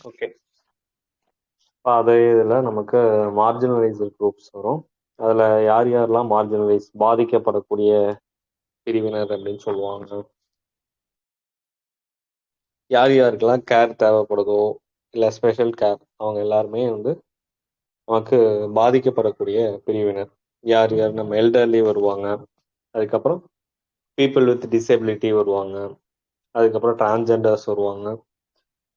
Okay. அதே இதில் நமக்கு மார்ஜினலைஸ்டு குரூப்ஸ் வரும். அதில் யார் யாரெல்லாம் மார்ஜினலைஸ் பாதிக்கப்படக்கூடிய பிரிவினர் அப்படின்னு சொல்லுவாங்க. யார் யாருக்கெல்லாம் கேர் தேவைப்படுதோ இல்லை ஸ்பெஷல் கேர், அவங்க எல்லாருமே வந்து நமக்கு பாதிக்கப்படக்கூடிய பிரிவினர். யார் யார் நம்ம எல்டர்லி வருவாங்க, அதுக்கப்புறம் பீப்புள் வித் டிசபிலிட்டி வருவாங்க, அதுக்கப்புறம் டிரான்ஸ்ஜெண்டர்ஸ் வருவாங்க,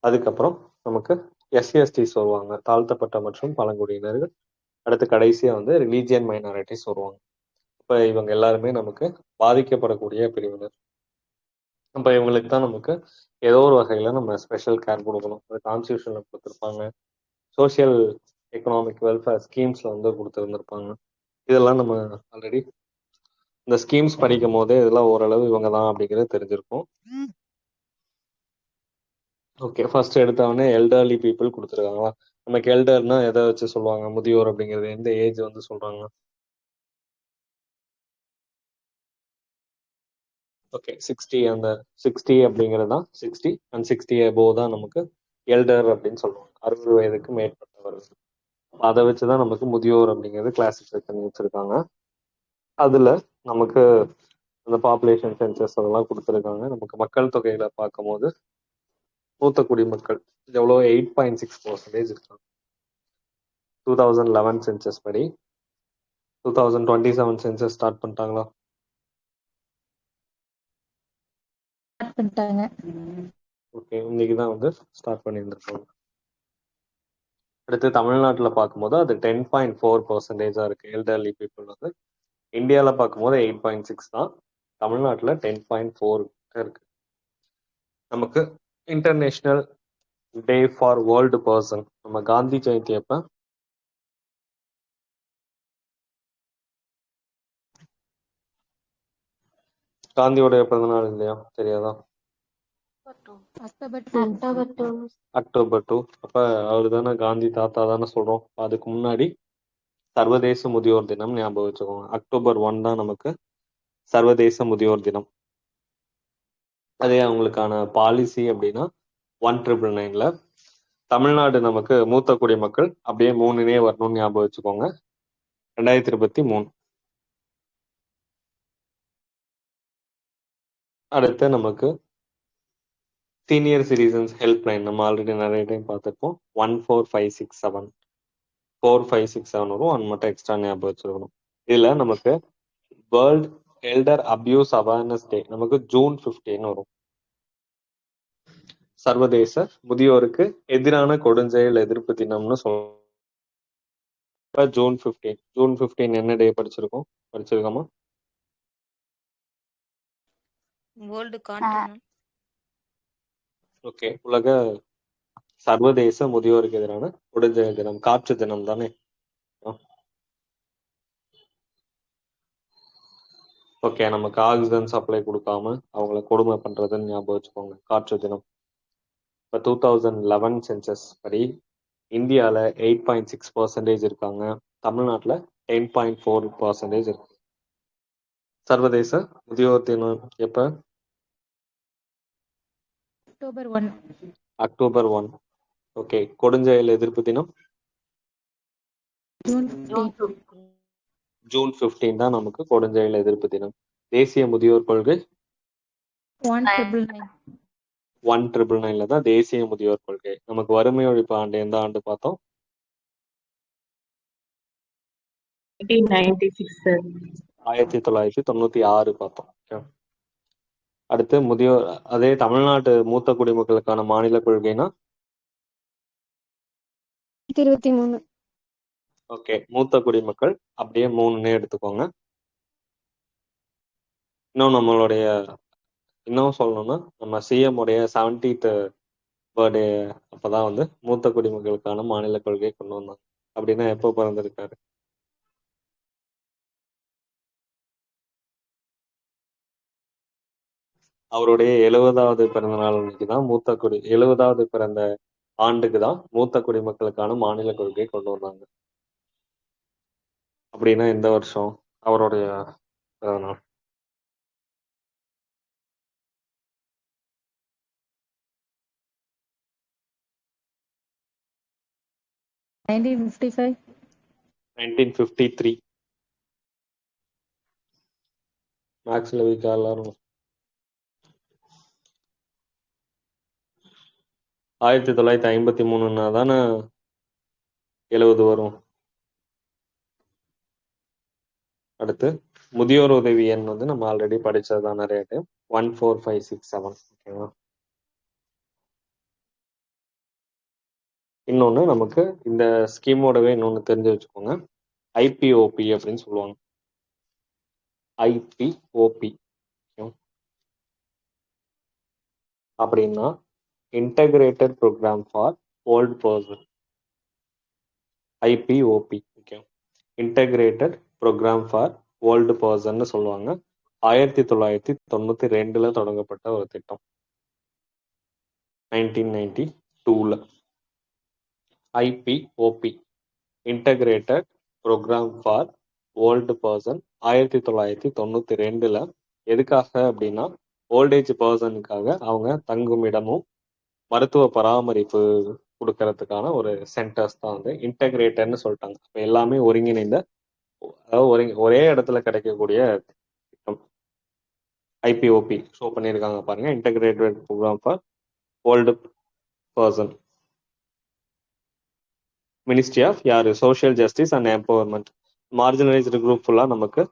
அதுக்கப்புறம் நமக்கு எஸ்சிஎஸ்டிஸ் வருவாங்க, தாழ்த்தப்பட்ட மற்றும் பழங்குடியினர்கள். அடுத்து கடைசியாக வந்து ரிலீஜியன் மைனாரிட்டிஸ் வருவாங்க. இப்போ இவங்க எல்லாருமே நமக்கு பாதிக்கப்படக்கூடிய பிரிவினர். இப்போ இவங்களுக்கு தான் நமக்கு ஏதோ ஒரு வகையில் நம்ம ஸ்பெஷல் கேர் கொடுக்கணும். அது கான்ஸ்டியூஷனில் கொடுத்துருப்பாங்க, சோஷியல் எக்கனாமிக் வெல்ஃபேர் ஸ்கீம்ஸில் வந்து கொடுத்துருந்துருப்பாங்க. இதெல்லாம் நம்ம ஆல்ரெடி இந்த ஸ்கீம்ஸ் படிக்கும் போதே இதெல்லாம் ஓரளவு இவங்க தான் அப்படிங்கிறது தெரிஞ்சிருக்கும். ஓகே, ஃபர்ஸ்ட் எடுத்தவொடனே எல்டர்லி பீப்புள் கொடுத்துருக்காங்களா? நமக்கு எல்டர்னா எதை வச்சு சொல்லுவாங்க? முதியோர் அப்படிங்கிறது எந்த ஏஜ் வந்து சொல்றாங்க? ஓகே, 60. அந்த 60 அப்படிங்கிறது தான் 60 அண்ட் 60 அபோவ் தான் நமக்கு எல்டர் அப்படின்னு சொல்லுவாங்க, 60 வயதுக்கு மேற்பட்டவர்கள். அதை வச்சுதான் நமக்கு முதியோர் அப்படிங்கிறது கிளாசிஃபை பண்ணி வச்சிருக்காங்க. அதுல நமக்கு அந்த பாப்புலேஷன் சென்சஸ் அதெல்லாம் கொடுத்துருக்காங்க. நமக்கு மக்கள் தொகையில பார்க்கும்போது மூத்த குடிமக்கள் எவ்வளோ 8.6% இருக்காங்க 2011 சென்சஸ் படி. 2027 சென்சஸ் ஸ்டார்ட் பண்ணிட்டாங்களா? ஓகே, இன்னைக்கு தான் வந்து ஸ்டார்ட் பண்ணியிருந்திருக்காங்க. அடுத்து தமிழ்நாட்டில் பார்க்கும்போது அது 10.4% இருக்கு எல்டர்லி பீப்புள் வந்து. இந்தியாவில் பார்க்கும்போது 8.6 தான், தமிழ்நாட்டில் 10.4 இருக்கு. நமக்கு international day for world person, நம்ம காந்தி ஜெயந்தி அப்ப காந்தியோடைய பிறந்தநாள் இல்லையா, தெரியாதா? அக்டோபர் 2. அப்ப அவரு தானே காந்தி தாத்தா தானே சொல்றோம். அதுக்கு முன்னாடி சர்வதேச முதியோர் தினம் ஞாபகம் வச்சுக்கோங்க. அக்டோபர் 1 தான் நமக்கு சர்வதேச முதியோர் தினம். அதே அவங்களுக்கான பாலிசி அப்படின்னா 1999ல. தமிழ்நாடு நமக்கு மூத்த குடிமக்கள் அப்படியே 3 வரணும்னு ஞாபகம் வச்சுக்கோங்க, 2023. அடுத்து நமக்கு சீனியர் சிட்டிசன்ஸ் ஹெல்ப்லைன் நம்ம ஆல்ரெடி நிறைய டைம் பார்த்துருப்போம். 14567 4567 வரும். ஒன் மட்டும் எக்ஸ்ட்ரா ஞாபகம் வச்சிருக்கணும். இதுல நமக்கு world elder abuse awareness day நமக்கு ஜூன் 15 வரும். சர்வதேச முதியோருக்கு எதிரான கொடுஞ்செயல் எதிர்ப்பு தினம்னு சொல்லுவோம். ஜூன் 15. ஜூன் 15 என்ன டே படிச்சிருக்கோமா? ஓகே, உலக சர்வதேச முதியோருக்கு எதிரான கொடுஞ்செயல் தினம், காற்று தினம் தானே. ஓகே, நமக்கு ஆக்சிஜன் சப்ளை கொடுக்காம அவங்கள கொடுமை பண்றதுன்னு ஞாபகம் வச்சுக்கோங்க, காற்று தினம். இப்போ 2011 சென்சஸ் படி இந்தியாவில் 8.6% இருக்காங்க, தமிழ்நாட்டில் 10.4% இருக்கு. சர்வதேச முதியோர் தினம் எப்ப? அக்டோபர் 1. ஓகே, கொடுஞ்செயல் எதிர்ப்பு தினம் ஜூன் 15 தான் நமக்கு கொடுஞ்செயல் எதிர்ப்பு தினம். தேசிய முதியோர் கொள்கை 1999ல தான் தேசிய முதியோர் கொள்கை. நமக்கு வறுமை ஒழிப்பு ஆண்டு எந்த ஆண்டு பார்த்தோம்? 1996 பார்த்தோம். அடுத்து முதியோர், அதே தமிழ்நாட்டு மூத்த குடிமக்களுக்கான மாநில கொள்கைனா 23. ஓகே, மூத்த குடிமக்கள் அப்படியே 3 எடுத்துக்கோங்க. இன்னும் சொல்லணும்னா நம்ம சிஎம் உடைய 70th பர்த்டே அப்பதான் வந்து மூத்த குடிமக்களுக்கான மாநில கொள்கை கொண்டு வந்தாங்க. அப்படின்னா எப்போ பிறந்திருக்காரு? அவருடைய 70வது பிறந்த நாள் அன்னைக்கு தான் 70வது பிறந்த ஆண்டுக்கு தான் மூத்த குடிமக்களுக்கான மாநில கொள்கை கொண்டு வந்தாங்க. அப்படின்னா எந்த வருஷம் அவருடைய பிறந்த நாள்? 1955. 1953. மேக்ஸ்ல வீக்கா எல்லாரும். 1953 தானே 70 வரும். அடுத்து முதியோர் உதவி எண் வந்து நம்ம ஆல்ரெடி படிச்சதுதான ரேட்டு 14567. ஓகேவா? இன்னொன்னு நமக்கு இந்த ஸ்கீமோடவே இன்னொன்னு தெரிஞ்சு வச்சுக்கோங்க. ஐபிஓபி அப்படின்னு சொல்லுவாங்க. ஐபிஓபி அப்படின்னா integrated programme for old person. IPOP okay, integrated programme for old பர்சன்னு சொல்லுவாங்க. 1992 தொடங்கப்பட்ட ஒரு திட்டம். 1992 IPOP integrated programme for old person 1992 எதுக்காக அப்படின்னா ஓல்டேஜ் பர்சனுக்காக அவங்க தங்கும் இடமும் மருத்துவ பராமரிப்பு கொடுக்கறதுக்கான ஒரு சென்டர்ஸ் தான் வந்து இன்டகிரேட்டர்னு சொல்லிட்டாங்க. இப்போ எல்லாமே ஒருங்கிணைந்த, அதாவது ஒரே இடத்துல கிடைக்கக்கூடிய திட்டம். ஐபிஓபி ஷோ பண்ணியிருக்காங்க பாருங்க, integrated programme for old person. Ministry of யாரு? Social justice and empowerment. Marginalised group ஃபுல்லா நமக்கு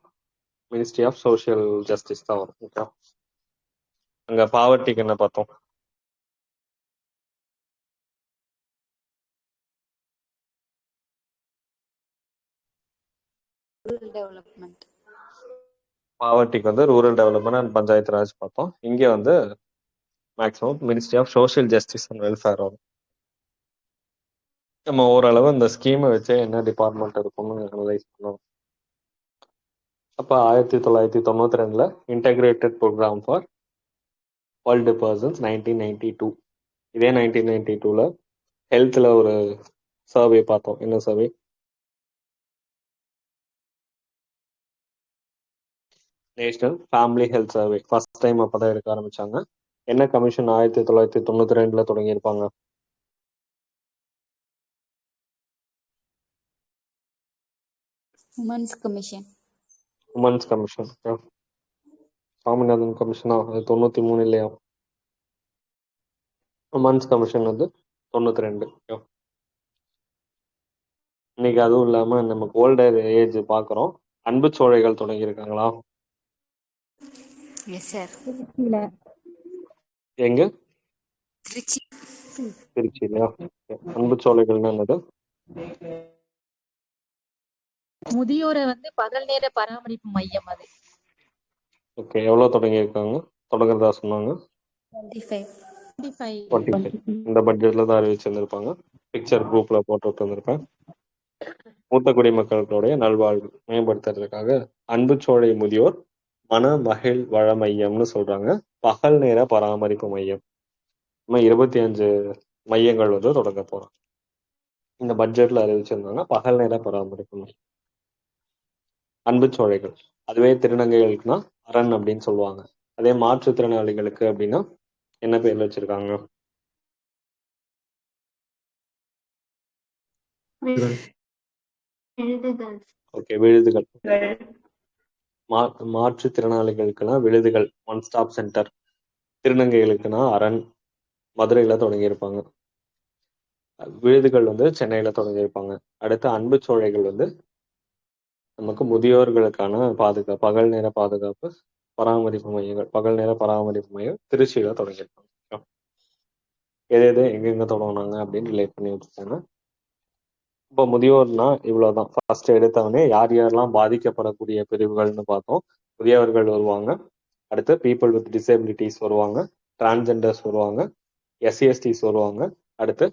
மினிஸ்ட்ரி ஆஃப் சோஷியல் ஜஸ்டிஸ் தான் வரும். ஓகே, அங்க பாவர்ட்டிக்கு என்ன பார்த்தோம்? பாவர்ட்டிக்கு வந்து rural development and Panchayat Raj பார்த்தோம். இங்க வந்து maximum ministry of social justice and welfare வரும். நம்ம ஓரளவு இந்த ஸ்கீமை வச்சு என்ன டிபார்ட்மெண்ட் இருக்கும்னு அனலைஸ் பண்ணோம். அப்போ 1992 integrated programme for old persons 1992. இதே 1992 ஹெல்த்ல ஒரு சர்வே பார்த்தோம். என்ன survey? National family health survey. First time அப்பதான் எடுக்க ஆரம்பிச்சாங்க. என்ன கமிஷன் 1992 தொடங்கியிருப்பாங்க? Women's commission. Women's commission. Swaminathan கமிஷனா? அது 93 இல்லையா? உமன்ஸ் கமிஷன் வந்து 92. இன்னைக்கு அதுவும் இல்லாம நமக்கு ஓல்டர் ஏஜ் பாக்குறோம். அன்பு சோழைகள் தொடங்கியிருக்காங்களா? Yes sir. எங்க? திருச்சி. திருச்சி இல்லையா? அன்பு சோழைகள்னா என்னது? முதியோரை வந்து பகல் நேர பராமரிப்பு மையம் அது. ஓகே, எவ்வளவு தொடங்கியிருக்காங்க? தொடங்குறதா சொன்னாங்க 25. இந்த பட்ஜெட்ல தான் அறிவிச்சிருந்திருப்பாங்க. பிக்சர் குரூப்ல போட்டு வந்திருப்பேன். மூத்த குடிமக்களுடைய நல்வாழ்வு மேம்படுத்துறதுக்காக அன்பு சோழை முதியோர் மன மகிழ் வள மையம்னு சொல்றாங்க. பகல் நேர பராமரிப்பு மையம். நம்ம 25 மையங்கள் வந்து தொடங்க போறோம். இந்த பட்ஜெட்ல அறிவிச்சிருந்தாங்க பகல் நேர பராமரிப்பு மையம். அன்பு சோழைகள். அதுவே திருநங்கைகளுக்குன்னா அரண் அப்படின்னு சொல்லுவாங்க. அதே மாற்றுத்திறனாளிகளுக்கு அப்படின்னா என்ன பேர்ல வச்சிருக்காங்க? ஓகே, விழுதுகள். மாற்றுத்திறனாளிகளுக்குன்னா விழுதுகள், ஒன் ஸ்டாப் சென்டர். திருநங்கைகளுக்குன்னா அரண், மதுரையில தொடங்கியிருப்பாங்க. விழுதுகள் வந்து சென்னையில தொடங்கியிருப்பாங்க. அடுத்து அன்பு சோழைகள் வந்து நமக்கு முதியோர்களுக்கான பாதுகாப்பு, பகல் நேர பாதுகாப்பு பராமரிப்பு மையங்கள், பகல் நேர பராமரிப்பு மையம் திருச்சியில தொடங்கியிருப்பாங்க. எது எங்கெங்க தொடங்கினாங்க அப்படின்னு ரிலேட் பண்ணி வச்சுருக்காங்க. இப்போ முதியோர்னா இவ்வளவுதான். ஃபர்ஸ்ட் எடுத்தவொடனே யார் யாரெல்லாம் பாதிக்கப்படக்கூடிய பிரிவுகள்னு பார்த்தோம். முதியவர்கள் வருவாங்க, அடுத்து பீப்புள் வித் டிசேபிலிட்டிஸ் வருவாங்க, டிரான்ஸ்ஜெண்டர்ஸ் வருவாங்க, எஸ்சிஎஸ்டிஸ் வருவாங்க, அடுத்து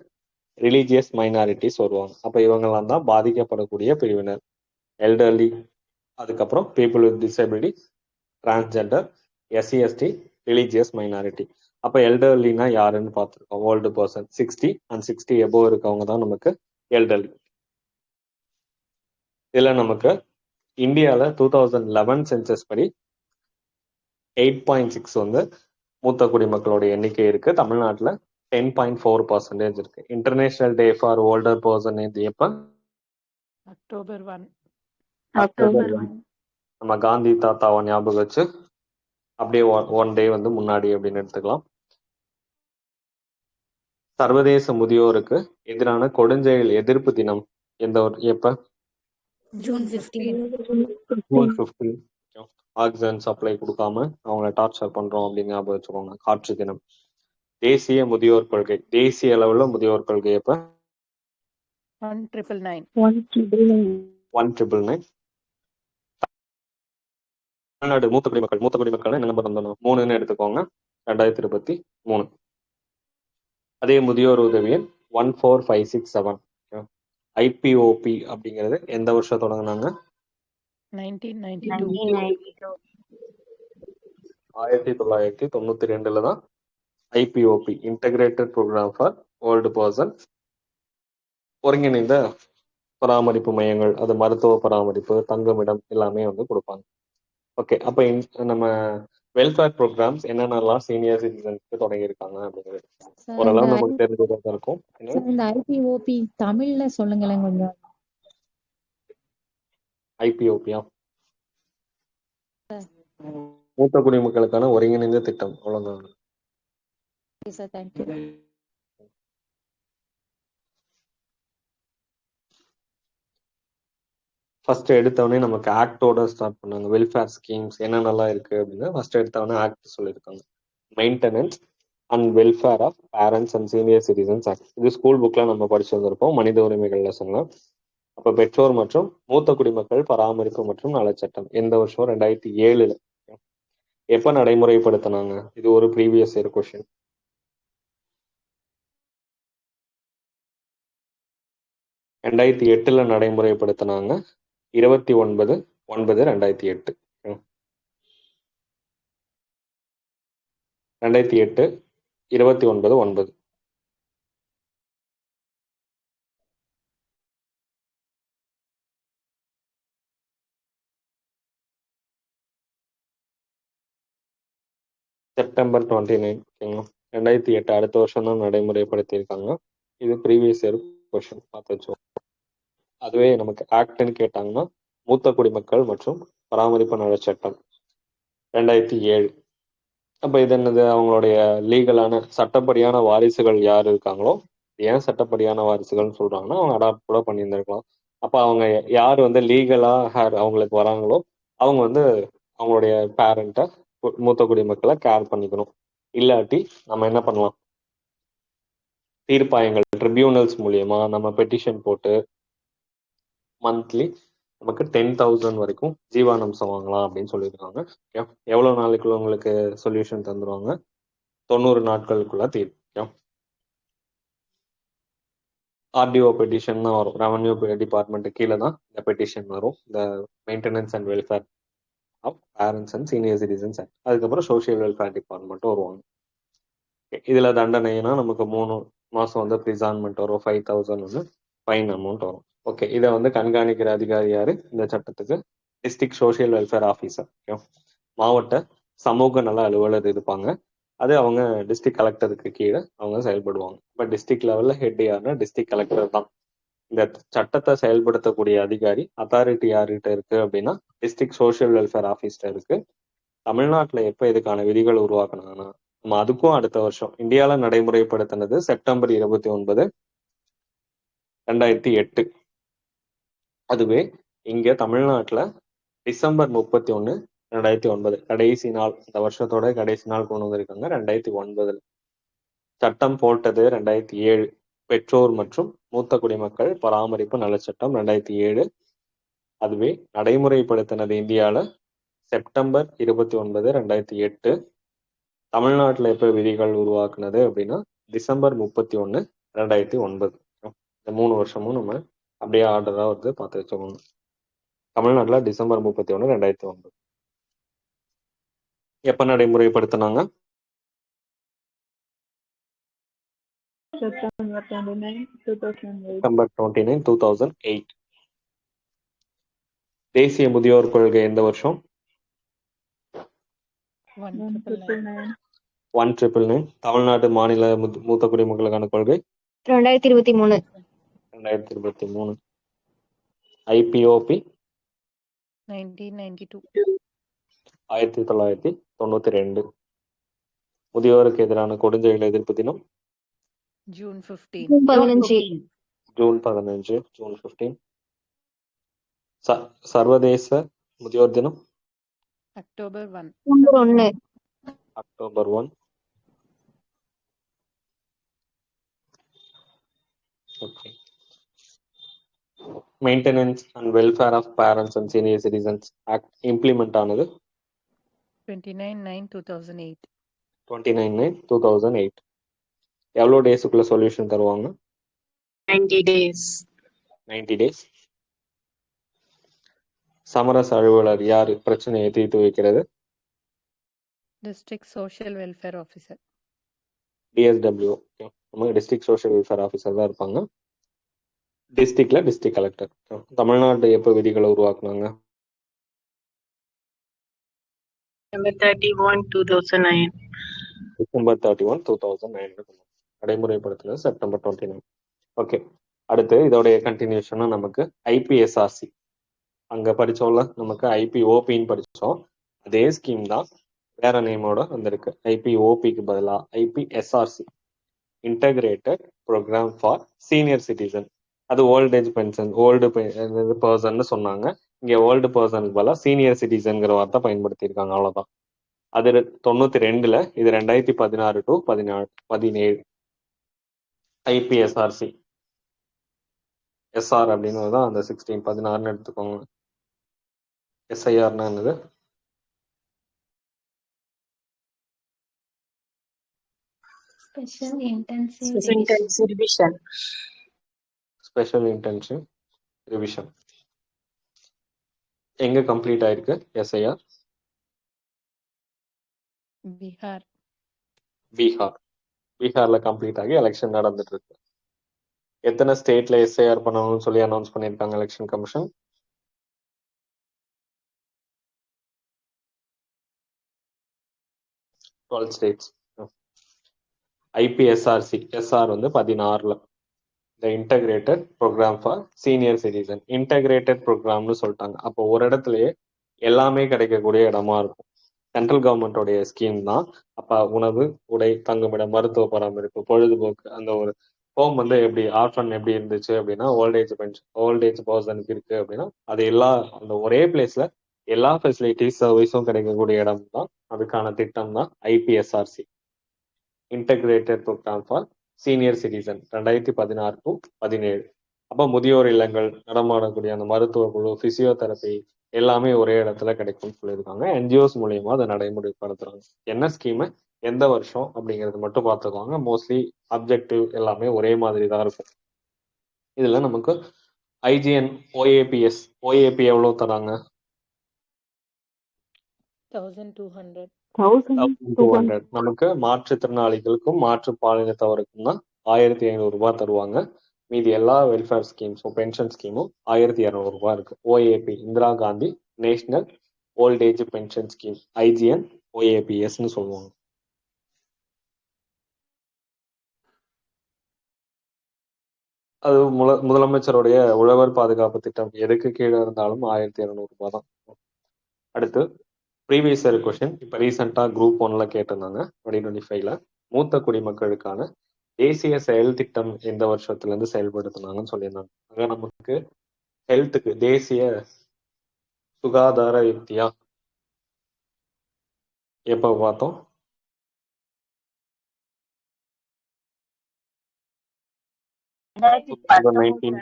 ரிலீஜியஸ் மைனாரிட்டிஸ் வருவாங்க. அப்ப இவங்கெல்லாம் தான் பாதிக்கப்படக்கூடிய பிரிவினர். எல்டர்லி, அதுக்கப்புறம் people with disability, transgender, SC ST, religious minority. அப்ப எல்டர்லினா யாருன்னு பார்த்துருக்கோம். ஓல்டு பர்சன் 60 அண்ட் 60 எபோவ் இருக்கவங்க தான் நமக்கு எல்டர்லி. இதுல நமக்கு இந்தியாவில் 2011 சென்சஸ் படி 8.6 வந்து மூத்த குடிமக்களோட எண்ணிக்கை இருக்கு. தமிழ்நாட்டில் 10.4% இருக்கு. International day for older person இது எப்ப? October 1. அக்டோபர் 1. நம்ம காந்தி தாத்தாவை ஞாபகம் வச்சு அப்படியே ஒன் டே வந்து முன்னாடி அப்படின்னு எடுத்துக்கலாம். சர்வதேச முதியோருக்கு எதிரான கொடுஞ்செயல் எதிர்ப்பு தினம் எப்ப? June 15. ஜூன் 15. ஆக்சிஜன் சப்ளை கொடுக்காம அவங்கள டார்ச்சர் பண்றோம் அப்படின்னு ஞாபகம் வச்சுக்கோங்க. காற்று தினம். தேசிய முதியோர் கொள்கை, தேசிய அளவுல முதியோர் கொள்கை எப்ப? 1999. தமிழ்நாடு மூத்த குடிமக்கள் என்ன நம்பர் தந்தோம்? 3ன்னு எடுத்துக்கோங்க. 2023. அதே முதியோர் உதவி எண் 14567. ஐபிஓபி அப்படிங்கிறது எந்த வருஷம் தொடங்கினாங்க? 1992. 1992 தான் IPOP, integrated programme for old person, ஒருங்கிணைந்த பராமரிப்பு மையங்கள், அது மருத்துவ பராமரிப்பு, தங்குமிடம் எல்லாமே வந்து கொடுப்பாங்க. ஓகே, அப்ப நம்ம வெல்ஃபேர் ப்ரோக்ராம்ஸ் என்னென்னலாம் சீனியர் சிட்டிசன்ஸ்க்கு தொடங்கி இருக்காங்க அப்படிங்கிறது ஓரளவு நமக்கு தெரிஞ்சதா இருக்கும். இந்த ஐபிஓபி தமிழ்ல சொல்லுங்களேன் கொஞ்சம். ஐபிஓபியா? மூத்த குடிமக்களுக்கான ஒருங்கிணைந்த திட்டம், அவ்வளவுதான். Sir, thank you. ஃபர்ஸ்ட் எடுத்தவொடனே நமக்கு ஆக்டோட ஸ்டார்ட் பண்ணாங்க. வெல்ஃபேர் ஸ்கீம்ஸ் என்னென்னலாம் இருக்கு அப்படின்னு ஃபர்ஸ்ட் எடுத்தவொடனே ஆக்ட் சொல்லியிருக்காங்க. Maintenance and welfare of parents and senior citizens act. இது ஸ்கூல் புக்ல நம்ம படிச்சு வந்திருப்போம், மனித உரிமைகள் லெசன்ல. அப்ப பெற்றோர் மற்றும் மூத்த குடிமக்கள் பராமரிப்பு மற்றும் நலச்சட்டம் எந்த வருஷம்? 2007. எப்ப நடைமுறைப்படுத்தினாங்க? இது ஒரு ப்ரீவியஸ் இயர் கொஸ்டின். 2008 நடைமுறைப்படுத்தினாங்க. 29/9/2008. 2008 29/9. செப்டம்பர் 29. 2008 அடுத்த வருஷம் தான் நடைமுறைப்படுத்தியிருக்காங்க. இது ப்ரீவியஸ் இயர் கொஸ்டின், பார்த்து வச்சோம். அதுவே நமக்கு ஆக்ட்னு கேட்டாங்கன்னா மூத்த குடிமக்கள் மற்றும் பராமரிப்பு நலச்சட்டம் 2007. அப்ப இது என்னது? அவங்களுடைய லீகலான சட்டப்படியான வாரிசுகள் யார் இருக்காங்களோ, ஏன் சட்டப்படியான வாரிசுகள்னு சொல்றாங்கன்னா அவங்க அடாப்ட் கூட பண்ணியிருந்திருக்கலாம். அப்ப அவங்க யார் வந்து லீகலா அவங்களுக்கு வராங்களோ அவங்க வந்து அவங்களுடைய பேரண்ட்டை, மூத்த குடிமக்களை கேர் பண்ணிக்கணும். இல்லாட்டி நம்ம என்ன பண்ணலாம்? தீர்ப்பாயங்கள், ட்ரிபியூனல்ஸ் மூலியமா நம்ம பெட்டிஷன் போட்டு மந்த்லி நமக்கு 10,000 வரைக்கும் ஜீவானம்சம் வாங்கலாம் அப்படின்னு சொல்லியிருக்காங்க. எவ்வளவு நாளைக்குள்ள உங்களுக்கு சொல்யூஷன் தந்துருவாங்க? 90 நாட்களுக்குள்ள தீர்க்கும். ஆர்டிஓ பெட்டிஷன் தான் வரும். ரெவன்யூ டிபார்ட்மெண்ட் கீழே தான் இந்த பெட்டிஷன் வரும். இந்த maintenance and welfare of parents and senior citizens act. அதுக்கப்புறம் சோஷியல் வெல்ஃபேர் டிபார்ட்மெண்ட்டும் வருவாங்க. இதுல தண்டனைனா நமக்கு 3 மாசம் வந்து பிரிசான்மெண்ட் வரும், 5,000 வந்து ஃபைன் அமௌண்ட் வரும். ஓகே, இதை வந்து கண்காணிக்கிற அதிகாரி யாரு இந்த சட்டத்துக்கு? District social welfare officer. மாவட்ட சமூக நல அலுவலர் இருப்பாங்க. அது அவங்க டிஸ்ட்ரிக்ட் கலெக்டருக்கு கீழே அவங்க செயல்படுவாங்க. இப்போ டிஸ்ட்ரிக்ட் லெவல்ல ஹெட் யாருன்னா டிஸ்ட்ரிக்ட் கலெக்டர் தான். இந்த சட்டத்தை செயல்படுத்தக்கூடிய அதிகாரி அத்தாரிட்டி யார்கிட்ட இருக்கு அப்படின்னா டிஸ்ட்ரிக்ட் சோஷியல் வெல்ஃபேர் ஆஃபீஸ்ல இருக்கு. தமிழ்நாட்டுல எப்ப இதுக்கான விதிகள் உருவாக்குனாங்கன்னா நம்ம அதுக்கும் அடுத்த வருஷம் இந்தியால நடைமுறைப்படுத்தினது செப்டம்பர் 29, 2008. அதுவே இங்க தமிழ்நாட்டுல டிசம்பர் 31, 2009 கடைசி நாள், இந்த வருஷத்தோட கடைசி நாள் கொண்டு வந்திருக்காங்க. 2009 சட்டம் போட்டது 2007. பெற்றோர் மற்றும் மூத்த குடிமக்கள் பராமரிப்பு நலச்சட்டம் 2007. அதுவே நடைமுறைப்படுத்தினது இந்தியால செப்டம்பர் 29, 2008. தமிழ்நாட்டுல எப்ப விதிகள் உருவாக்குனது அப்படின்னா டிசம்பர் 31, 2009. இந்த 3 வருஷமும் நம்ம அப்படியே ஆர்டரா வந்து பார்த்து வச்சுக்கோங்க. தமிழ்நாட்டுல டிசம்பர் 31, 2009. எப்ப நடைமுறைப்படுத்தினாங்க? செப்டம்பர் 29, 2008. தேசிய முதியோர் கொள்கை எந்த வருஷம்? 1999. 1999. தமிழ்நாடு மாநில மூத்த குடிமக்களுக்கான கொள்கை 2023. 2023. ஐபிஓபி 1992. 1992. முதியோருக்கு எதிரான கொடுஞ்செயல் எதிர்ப்பு தினம் June 15. June 15. ஜூன் 15. ஜூன் 15. சர்வதேச முதியோர் தினம் October 1. October 1. October 1. Okay. Maintenance and welfare of parents and senior citizens act implement ஆனது 29/9/2008. 29/9/2008. எவ்வளோ டேஸுக்குள்ள சொல்யூஷன் தருவாங்க? 90 days. 90 days. சமரச அலுவலர் யாரு பிரச்சனையை தீர்த்து வைக்கிறது? District Social Welfare Officer. TSW. நமக்கு டிஸ்ட்ரிக்ட் சோஷியல் வெல்ஃபேர் ஆஃபீஸர் தான் இருப்பாங்க. டிஸ்ட்ரிக்ட்ல டிஸ்ட்ரிக்ட் கலெக்டர். தமிழ்நாடு எப்போ விதிகளை உருவாக்குனாங்க? December 31, 2009. டிசம்பர் 31, 2009. நடைமுறைப்படுத்தினது செப்டம்பர் 29. ஓகே. அடுத்து இதோடைய கண்டினியூஷனா நமக்கு ஐபிஎஸ்ஆர்சி அங்க படிச்சோம்ல, நமக்கு ஐபிஓபின்னு படிச்சோம். அதே ஸ்கீம் தான் வேற நேமோட வந்திருக்கு. ஐபிஓபிக்கு பதிலாக IPSRC, integrated programme for senior citizen. அது old age pension, old person சொன்னாங்க. இங்க ஓல்டு பர்சனுக்கு பதிலாக சீனியர் சிட்டிசன்கிற வார்த்தை பயன்படுத்தியிருக்காங்க, அவ்வளவுதான். அது 92. இது 2016 to 17. ஐபிஎஸ்ஆர்சி எஸ்ஆர் அப்படின்னு தான் அந்த 16 எடுத்துக்கோங்க. எஸ்ஐஆர்னா என்னது? Special Intensive Intensive revision. Special intensive revision. எங்க கம்ப்ளீட் ஆயிருக்கு எஸ்ஐஆர்? Bihar. பீகார். பீகார்ல கம்ப்ளீட் ஆகி எலெக்ஷன் நடந்துட்டு இருக்கு. எத்தனை ஸ்டேட்ல எஸ்ஐஆர் பண்ணணும்னு சொல்லி அனௌன்ஸ் பண்ணியிருக்காங்க election commission? 12 states. IPSRC SR 16. இந்த integrated programme for senior citizen. Integrated ப்ரோக்ராம்னு சொல்லிட்டாங்க. அப்போ ஒரு இடத்துலயே எல்லாமே கிடைக்கக்கூடிய இடமா இருக்கும். சென்ட்ரல் கவர்மெண்டோடைய ஸ்கீம் தான். அப்ப உணவு, உடை, தங்குமிடம், மருத்துவ பராமரிப்பு, பொழுதுபோக்கு, அந்த ஒரு ஹோம் எப்படி ஆர்ஃபன் எப்படி இருந்துச்சு அப்படின்னா ஓல்டேஜ் பென்ஷன், ஓல்டேஜ் பர்சனுக்கு இருக்கு அப்படின்னா அது எல்லா அந்த ஒரே பிளேஸ்ல எல்லா ஃபெசிலிட்டிஸ் சர்வீஸும் கிடைக்கக்கூடிய இடம் தான். அதுக்கான திட்டம் தான் IPSRC, integrated programme for senior citizen, 2016 to 17. அப்போ முதியோர் இல்லங்கள், நடமாடக்கூடிய அந்த மருத்துவ குழு, பிசியோதெரப்பி எல்லாமே ஒரே இடத்துல கிடைக்கும்னு சொல்லியிருக்காங்க. என்ஜிஓஸ் மூலியமா அதை நடைமுறைப்படுத்துறாங்க. என்ன ஸ்கீமு, எந்த வருஷம் அப்படிங்கிறது மட்டும் பார்த்துக்குவாங்க. மோஸ்ட்லி அப்ஜெக்டிவ் எல்லாமே ஒரே மாதிரி தான் இருக்கும். இதுல நமக்கு ஐஜிஎன், ஓஏபிஎஸ், ஓஏபி எவ்வளவு தராங்க? 1200. 1200. நமக்கு மாற்றுத்திறனாளிகளுக்கும் மாற்று பாலினத்தவருக்கும் தான் 1500 ரூபாய் தருவாங்க. மீதி எல்லா வெல்ஃபேர் ஸ்கீம்ஸும் பென்ஷன் ஸ்கீமும் 1200 ரூபாய் இருக்கு. OAP, Indira Gandhi national old age pension scheme, IGN, ஓஏபிஎஸ்ன்னு சொல்லுவாங்க. அது முதலமைச்சருடைய உழவர் பாதுகாப்பு திட்டம் எதுக்கு கீழே இருந்தாலும் 1200 ரூபாய் தான். அடுத்து ப்ரீவியஸ் இயர் கொஸ்டின். இப்போ ரீசெண்டாக குரூப் 1ல கேட்டிருந்தாங்க 2025ல. மூத்த குடிமக்களுக்கான தேசிய செயல் திட்டம் எந்த வருஷத்துல இருந்து செயல்படுத்தினாங்கன்னு சொல்லியிருந்தாங்க. அங்க நமக்கு ஹெல்த்துக்கு தேசிய சுகாதார யுக்தியா எப்போ பார்த்தோம்? 19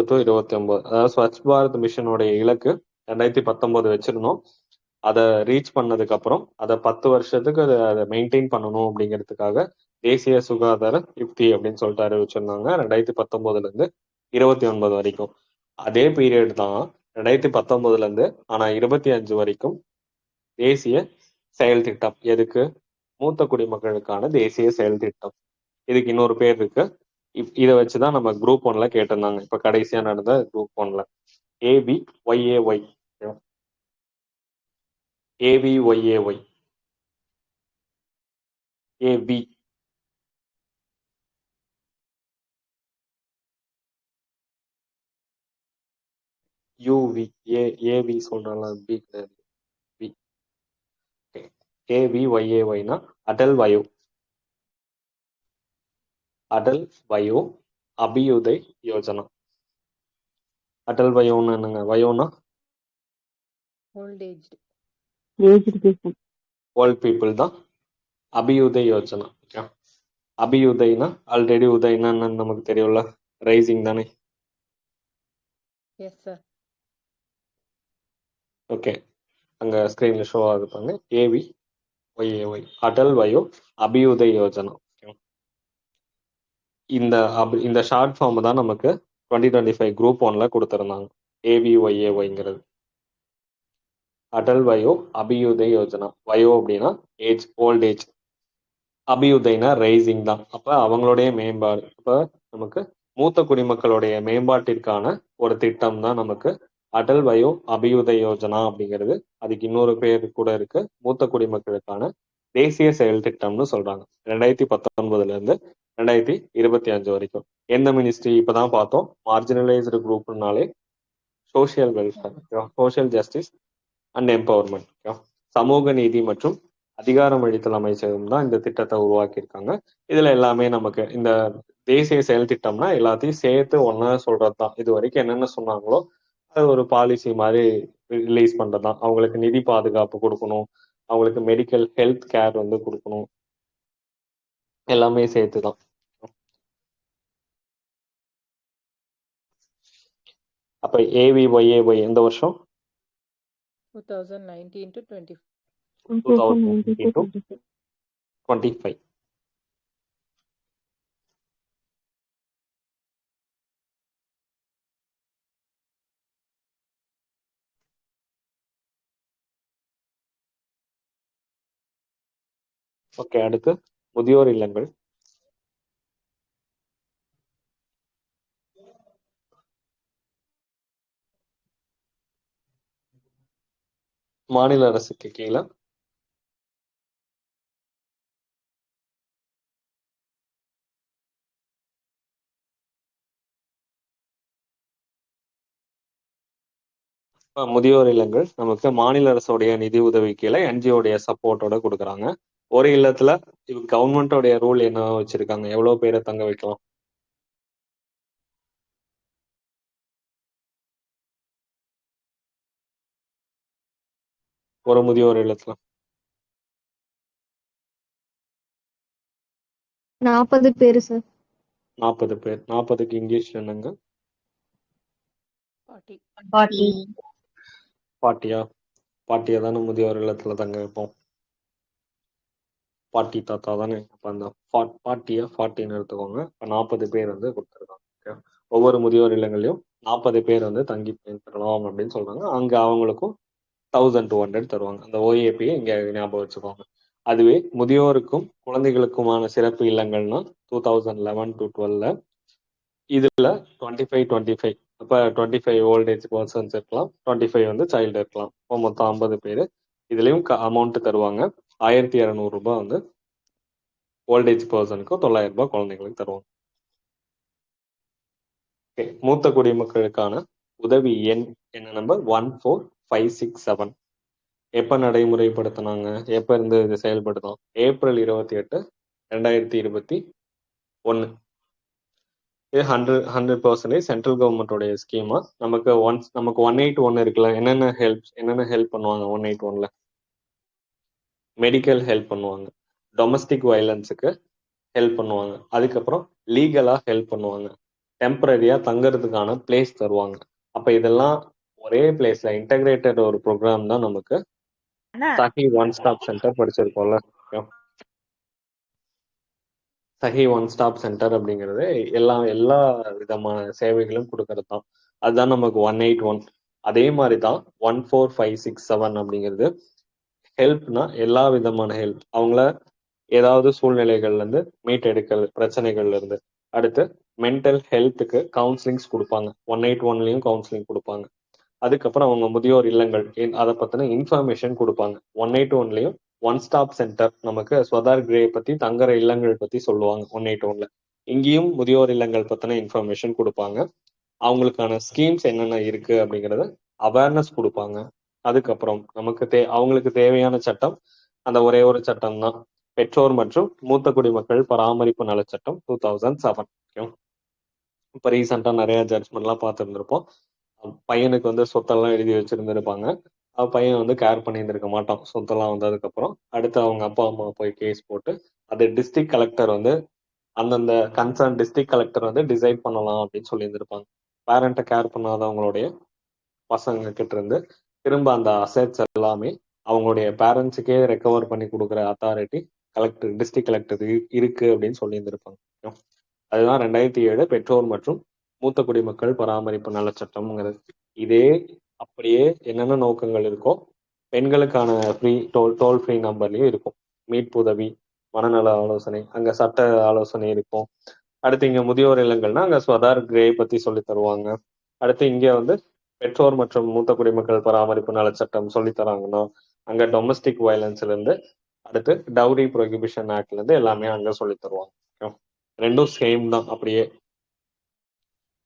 to 29. அதாவது ஸ்வச் பாரத் மிஷனுடைய இலக்கு 2019 வச்சிருந்தோம். அதை ரீச் பண்ணதுக்கு அப்புறம் அதை 10 வருஷத்துக்கு அதை மெயின்டைன் பண்ணணும் அப்படிங்கிறதுக்காக தேசிய சுகாதார யுக்தி அப்படின்னு சொல்லிட்டு அறிவிச்சிருந்தாங்க. 2019 இருந்து 29 வரைக்கும் அதே பீரியட் தான். 2019 இருந்து ஆனா 25 வரைக்கும் தேசிய செயல் திட்டம். எதுக்கு? மூத்த குடிமக்களுக்கான தேசிய செயல் திட்டம். இதுக்கு இன்னொரு பேர் இருக்கு. இதை வச்சுதான் நம்ம குரூப் 1ல கேட்டிருந்தாங்க. இப்ப கடைசியா நடந்த group 1ல ABYAY. AV UV AV சொல்றாங்களா பி கிடையாது வி ஏவிஒய்ஏஒய்னா அடல் வயோ அடல் வயோ அபியுதய் யோஜனா. அடல் வயோன்னா என்னங்க? வயோனா Old aged. ஓல்ட் பீப்புள் தான் அபியுதய் யோஜனா. ஓகே, அபியுதய்னா ஆல்ரெடி உதய்னா என்னன்னு நமக்கு தெரியும்ல, ரைசிங் தானே. Yes, sir. ஓகே, அங்க ஸ்கிரீன்ல ஷோ ஆகுது பாருங்க. ஏவி ஒய்ஏஒய் அடல் வயோ அபியுதய் யோஜனா. Okay. இந்த ஷார்ட் ஃபார்ம் தான் நமக்கு 2025 குரூப் 1ல கொடுத்துருந்தாங்க. ஏவிஒய்ஏஒய்ங்கிறது அடல் வயோ அபியுதய் யோஜனா. வயோ அப்படின்னா ஏஜ், ஓல்ட் ஏஜ். அபியுதய்னா ரைசிங் தான். அப்ப அவங்களுடைய மேம்பாடு, அப்ப நமக்கு மூத்த குடிமக்களுடைய மேம்பாட்டிற்கான ஒரு திட்டம் தான் நமக்கு அடல் வயோ அபியுதய் யோஜனா அப்படிங்கிறது. அதுக்கு இன்னொரு பேர் கூட இருக்கு, மூத்த குடிமக்களுக்கான தேசிய செயல் திட்டம்னு சொல்றாங்க. 2019 இருந்து 2025 வரைக்கும். எந்த மினிஸ்ட்ரி? இப்பதான் பார்த்தோம், மார்ஜினலைஸ்டு குரூப்னாலே social welfare, social justice and empowerment, சமூக நீதி மற்றும் அதிகாரமளித்தல் அமைச்சகம் தான் இந்த திட்டத்தை உருவாக்கியிருக்காங்க. இதுல எல்லாமே நமக்கு இந்த தேசிய செயல் திட்டம்னா எல்லாத்தையும் சேர்த்து ஒன்னா சொல்றதுதான். இது வரைக்கும் என்னென்ன சொன்னாங்களோ அது ஒரு பாலிசி மாதிரி ரிலீஸ் பண்றதுதான். அவங்களுக்கு நிதி பாதுகாப்பு கொடுக்கணும், அவங்களுக்கு மெடிக்கல் ஹெல்த் கேர் வந்து கொடுக்கணும், எல்லாமே சேர்த்து தான். அப்ப ஏவிஒய்ஏஒய் எந்த வருஷம்? 2019 to 20. 2019 to 25. ஓகே, அடுத்து முதியோர் இல்லங்கள். மாநில அரசுக்கு கீழே முதியோர் இல்லங்கள் நமக்கு மாநில அரசுடைய நிதி உதவி கீழே என்ஜிஓடைய சப்போர்ட்டோட கொடுக்குறாங்க. ஒரு இல்லத்துல கவர்மெண்டோடைய ரூல் என்ன வச்சிருக்காங்க, எவ்வளவு பேரை தங்க வைக்கலாம்? ஒரு முதியோர் இல்லத்துல 40 பேரு சார். 40 பேர். 40க்கு இங்கிலீஷ் என்னங்க? 40. 40. பாட்டியா? பாட்டியா தானே முதியோர் இல்லத்துல தங்க வைப்போம். பாட்டி தாத்தா தானே. அப்ப அந்த பாட்டியா 40ன்னு எடுத்துக்கோங்க. இப்ப 40 பேர் வந்து கொடுத்துருக்காங்க. Okay. ஒவ்வொரு முதியோர் இல்லங்களையும் 40 பேர் வந்து தங்கி பயன்பெறலாம் அப்படின்னு சொல்றாங்க. அங்க அவங்களுக்கும் 1200 தருவாங்க. அந்த ஓஏபியை இங்க ஞாபகம் வச்சுக்கோங்க. அதுவே முதியோருக்கும் குழந்தைகளுக்குமான சிறப்பு இல்லங்கள்னா 2011 to 12 இதுல 25 அப்ப 25 ஓல்ட் ஏஜ் பர்சன்ஸ் இருக்கலாம், 25 வந்து சைல்டு இருக்கலாம். இப்போ மொத்தம் 50 பேர். இதுலயும் அமௌண்ட் தருவாங்க. 1200 ரூபாய் வந்து ஓல்ட் ஏஜ் பர்சனுக்கும், 900 ரூபாய் குழந்தைங்களுக்கு தருவாங்க. மூத்த குடிமக்களுக்கான உதவி எண் என்ன? நம்பர் 14567. எப்ப நடைமுறைப்படுத்தினாங்க, எப்ப இருந்து இது செயல்படுத்தோம்? ஏப்ரல் 28, 2021. இது 100% சென்ட்ரல் கவர்மெண்டோடைய ஸ்கீமா. நமக்கு 181 இருக்குல்ல, என்னென்ன ஹெல்ப் பண்ணுவாங்க 181ல? மெடிக்கல் ஹெல்ப் பண்ணுவாங்க, டொமஸ்டிக் வயலன்ஸுக்கு ஹெல்ப் பண்ணுவாங்க, அதுக்கப்புறம் லீகலா ஹெல்ப் பண்ணுவாங்க, டெம்பரரியா தங்கறதுக்கான பிளேஸ் தருவாங்க. அப்ப இதெல்லாம் ஒரே பிளேஸ்ல இன்டகிரேட்டட் ஒரு ப்ரோக்ராம் தான் நமக்கு சஹி ஒன் ஸ்டாப் சென்டர் படிச்சிருக்கோம்ல. சஹி ஒன் ஸ்டாப் சென்டர் அப்படிங்கிறது எல்லா விதமான சேவைகளும் கொடுக்கறது தான். அதுதான் நமக்கு 181. அதே மாதிரி தான் 14567 அப்படிங்கிறது ஹெல்ப்னா எல்லா விதமான ஹெல்ப், அவங்கள ஏதாவது சூழ்நிலைகள்ல இருந்து மீட்டெடுக்கிறது, பிரச்சனைகள்ல இருந்து. அடுத்து மென்டல் ஹெல்த்துக்கு கவுன்சிலிங்ஸ் கொடுப்பாங்க. 181லயும் கவுன்சிலிங் கொடுப்பாங்க. அதுக்கப்புறம் அவங்க முதியோர் இல்லங்கள் அதை பத்தின இன்ஃபர்மேஷன் கொடுப்பாங்க. 181லயும் ஒன் ஸ்டாப் சென்டர் நமக்கு ஸ்வதார் கிரே பத்தி தங்குற இல்லங்கள் பத்தி சொல்லுவாங்க 181ல. இங்கேயும் முதியோர் இல்லங்கள் பத்தின இன்ஃபர்மேஷன் கொடுப்பாங்க. அவங்களுக்கான ஸ்கீம்ஸ் என்னென்ன இருக்கு அப்படிங்கறத அவேர்னஸ் கொடுப்பாங்க. அதுக்கப்புறம் நமக்கு அவங்களுக்கு தேவையான சட்டம் அந்த ஒரே ஒரு சட்டம் தான், பெற்றோர் மற்றும் மூத்த குடிமக்கள் பராமரிப்பு நலச்சட்டம் 2007. இப்ப ரீசெண்டா நிறைய ஜட்ஜ்மெண்ட்லாம் பார்த்துருந்துருப்போம். பையனுக்கு வந்து சொத்தெல்லாம் எழுதி வச்சிருந்திருப்பாங்க. பையன் வந்து கேர் பண்ணியிருந்திருக்க மாட்டான் சொத்தெல்லாம் வந்ததுக்கு அப்புறம். அடுத்து அவங்க அப்பா அம்மா போய் கேஸ் போட்டு அது டிஸ்ட்ரிக்ட் கலெக்டர் வந்து அந்தந்த கன்சர்ன் டிஸ்ட்ரிக்ட் கலெக்டர் வந்து டிசைட் பண்ணலாம் அப்படின்னு சொல்லியிருந்திருப்பாங்க. பேரண்ட்டை கேர் பண்ணாதவங்களுடைய பசங்க கிட்ட இருந்து திரும்ப அந்த அசெட்ஸ் எல்லாமே அவங்களுடைய பேரண்ட்ஸுக்கே ரெக்கவர் பண்ணி கொடுக்குற அத்தாரிட்டி கலெக்டர் டிஸ்ட்ரிக்ட் கலெக்டர் இருக்கு அப்படின்னு சொல்லியிருந்திருப்பாங்க. அதுதான் 2007 பெற்றோர் மற்றும் மூத்த குடிமக்கள் பராமரிப்பு நலச்சட்டம்ங்கிறது. இதே அப்படியே என்னென்ன நோக்கங்கள் இருக்கோ பெண்களுக்கான ஃப்ரீ டோல் ஃப்ரீ நம்பர்லயும் இருக்கும். மீட்புதவி, மனநல ஆலோசனை, அங்க சட்ட ஆலோசனை இருக்கும். அடுத்து இங்க முதியோர் இல்லங்கள்னா அங்க ஸ்வதார் கிரே பத்தி சொல்லி தருவாங்க. அடுத்து இங்க வந்து பெற்றோர் மற்றும் மூத்த குடிமக்கள் பராமரிப்பு நலச்சட்டம் சொல்லி தராங்கன்னா அங்க டொமஸ்டிக் வயலன்ஸ்ல இருந்து அடுத்து டவுரி ப்ரொஹிபிஷன் ஆக்ட்ல இருந்து எல்லாமே அங்க சொல்லி தருவாங்க. ரெண்டும் சேம் தான், அப்படியே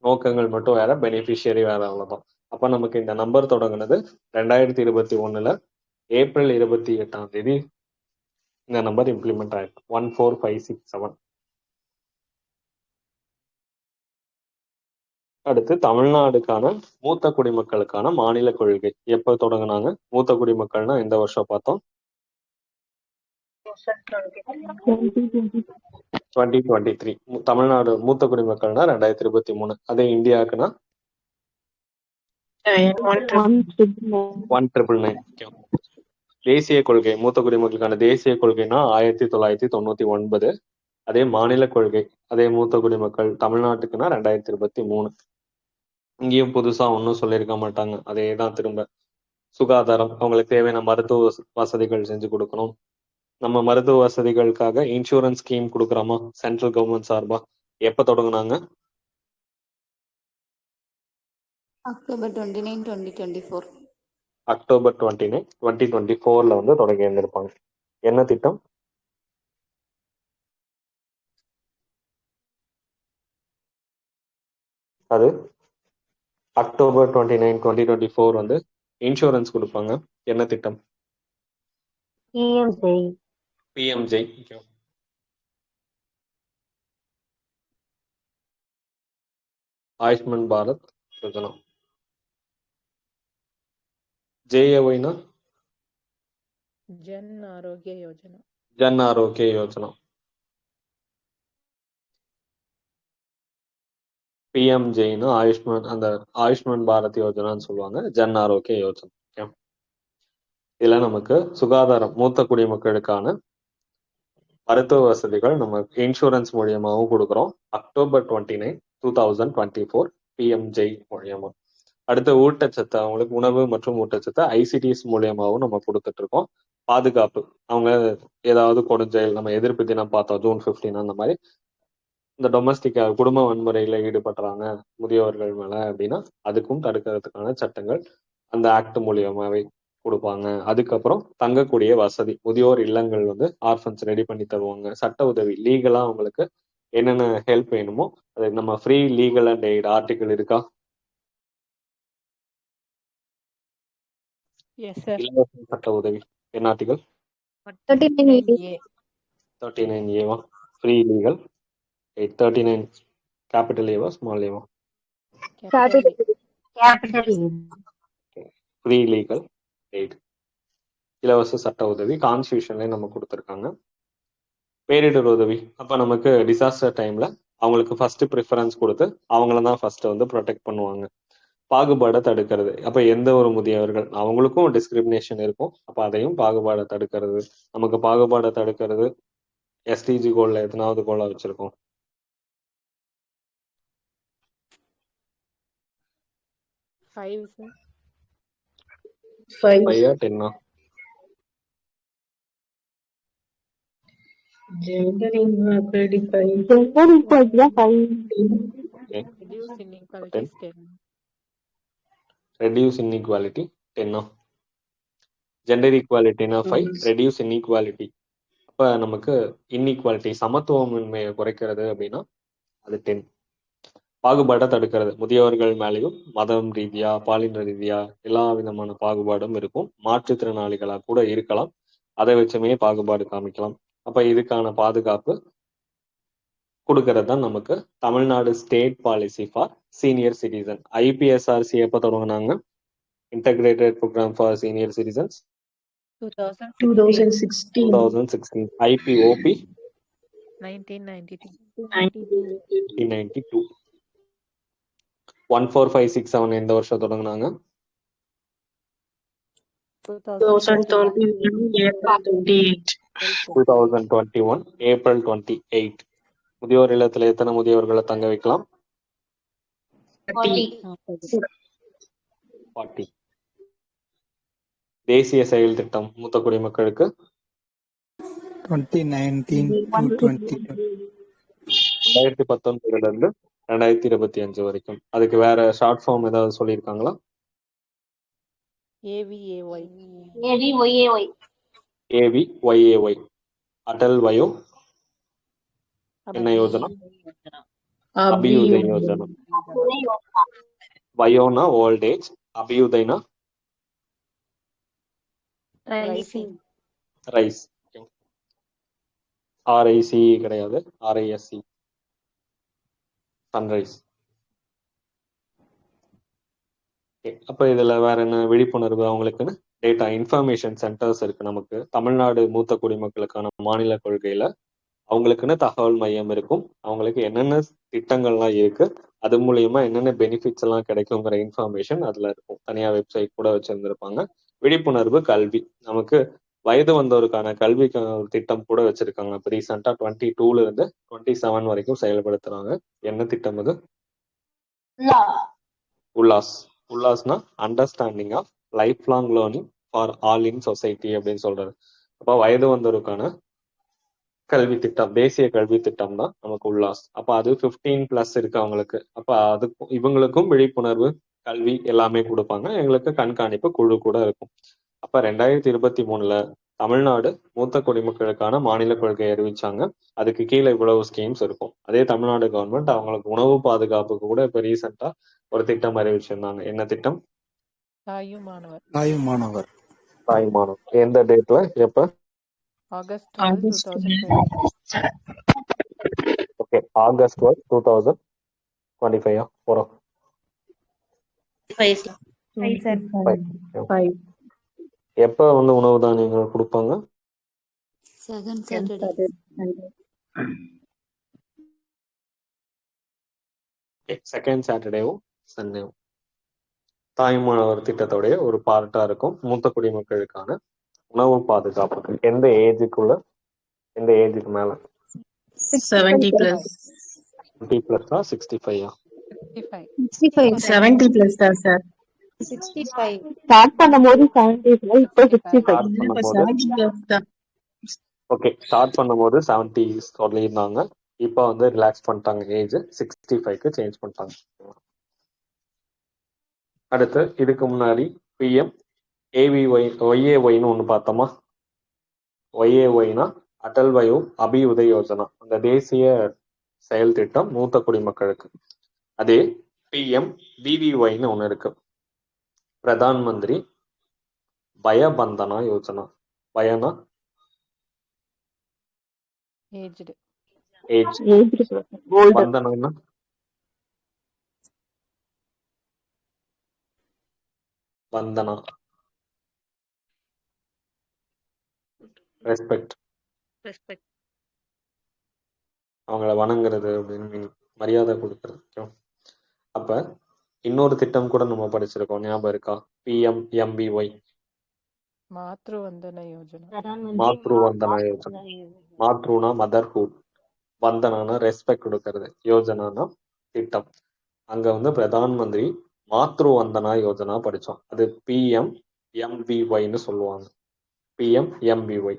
நோக்கங்கள் மட்டும் வேற, பெனிஃபிஷியரி வேற, அவ்வளவுதான். அப்ப நமக்கு இந்த நம்பர் தொடங்குனது 2021 ஏப்ரல் 28 இந்த நம்பர் இம்ப்ளிமெண்ட் ஆயிருக்கு 14567. அடுத்து தமிழ்நாடுக்கான மூத்த குடிமக்களுக்கான மாநில கொள்கை எப்ப தொடங்குனாங்க? மூத்த குடிமக்கள்னா எந்த வருஷம் பார்த்தோம்? 2023. தமிழ்நாடு மூத்த குடிமக்கள்னா 2023. அதே இந்தியாவுக்குன்னா 1999. தேசிய கொள்கை மூத்த குடிமக்களுக்கான தேசிய கொள்கைனா 1999. அதே மாநில கொள்கை அதே மூத்த குடிமக்கள் தமிழ்நாட்டுக்குன்னா 2023. இங்கேயும் புதுசா ஒன்றும் சொல்லியிருக்க மாட்டாங்க, அதே தான் திரும்ப. சுகாதாரம், அவங்களுக்கு தேவையான மருத்துவ வசதிகள் செஞ்சு கொடுக்கணும். நம்ம மருத்துவ வசதிகளுக்காக இன்சூரன்ஸ் ஸ்கீம் கொடுக்குறோமா சென்ட்ரல் கவர்மெண்ட் சார்பா? எப்ப தொடங்குனாங்க? அக்டோபர் 29, 2024. அக்டோபர் 29, 2024 வந்து தொடங்கி இருந்திருப்பாங்க. என்ன திட்டம்? அது அக்டோபர் 29, 2024 வந்து இன்சூரன்ஸ் கொடுப்பாங்க. என்ன திட்டம்? பிஎம்ஜெய். ஆயுஷ்மான் பாரத் யோஜனா. ஜேஏஒய்னா ஜன் ஆரோக்கிய யோஜனா. ஜன் ஆரோக்கிய யோஜனா. பிஎம்ஜெய்னா ஆயுஷ்மான், அந்த ஆயுஷ்மான் பாரத் யோஜனான்னு சொல்லுவாங்க, ஜன் ஆரோக்கிய யோஜனா. இதுல நமக்கு சுகாதாரம் மூத்த குடிமக்களுக்கான மருத்துவ வசதிகள் நம்ம இன்சூரன்ஸ் மூலியமாகவும் கொடுக்குறோம். அக்டோபர் 29, 2024 பிஎம்ஜெய் மூலியமா. அடுத்து ஊட்டச்சத்து, அவங்களுக்கு உணவு மற்றும் ஊட்டச்சத்து ஐசிடிஎஸ் மூலியமாகவும் நம்ம கொடுத்துட்டு இருக்கோம். பாதுகாப்பு, அவங்க ஏதாவது கொடுஞ்செயல், நம்ம எதிர்ப்பு தினம் பார்த்தோம் June 15, அந்த மாதிரி இந்த டொமஸ்டிக் குடும்ப வன்முறையில ஈடுபடுறாங்க முதியோர்கள் மேல அப்படின்னா அதுக்கும் தடுக்கிறதுக்கான சட்டங்கள் அந்த ஆக்ட் மூலியமாவே கொடுப்பாங்க. அதுக்கப்புறம் தங்கக்கூடிய வசதி, முதியோர் இல்லங்கள் வந்து ஆர்ஃபன்ஸ் ரெடி பண்ணி தருவாங்க. சட்ட உதவி, லீகலா அவங்களுக்கு என்னென்ன ஹெல்ப் வேணுமோ அது நம்ம free legal and aid article இருக்கா? Yes sir. இலவச சட்ட உதவி என்ன article? 39A. 39A. Free legal aid. 39 capital ஏவா ஸ்மால் ஏவா? ஃப்ரீ லீகல் எய்ட், இலவச சட்ட உதவி கான்ஸ்டியூஷன்லேயே நம்ம கொடுத்துருக்காங்க. பேரிடர் உதவி, அப்போ நமக்கு டிசாஸ்டர் டைம்ல அவங்களுக்கு ஃபர்ஸ்ட் ப்ரிஃபரன்ஸ் கொடுத்து அவங்கள தான் ஃபர்ஸ்ட் வந்து ப்ரொடெக்ட் பண்ணுவாங்க. பாகுபாடை தடுக்கிறது, அப்போ எந்த ஒரு முதியவர்கள் அவங்களுக்கும் டிஸ்கிரிமினேஷன் இருக்கும், அப்போ அதையும் பாகுபாடை தடுக்கிறது. நமக்கு பாகுபாடை தடுக்கிறது எஸ்டிஜி கோல்ல எத்தனாவது கோலா வச்சிருக்கோம்? 5 sir. 5. 5 10? Gender inequality 5. Reduce inequalities 10. Reduce inequality 10. Gender ஈக்குவாலிட்டினா 5, ரெடியூஸ் இன்இக்வாலிட்டி. அப்ப நமக்கு இன்இக்வாலிட்டி சமத்துவமின்மையை குறைக்கிறது அப்படின்னா அது 10. பாகுபாடை தடுக்கிறது, முதியவர்கள் மேலேயும் மதம் ரீதியா பாலின ரீதியா எல்லா விதமான பாகுபாடும் இருக்கும். மாற்றுத்திறனாளிகளா கூட இருக்கலாம், அதை வச்சுமே பாகுபாடு காமிக்கலாம். அப்ப இதுக்கான பாதுகாப்பு கொடுக்கறது தான் நமக்கு Tamil Nadu state policy for senior citizen. IPSRC எப்ப தொடங்கினாங்க? Integrated programme for senior citizens 2016. 2016. IPOP 1992. 1992. 14567 எந்த வருஷம் தொடங்கினாங்க? 2021 April 28. 2021 ஏப்ரல் 28. முதியோர் இல்லத்துல எத்தனை முதியோர்களை தங்க வைக்கலாம்? 40. 40. தேசிய செயல் திட்டம் மூத்த குடிமக்களுக்கு 2019 to 2020. 2019 இருந்து 2025 வரைக்கும். அதுக்கு வேற ஷார்ட் ஃபார்ம் ஏதாவது சொல்லியிருக்காங்களா? AVAY. AVYAY. AVYAY. Atal Vayo என்ன யோஜனா? அபியுதய் யோஜனா. வயோனா ஓல்ட் ஏஜ், அபியுதய்னா Rising. ரைஸ். RIC கிடையாது, RISC, சன்ரைஸ். அப்ப இதுல வேற என்ன விழிப்புணர்வு அவங்களுக்குன்னு? டேட்டா இன்ஃபர்மேஷன் சென்டர்ஸ் இருக்கு நமக்கு. தமிழ்நாடு மூத்த குடிமக்களுக்கான மாநில கொள்கையில அவங்களுக்குன்னு தகவல் மையம் இருக்கும். அவங்களுக்கு என்னென்ன திட்டங்கள்லாம் இருக்கு, அது மூலியமா என்னென்ன பெனிஃபிட்ஸ் எல்லாம் கிடைக்குங்கிற இன்ஃபர்மேஷன் அதுல இருக்கும். தனியா வெப்சைட் கூட வச்சிருந்திருப்பாங்க. விழிப்புணர்வு கல்வி, நமக்கு வயது வந்தோருக்கான கல்வி திட்டம் கூட வச்சிருக்காங்க. இப்போ ரீசெண்டா 22ல இருந்து 27 வரைக்கும் செயல்படுத்துறாங்க. என்ன திட்டம் அது? உல்லாஸ். உல்லாஸ்னா understanding of life long learning for all in society அப்படின்னு சொல்றது. அப்போ வயது வந்தோருக்கான கல்வி திட்டம், தேசிய கல்வி திட்டம் தான் நமக்கு உல்லாஸ். அப்ப அது 15+ இருக்கு அவங்களுக்கு. அப்ப அதுக்கும் இவங்களுக்கும் விழிப்புணர்வு கல்வி எல்லாமே கொடுப்பாங்க. எங்களுக்கு கண்காணிப்பு குழு கூட இருக்கும். அப்ப 2023ல தமிழ்நாடு மூத்த குடிமக்களுக்கான மாநில கொள்கை அறிவிச்சாங்க. அதுக்கு கீழே இவ்வளவு ஸ்கீம்ஸ் இருக்கும். அதே தமிழ்நாடு கவர்மெண்ட் அவங்களுக்கு உணவு பாதுகாப்புக்கு கூட இப்ப ரீசெண்டா ஒரு திட்டம் அறிவிச்சிருந்தாங்க. என்ன திட்டம்? தாயுமானவர். தாயுமானவர். தாய்மானம். எந்த டேட்ல, எப்ப? August 12, 2020. ஓகே, August 12, 2025 போறோம். 5 sir. 5. எப்ப உணவு தானியங்கள் கொடுப்பாங்க? Second Saturday. செகண்ட் சாட்டர்டேவும் சண்டேவும் தாய்மானவர் திட்டத்தோடைய ஒரு பார்ட்டா இருக்கும். மூத்த குடிமக்களுக்கான உணவு பாதுகாப்புக்கு எந்த ஏஜுக்குள்ள, எந்த ஏஜுக்கு மேல? 70+. 70+ஆ 65ஆ? 65. 70+ தான் சார். 65. ஸ்டார்ட் பண்ணும்போது 70s இப்போ 65. ஓகே, ஸ்டார்ட் பண்ணும்போது 70 சொல்லியிருந்தாங்க. இப்போ வந்து ரிலாக்ஸ் பண்ணிட்டாங்க, ஏஜ் 65க்கு சேஞ்ச் பண்ணிட்டாங்க. அடுத்து இதுக்கு முன்னாடி பிஎம் ஒய்ஏஒய்னு ஒன்று பார்த்தோமா? ஒய்ஏஒய்னா அடல் வயோ அபியுதய் யோஜனா, அந்த தேசிய செயல் திட்டம் மூத்த குடிமக்களுக்கு. அதே PMVVYன்னு ஒன்று இருக்கு, Pradhan Mantri பயபந்தனா Yojana. பயனா Aged. Age, bandana வந்தனா ரெஸ்பெக்ட், அவங்கள வணங்குறது அப்படின்னு meaning, மரியாதை கொடுக்கறது. அப்ப இன்னொரு திட்டம் கூட நம்ம படிச்சிருக்கோம், ஞாபகம் இருக்கா? PMMVY, மாத்ரு வந்தன யோஜனா. மாத்ரு வந்தனா யோஜனா. மாத்ருனா மதர்ஹுட், வந்தனானா ரெஸ்பெக்ட் கொடுக்கறது, யோஜனானா திட்டம். அங்க வந்து பிரதான் மந்திரி மாத்ரு வந்தனா யோஜனா படிச்சோம். அது PMMVYன்னு சொல்லுவாங்க. PMMVY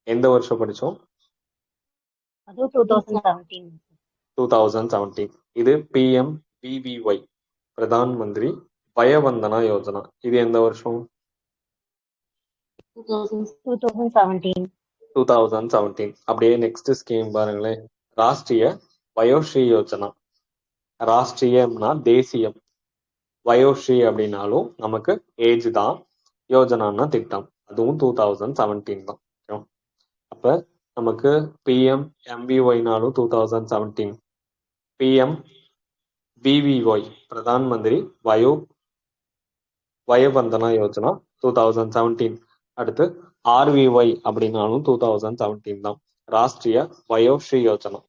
எந்த வருஷம் படிச்சோம்? 2017. இது PMVVY பிரதான் மந்திரி பயவந்தனா யோஜனா. இது எந்த வருஷம்? 2017. 2017. அப்படியே நெக்ஸ்ட் ஸ்கீம் பாருங்களேன். ராஷ்டிரிய வயோஸ்ரீ யோஜனா. ராஷ்டிரியம்னா தேசியம், வயோஸ்ரீ அப்படின்னாலும் நமக்கு ஏஜ் தான், யோஜனான்னா திட்டம். அதுவும் 2017 தான். ஓகேவா? அப்ப நமக்கு பிஎம் எம்பிஒய்னாலும் 2017, பிஎம் பிவிஒய் பிரதான் மந்திரி வயோவந்தனா யோஜனா 2017. அடுத்து ஆர்விஒய் அப்படின்னாலும் 2017 தான், ராஷ்டிரிய வயோஸ்ரீ யோஜனா.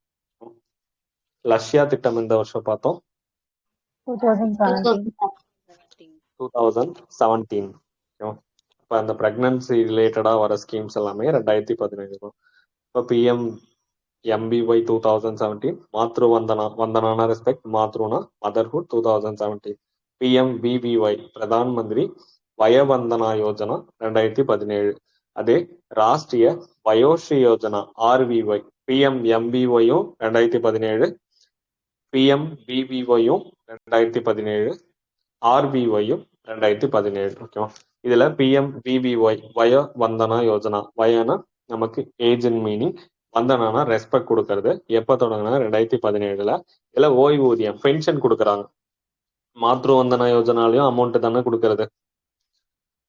லஷ்யா திட்டம் இந்த வருஷம் பார்த்தோம், 2017. 2017. இப்போ அந்த பிரெக்னன்சி ரிலேட்டடா வர ஸ்கீம்ஸ் எல்லாமே 2017 தான். இப்போ பிஎம் எம்பிஒய் 2017, மாத்ரு வந்தனான ரெஸ்பெக்ட், மாத்ருனா motherhood 2017. PM PBY Pradhan Mantri Vayavandana Yojana 2017. அதே ராஷ்டிரிய வயோஸ்ரீ யோஜனா ஆர்விஒய், பிஎம் எம்பிஒயும் 2017, பிஎம் பிபிஒயும் 2017, ஆர்பிஒயும் 2017. ஓகேவா? இதுல பிஎம் பிபிஒய் வய வந்தனா யோஜனா, வயனா நமக்கு ஏஜ் இன் மீனிங், வந்தனானா ரெஸ்பெக்ட் கொடுக்கறது. எப்ப தொடங்கினா 2017. இதுல ஓய்வூதியம் பென்ஷன் கொடுக்குறாங்க. மாத்ரு வந்தனா யோஜனாலையும் அமௌண்ட் தானே கொடுக்கறது,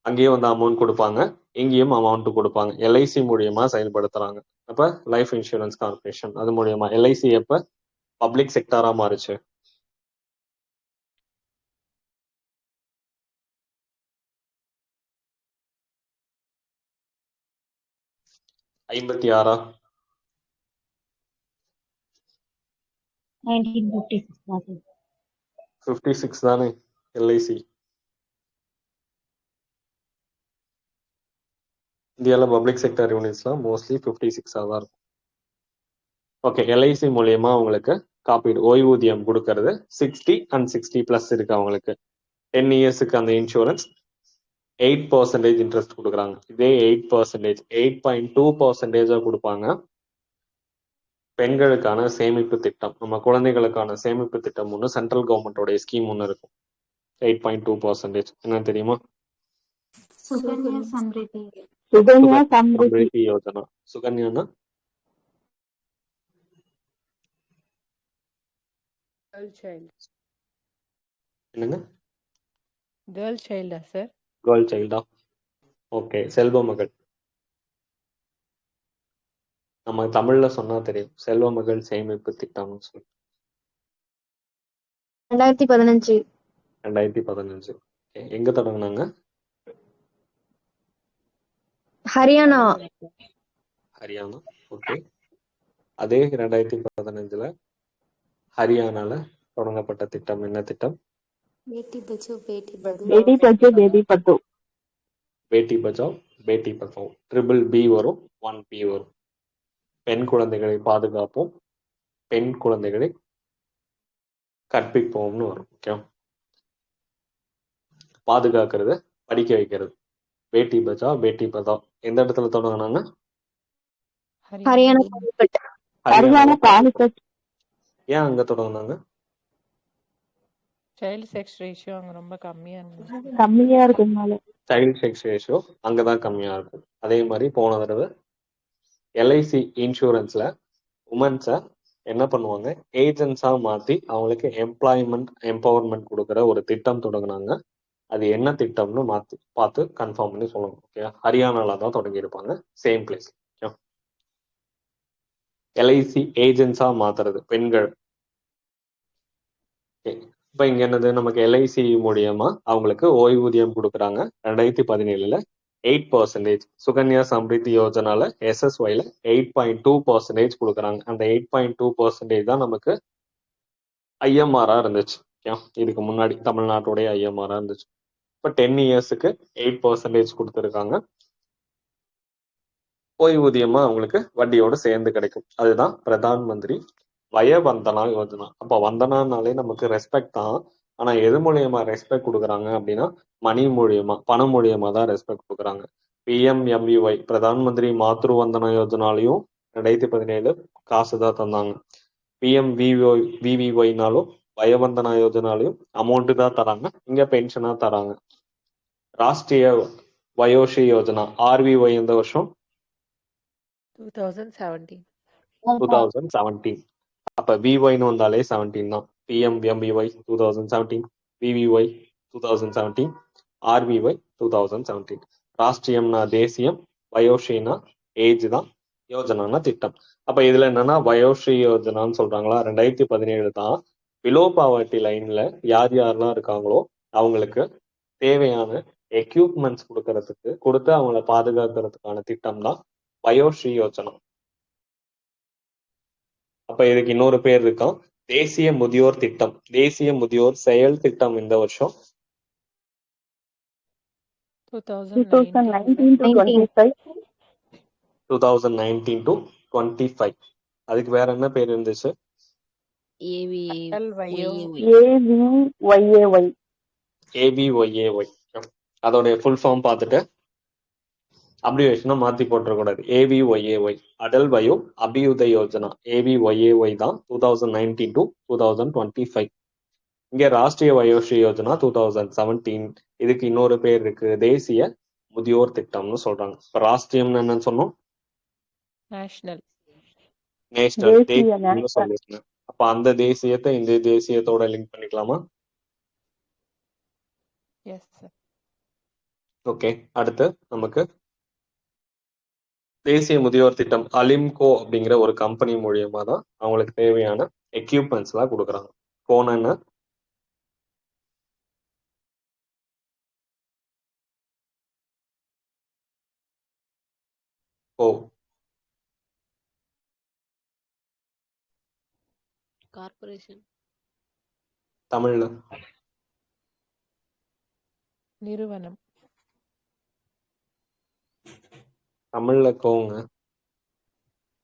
அங்கேயும் வந்து அமௌண்ட் கொடுப்பாங்க, இங்கேயும் அமௌண்ட் கொடுப்பாங்க. எல்ஐசி மூலியமா செயல்படுத்துறாங்க. அப்ப லைஃப் இன்சூரன்ஸ் கார்பரேஷன், அது மூலியமா. எல்ஐசி எப்ப பப்ளிக் செக்டாரா மாறுச்சு? ஐம்பத்தி 1956. 56 தானே எல்ஐசி. இந்தியாவில் பப்ளிக் செக்டர் யூனிட்ஸ்லாம் மோஸ்ட்லி 56 தான் இருக்கும். ஓகே, எல்ஐசி மூலியமா அவங்களுக்கு காப்பீடு ஓய்வூதியம் கொடுக்கறது. 60 and 60+ இருக்கு அவங்களுக்கு. 10 இயர்ஸுக்கு அந்த இன்சூரன்ஸ் 8% இன்ட்ரெஸ்ட் கொடுக்குறாங்க. இதே 8%, 8.2% கொடுப்பாங்க. பெண்களுக்கான சேமிப்பு திட்டம், நம்ம குழந்தைகளுக்கான சேமிப்பு திட்டம் ஒன்று சென்ட்ரல் கவர்மெண்டோடைய ஸ்கீம் ஒன்று இருக்கும். 8.2%. என்ன தெரியுமா? சுகன்யா சம்ரிதி. சுகன்யா சம்ரிதி. சம்ரிதி யோஜனா. சுகன்யானா கேர்ள் சைல்டு. என்னங்க? கேர்ள் சைல்டா சார்? கேர்ள் சைல்டா? ஓகே, செல்வ மகள். நம்ம தமிழ்ல சொன்னா தெரியும், செல்வ மகள் சேமிப்பு திட்டம்னு சொல்லி. 2015. 2015. எங்க தொடங்கினாங்க? ஹரியானா. ஹரியானா. ஓகே. அதே 2015 ஹரியானால தொடங்கப்பட்ட திட்டம் என்ன திட்டம்? பேட்டி பச்சோ பேட்டி படோ. பேடி பச்சோ பேடி பட்டோ. பேட்டி பச்சாவ் பேட்டி பச்சாவ். ட்ரிபிள் பி வரும், 1P வரும். பெண் குழந்தைகளை பாதுகாப்போம், பெண் குழந்தைகளை கற்பிப்போம்னு வரும். ஓகே, பாதுகாக்கிறது, படிக்க வைக்கிறது. பேட்டி பச்சாவ் பேட்டி பச்சாவ் எந்த இடத்துல தொடங்கினாங்க? ஹரியானா பாலிகட். ஹரியானா பாலிகட். ஏன் அங்க தொடங்கினாங்க? சைல்டு செக்ஸ் ரேஷியோ அங்க ரொம்ப கம்மியா இருந்துச்சு. கம்மியா இருக்குனால. சைல்டு செக்ஸ் ரேஷியோ அங்கதான் கம்மியா இருக்கும். அதே மாதிரி போன தடவை எல்ஐசி இன்சூரன்ஸ்ல உமன்ஸை என்ன பண்ணுவாங்க, ஏஜென்ட்ஸா மாத்தி அவங்களுக்கு எம்ப்ளாய்மெண்ட் எம்பவர்மெண்ட் கொடுக்குற ஒரு திட்டம் தொடங்கினாங்க. அது என்ன திட்டம்னு மாத்தி பார்த்து கன்ஃபார்ம் பண்ணி சொல்லணும். ஓகே, ஹரியானால தான் தொடங்கி இருப்பாங்க, சேம் பிளேஸ். எல்ஐசி ஏஜென்ட்ஸா மாத்துறது பெண்கள். இப்ப இங்க என்னது, நமக்கு எல்ஐசி மூலியமா அவங்களுக்கு ஓய்வூதியம் கொடுக்குறாங்க. 2017 8%. சுகன்யா சம்ரிதி யோஜனால எஸ்எஸ்ஒய்ல 8.2% கொடுக்குறாங்க. அந்த 8.2% தான் நமக்கு ஐஎம்ஆரா இருந்துச்சு. இதுக்கு முன்னாடி தமிழ்நாட்டுடைய ஐஎம்ஆரா இருந்துச்சு. இப்ப 10 இயர்ஸுக்கு 8% கொடுத்துருக்காங்க. ஓய்வூதியமா அவங்களுக்கு வட்டியோட சேர்ந்து கிடைக்கும். அதுதான் பிரதான் மந்திரி வயவந்தனா யோஜனா. அப்ப வந்தனானாலே நமக்கு ரெஸ்பெக்ட் தான். ஆனா எது மூலியமா ரெஸ்பெக்ட் கொடுக்குறாங்க அப்படின்னா, மணி மூலியமா, பணம் மூலியமா தான் ரெஸ்பெக்ட் கொடுக்குறாங்க. பிஎம்எம்விஒய் பிரதான் மந்திரி மாத்ரு வந்தனா யோஜனாலையும் 2017 காசு தான் தந்தாங்க. பிஎம்விவிஒய்னாலும் வயவந்தனா யோஜனாலையும் அமௌண்ட் தான் தராங்க, இங்க பென்ஷனா தராங்க. ராஷ்டிரிய வயோஸ்ரீ யோஜனா ஆர்விஒய் எந்த வருஷம்? 2017. 2017. அப்ப விஒய்னு வந்தாலே 17 தான். பிஎம்எம்பிஒய் 2017, விவிஒய் 2017, ஆர்விஒய் 2017. ராஷ்டிரியம்னா தேசியம், வயோஸ்ரீனா ஏஜ் தான், யோஜனானா திட்டம். அப்ப இதுல என்னன்னா வயோஸ்ரீ யோஜனான்னு சொல்றாங்களா, 2017 தான் பிலோ பாவர்ட்டி லைன்ல யார் யாரெல்லாம் இருக்காங்களோ அவங்களுக்கு தேவையான எக்யூப்மெண்ட்ஸ் கொடுத்து அவங்கள பாதுகாக்கிறதுக்கான திட்டம் தான் வயோஸ்ரீ யோஜனா. அப்ப இதுக்கு இன்னொரு பேர் இருக்கான், தேசிய முதியோர் திட்டம். தேசிய முதியோர் செயல் திட்டம் இந்த வருஷம் 2019. 2019 to 25. 2019 to 25. அதுக்கு வேற என்ன பேர் இருந்துச்சு? LYO. AVYAY. AVYAY. அதோடைய ஃபுல் ஃபார்ம் பார்த்துட்டு அப்ரிவேஷனை மாத்தி போட்டுறக்கூடாது. AVYAY, அடல் வயோ அபியுதய யோஜனா. AVYAY தான் 2019 to 2025. இங்க ராஷ்டிரிய வயோஸ்ரீ யோஜனா 2017. இதுக்கு இன்னொரு பேர் இருக்கு, தேசிய முதியோர் திட்டம்னு சொல்றாங்க. இப்ப ராஷ்டிரியம்னு என்னன்னு சொன்னோம்? National. நேஷனல், தேசிய, தேசியம்னு national. சொல்லிருக்கேன். அப்ப அந்த தேசியத்தை இந்த தேசியத்தோட லிங்க் பண்ணிக்கலாமா? Yes, sir. ஓகே, அடுத்து நமக்கு தேசிய முதியோர் திட்டம் அலிம்கோ அப்படிங்கிற ஒரு கம்பெனி மூலியமா தான் அவங்களுக்கு தேவையான எக்யூப்மெண்ட்ஸ் எல்லாம் கொடுக்குறாங்க. கோனா என்ன? ஓ, கார்பரேஷன். தமிழ்ல நிறுவனம். தமிழ்ல கோங்க.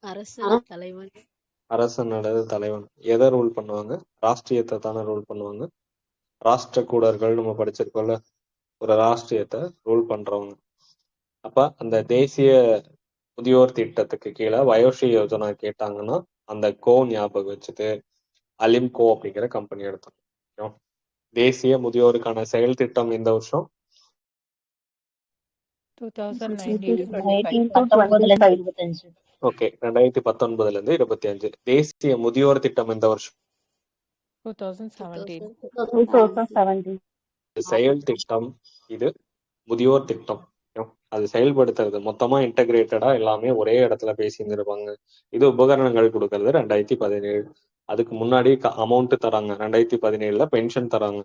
அரசன் தலைவன். அரசனோட தலைவன். எதை ரூல் பண்ணுவாங்க? ராஷ்டிரியத்தை தானே ரூல் பண்ணுவாங்க. ராஷ்டிர கூடர்கள் நம்ம படிச்சிருக்கோம்ல, ஒரு ராஷ்டிரியத்தை ரூல் பண்றவங்க. அப்ப அந்த தேசிய முதியோர் திட்டத்துக்கு கீழே வயோஸ்ரீ யோஜனா கேட்டாங்கன்னா அந்த கோ ஞாபகம் வச்சுட்டு அலிம்கோ அப்படிங்கிற கம்பெனி எடுத்தோம். தேசிய முதியோருக்கான செயல் திட்டம் இந்த வருஷம் 2019 to 19 to 25. ஓகே, 2019 இருந்து 25. தேசிய முதியோர் திட்டம் இந்த வருஷம் 2017. 2017. செயல் திட்டம், இது முதியோர் திட்டம். அது செயல்படுத்துறது மொத்தமா இன்டகிரேட்டடா எல்லாமே ஒரே இடத்துல பேசியிருந்திருப்பாங்க. இது உபகரணங்கள் கொடுக்கறது 2017. அதுக்கு முன்னாடி அமௌண்ட் தராங்க, 2017 பென்ஷன் தராங்க.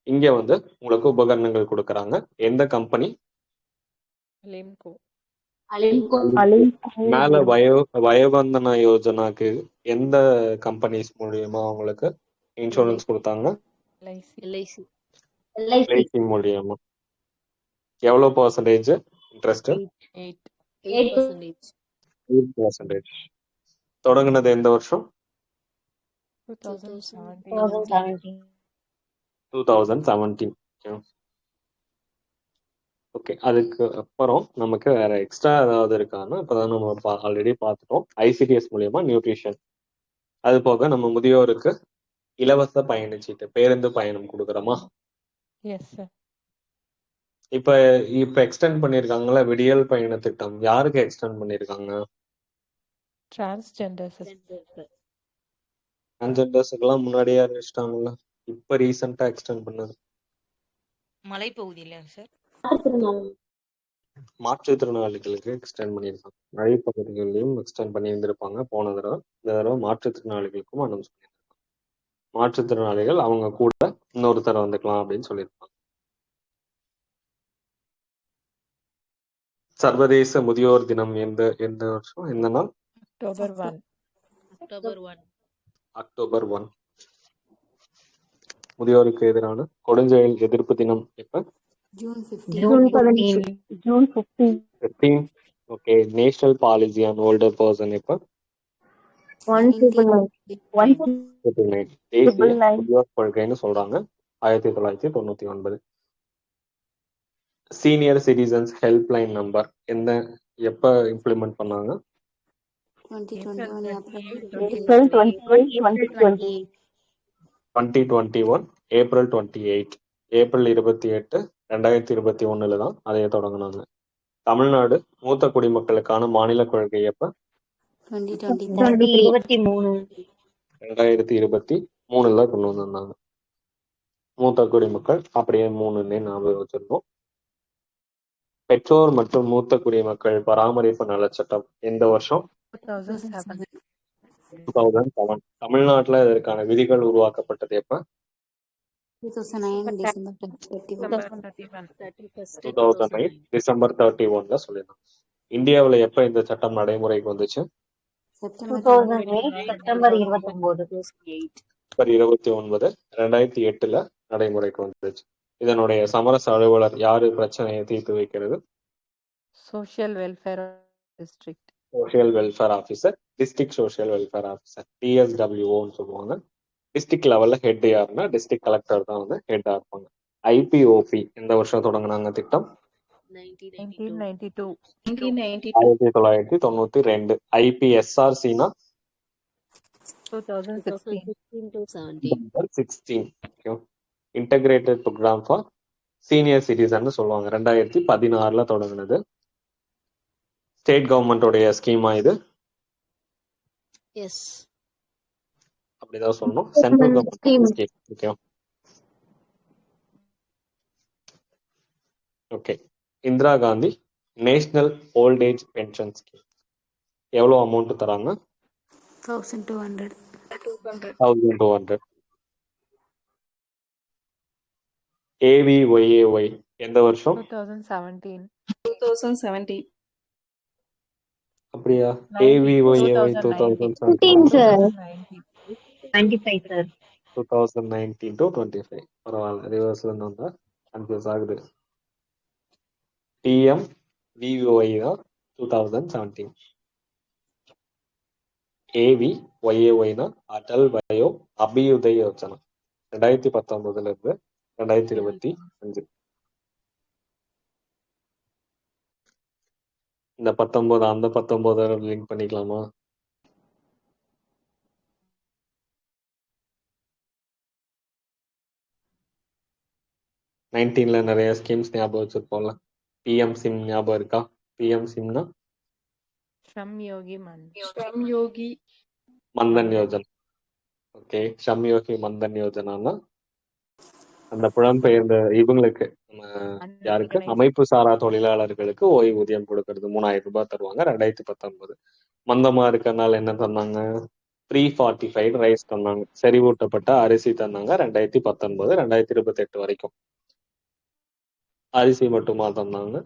இங்க உங்களுக்கு உபகரணங்கள் கொடுக்கறாங்க. எந்த கம்பெனி? Alimco. மேல வயோபந்தன யோஜனாக்கு எந்த கம்பெனிஸ் மூலியமா அவங்களுக்கு இன்சூரன்ஸ் கொடுத்தாங்க? LIC. LIC மூலியமா. எவ்வளவு பர்சன்டேஜ் இன்ட்ரெஸ்ட்? 8%. 8%. தொடங்குனது எந்த வருஷம்? 2017. 2017. ஓகே, அதுக்கு அப்புறம் நமக்கு வேற எக்ஸ்ட்ரா ஏதாவது இருக்கான்னு இப்பதான் நம்ம ஆல்ரெடி பார்த்துட்டோம். ICDS மூலியமா நியூட்ரிஷன். அது போக நம்ம முதியோருக்கு இலவச பயணச்சீட்டு, பேருந்து பயணம் கொடுக்குறோமா? Yes, sir. இப்ப எக்ஸ்டெண்ட் பண்ணிருக்காங்கல்ல விடியல் பயண திட்டம், யாருக்கு எக்ஸ்டெண்ட் பண்ணிருக்காங்க? Transgender, sir. டிரான்ஸ்ஜெண்டர்ஸுக்கெல்லாம் முன்னாடியே அறிவிச்சிட்டாங்கல்ல, இப்ப ரீசெண்டா எக்ஸ்டெண்ட் பண்ணது. மலைப்பகுதியில சார். மாற்றுத்திறனாளிகளுக்கு எக்ஸ்டெண்ட் பண்ணியிருக்காங்க. மழைப்பகுதிகளிலும் எக்ஸ்டெண்ட் பண்ணியிருந்திருப்பாங்க போன தடவை. இந்த தடவை மாற்றுத்திறனாளிகளுக்கும் அனௌன்ஸ் பண்ணியிருக்காங்க. மாற்றுத்திறனாளிகள் அவங்க கூட இன்னொருத்தர் வந்துக்கலாம் அப்படின்னு சொல்லியிருப்பாங்க. சர்வதேச முதியோர் தினம் எந்த வருஷம், எந்த நாள்? October 1. அக்டோபர் 1. முதியோருக்கு எதிரான கொடுஞ்செயல் எதிர்ப்பு தினம் எப்ப? June 15. Okay, national policy on older person எப்ப? 1999. தேசிய முதியோர் கொள்கைன்னு சொல்றாங்க, 1999. சீனியர் சிட்டிசன்ஸ் ஹெல்ப்லைன் நம்பர் எப்ப இம்ப்ளிமெண்ட் பண்ணாங்க? 2021 2021 ஏப்ரல் 28. ஏப்ரல் 28 2021 தான் அதையே தொடங்கினாங்க. தமிழ்நாடு மூத்த குடிமக்களுக்கான மாநில கொள்கை எப்ப? 2023 2023 கொண்டு வந்திருந்தாங்க. மூத்த குடிமக்கள் அப்படியே 3ன்னே ஞாபகம் வச்சிருந்தோம். பெற்றோர் மற்றும் மூத்த குடிமக்கள் பராமரிப்பு நலச்சட்டம் எந்த வருஷம்? 2007. 2007. தமிழ்நாட்டுல இதற்கான விதிகள் உருவாக்கப்பட்டது எப்ப? 2009 December 31. 2009 December 31 சொல்லியிருந்தாங்க. இந்தியாவுல எப்ப இந்த சட்டம் நடைமுறைக்கு வந்துச்சு? September 2008 September 29. September 29 2008 நடைமுறைக்கு வந்துச்சு. இதனுடைய சமரச அலுவலர் யாரு பிரச்சனையை தீர்த்து வைக்கிறது? Social welfare district. Social welfare officer, district social welfare officer, டிஎஸ்டபிள்யூன்னு சொல்லுவாங்க. டிஸ்ட்ரிக்ட் லெவல்ல ஹெட் யாருன்னா டிஸ்ட்ரிக்ட் கலெக்டர் தான் வந்து ஹெட்டா இருப்பாங்க. ஐபிஓபி எந்த வருஷம் தொடங்கினாங்க திட்டம்? 1992. 1992. ஐபிஎஸ்ஆர்சினா 2016. Integrated programme for senior citizen சொல்லுவாங்க. 2016 தொடங்கினது. ஸ்டேட் கவர்மெண்டோடைய ஸ்கீமா இது? எஸ். அப்படிதான் சொல்லணும். Central government scheme. Okay. Indira Gandhi national old age pension scheme எவ்வளவு அமௌண்ட் தராங்க? 1200. 1200. AVYAY எந்த வருஷம்? 2017. 2017. அப்படியா? AVYAY 15 sir. 95 sir. 2019 to 25. பரவாயில்ல, ரிவர்ஸ்ல இருந்து வந்தா கன்ஃபியூஸ் ஆகுது. PMVY தான் 2017. AVYAY னா அடல் வயோ அபியுதய யோஜனா 2019 இருந்து 2025. இந்த 19 அந்த 19 லிங்க் பண்ணிக்கலாமா? நைன்டீன்ல நிறைய ஸ்கீம்ஸ் ஞாபகம் வச்சிருப்போம்ல. பிஎம் சிம் ஞாபகம் இருக்கா? பிஎம் சிம்னா Shram Yogi Man. Mandhan Yojana. Okay. Shram Yogi Mandhan யோஜனான்னா அந்த புலம்பெயர்ந்த இவங்களுக்கு யாருக்கு? அமைப்பு சாரா தொழிலாளர்களுக்கு ஓய்வூதியம் கொடுக்கறது 3000 ரூபாய் தருவாங்க. 2019. மந்தமா இருக்கனால என்ன தந்தாங்க? 345 ரைஸ் தந்தாங்க. செறிவூட்டப்பட்ட அரிசி தந்தாங்க. 2019 2028 வரைக்கும். அரிசி மட்டுமா தந்தாங்க?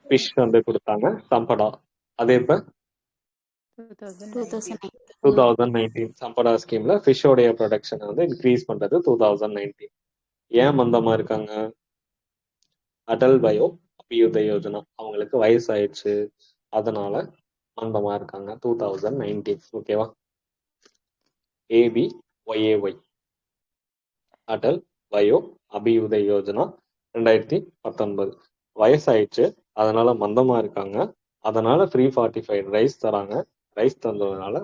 ஃபிஷ் வந்து கொடுத்தாங்க. சம்படா அது எப்ப? 2019. 2019 சம்படா ஸ்கீம்ல ஃபிஷ்ஷோடைய ப்ரொடக்ஷனை வந்து இன்க்ரீஸ் பண்றது 2019. ஏன் மந்தமா இருக்காங்க? அடல் பயோ அபியுதய யோஜனா, அவங்களுக்கு வயசாயிடுச்சு, அதனால மந்தமா இருக்காங்க 2019. ஓகேவா? ABYAY அடல் பயோ அபியுதய யோஜனா 2019. வயசாயிடுச்சு, அதனால மந்தமா இருக்காங்க, அதனால 345 ரைஸ் தராங்க. ரைஸ் தந்ததுனால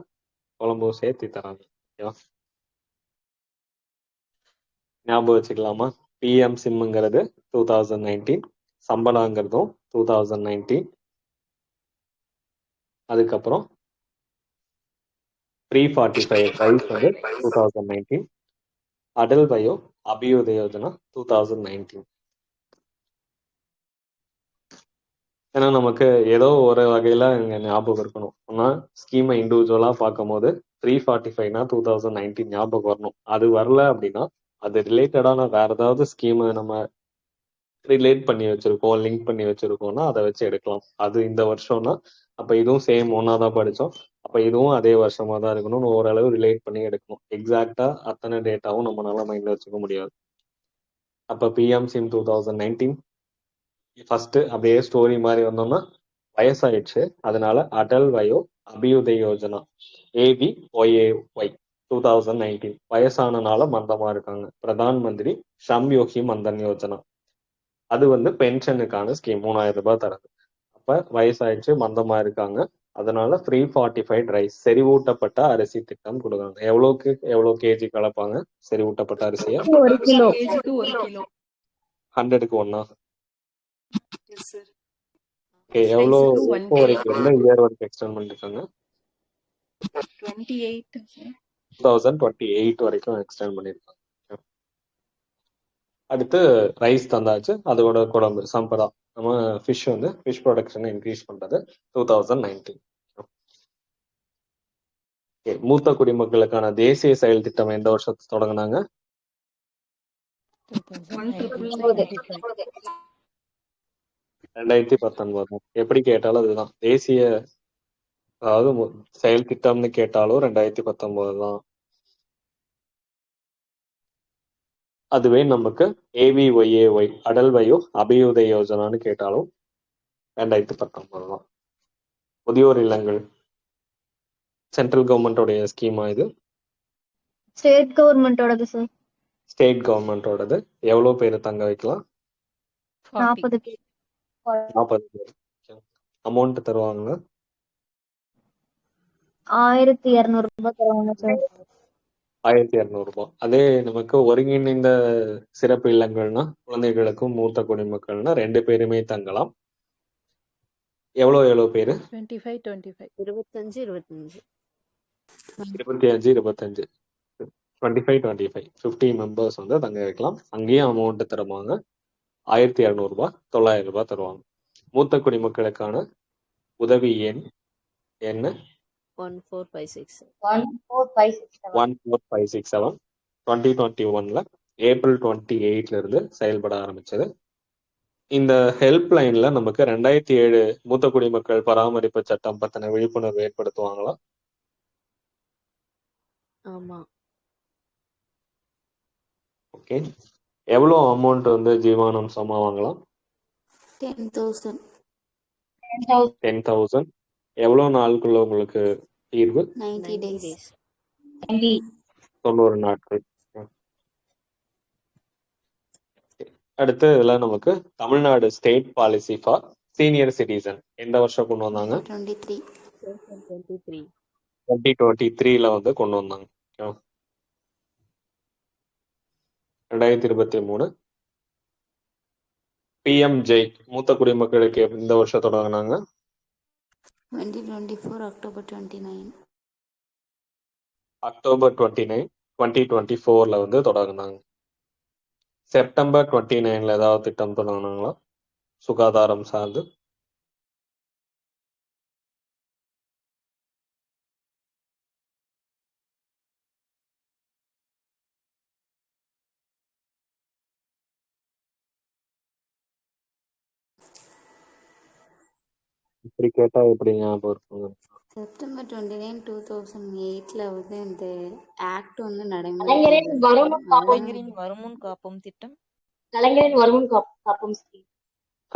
குழம்பும் சேர்த்து தராங்க. ஓகேவா? ஞாபகம் வச்சுக்கலாமா? பிஎம் சிம்ங்கிறது 2019, சம்பளாங்கிறதும் 2019. அதுக்கப்புறம் 345 ரைஸ் வந்து 2019. அடல் பயோ அபியுதய யோஜனா 2019. ஏன்னா நமக்கு ஏதோ ஒரு வகையில இங்க ஞாபகம் இருக்கணும். ஆனா ஸ்கீமை இண்டிவிஜுவலா பார்க்கும் போது 345னா 2019 ஞாபகம் வரணும். அது வரல அப்படின்னா அது ரிலேட்டடான வேற ஏதாவது ஸ்கீமை நம்ம ரிலேட் பண்ணி வச்சிருக்கோம், லிங்க் பண்ணி வச்சிருக்கோம்னா அதை வச்சு எடுக்கலாம். அது இந்த வருஷம்னா அப்ப இதுவும் சேம் ஒன்னா தான் படிச்சோம், அப்ப இதுவும் அதே வருஷமா தான் இருக்கணும்னு ஓரளவு ரிலேட் பண்ணி எடுக்கணும். எக்ஸாக்டா அத்தனை டேட்டாவும் நம்மளால மைண்ட்ல வச்சுக்க முடியாது. அப்ப பிஎம் சிம் 2019 ஃபர்ஸ்ட் அப்படியே ஸ்டோரி மாதிரி வந்தோம்னா வயசாயிடுச்சு, அதனால அடல் வயோ அபியுதய யோஜனா ABYAY 2019. வயசானனால மந்தமா இருக்காங்க. பிரதான் மந்திரி ஷம் யோகி மந்தன் யோஜனா அது வந்து பென்ஷனுக்கான ஸ்கீம் 3000 ரூபாய் தரது. அப்ப வயசாயிடுச்சு, மந்தமா இருக்காங்க, அதனால ஃப்ரீ ஃபார்ட்டிஃபைட் ரைஸ் செறிவூட்டப்பட்ட அரிசி திட்டம் கொடுக்குறாங்க. எவ்வளோ கேஜி கலப்பாங்க செறிவூட்டப்பட்ட அரிசியை? 1 கிலோ. 100க்கு 1 Yes, sir. ஓகே. எவ்வளோ Rice க்கு 1 எப்போ kilo. வரைக்கும் எந்த இயர் வரைக்கும் எக்ஸ்டெண்ட் பண்ணிருக்காங்க? 28 sir. 2028 வரைக்கும் எக்ஸ்டெண்ட் பண்ணிருக்காங்க. அடுத்து ரைஸ் தந்தாச்சு, அதோட குழம்பு சம்பதா. நம்ம ஃபிஷ் ப்ரொடக்ஷனை இன்க்ரீஸ் பண்றது 2019. மூத்த குடிமக்களுக்கான தேசிய செயல் திட்டம் எந்த வருஷத்துல தொடங்கினாங்க? 2019. எப்படி கேட்டாலும் அதுதான் தேசிய, அதாவது செயல் திட்டம்னு கேட்டாலும் 2019 தான். அதுவே நமக்கு AVYAY அடல் வயோ அபியுதய யோஜனான்னு கேட்டாலும் 2019 தான். முதியோர் இல்லங்கள் சென்ட்ரல் கவர்மெண்டோடைய ஸ்கீமா இது? ஸ்டேட் கவர்மெண்டோடது சார். ஸ்டேட் கவர்மெண்டோடது. எவ்வளோ பேர் தங்க வைக்கலாம்? 40 பேர். 40 பேர். அமௌண்ட் தருவாங்க 1200 ரூபாய் தருவாங்க சார். 1200 ரூபாய். அதே நமக்கு ஒருங்கிணைந்த சிறப்பு இல்லங்கள்னா குழந்தைகளுக்கும் மூத்த குடிமக்கள்னா 2 பேருமே தங்கலாம். எவ்வளோ பேரு? 25 25 50 மெம்பர்ஸ் தங்க வைக்கலாம். அங்கேயும் அமௌண்ட் தருவாங்க 1200 ரூபாய், 900 ரூபாய் தருவாங்க. மூத்த குடிமக்களுக்கான உதவி எண் என்ன? 14567 2021 ஏப்ரல் 28 இருந்து செயல்பட ஆரம்பிச்சது. இந்த ஹெல்ப் லைன்ல நமக்கு 2007 மூத்த குடிமக்கள் பராமரிப்பு சட்டம் பத்தின விழிப்புணர்வு ஏற்படுத்துவாங்களா? ஆமா. ஓகே. எவ்வளோ அமௌண்ட் ஜீவானம்சமா வாங்கலாம்? 10,000. 10,000. எவ்வளோ நாளுக்குள்ள உங்களுக்கு தீர்வு? 90 days. 90 நாட்கள். அடுத்து இதெல்லாம் நமக்கு Tamil Nadu state policy for senior citizen எந்த வருஷம் கொண்டு வந்தாங்க? 2023 கொண்டு வந்தாங்க. 2023 PMJ மூத்த குடிமக்களுக்கு இந்த வருஷம் தொடங்கினாங்க? 2024 October 29. அக்டோபர் 29 2024 தொடங்கினாங்க. செப்டம்பர் 29 ஏதாவது திட்டம் தொடங்கினாங்களா சுகாதாரம் சார்ந்து? இப்படி கேட்டா எப்படி ஞாபகம் இருக்குங்க? September 29, 2008 இந்த ஆக்ட் கலைஞரின் வருமுன் காப்போம் திட்டம். கலைஞரின் வருமுன் காப்போம் ஸ்கீம்.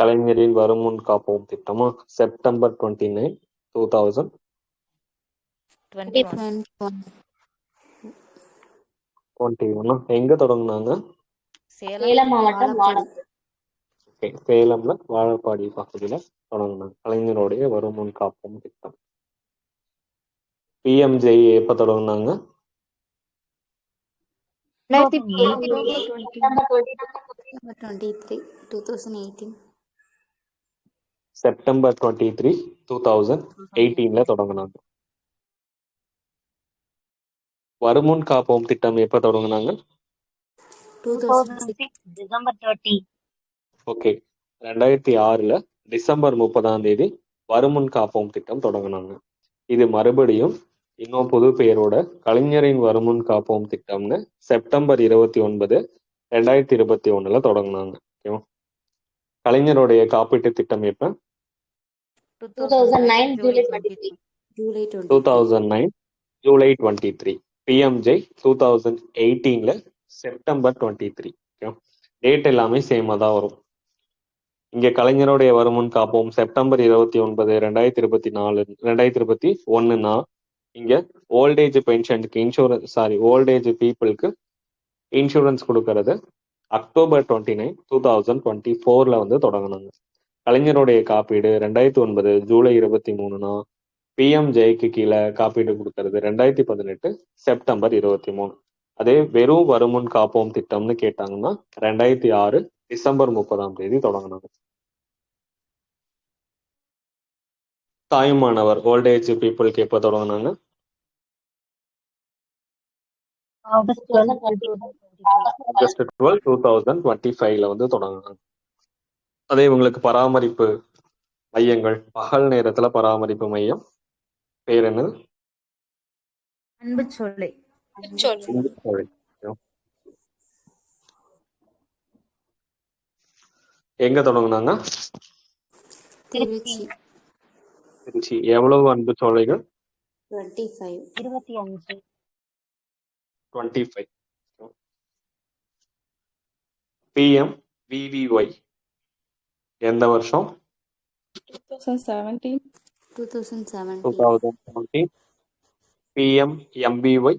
கலைஞரின் வருமுன் காப்போம் திட்டமா? செப்டம்பர் 29, 2021 எங்க தொடங்கினாங்க? சேலம் மாவட்டம் வாழப்பாடி. சேலம்ல வாழப்பாடி பகுதியில தொடங்கினாங்க கலைஞருடைய வருமுன் காப்போம் திட்டம். PMJ எப்ப தொடங்கினாங்க? 2018. செப்டம்பர் 23, 2018 தொடங்கினாங்க. வருமுன் காப்போம் திட்டம் எப்ப தொடங்கினாங்க? 2006 December 30. ஓகே. 2006 டிசம்பர் 30 வருமுன் காப்போம் திட்டம் தொடங்கினாங்க. இது மறுபடியும் இன்னும் புது பெயரோட கலைஞரின் வருமுன் காப்போம் திட்டம்னு செப்டம்பர் 29, 2021 தொடங்கினாங்க. ஓகேவா? கலைஞருடைய காப்பீட்டு திட்டம் எப்ப? 2009 July 23. 2009 July 23. PMJ 2018 September 23. Date எல்லாமே சேமா தான் வரும். இங்க கலைஞருடைய வருமுன் காப்போம் செப்டம்பர் 29, 2021 இங்க ஓல்டேஜ் பென்ஷனுக்கு ஓல்டேஜ் பீப்புளுக்கு இன்சூரன்ஸ் கொடுக்கறது அக்டோபர் 29, 2024 தொடங்கினாங்க. கலைஞருடைய காப்பீடு 2009 ஜூலை 23 பிஎம்ஜேக்கு கீழே காப்பீடு கொடுக்கறது 2018 செப்டம்பர் 23. அதே வெறும் வருமுன் காப்போம் திட்டம்னு கேட்டாங்கன்னா 2006 டிசம்பர் 30 தொடங்கினாங்க. தாயுமானவர் ஓல்டேஜ் பீப்புளுக்கு எப்போ தொடங்கினாங்க? ஆகஸ்ட் 12, 2025. ஆகஸ்ட் 12, 2025 தொடங்கினாங்க. அதே உங்களுக்கு பராமரிப்பு மையங்கள், பகல் நேரத்துல பராமரிப்பு மையம் பேர் என்னது? அன்புச்சோலை. அன்புச்சோலை. எங்க தொடங்கினாங்க? திருச்சி. திருச்சி. எவ்வளவு அன்புச்சோலைகள்? 25. 25. 25. PMVVY எந்த வருஷம்? 2017. 2017. PMMBY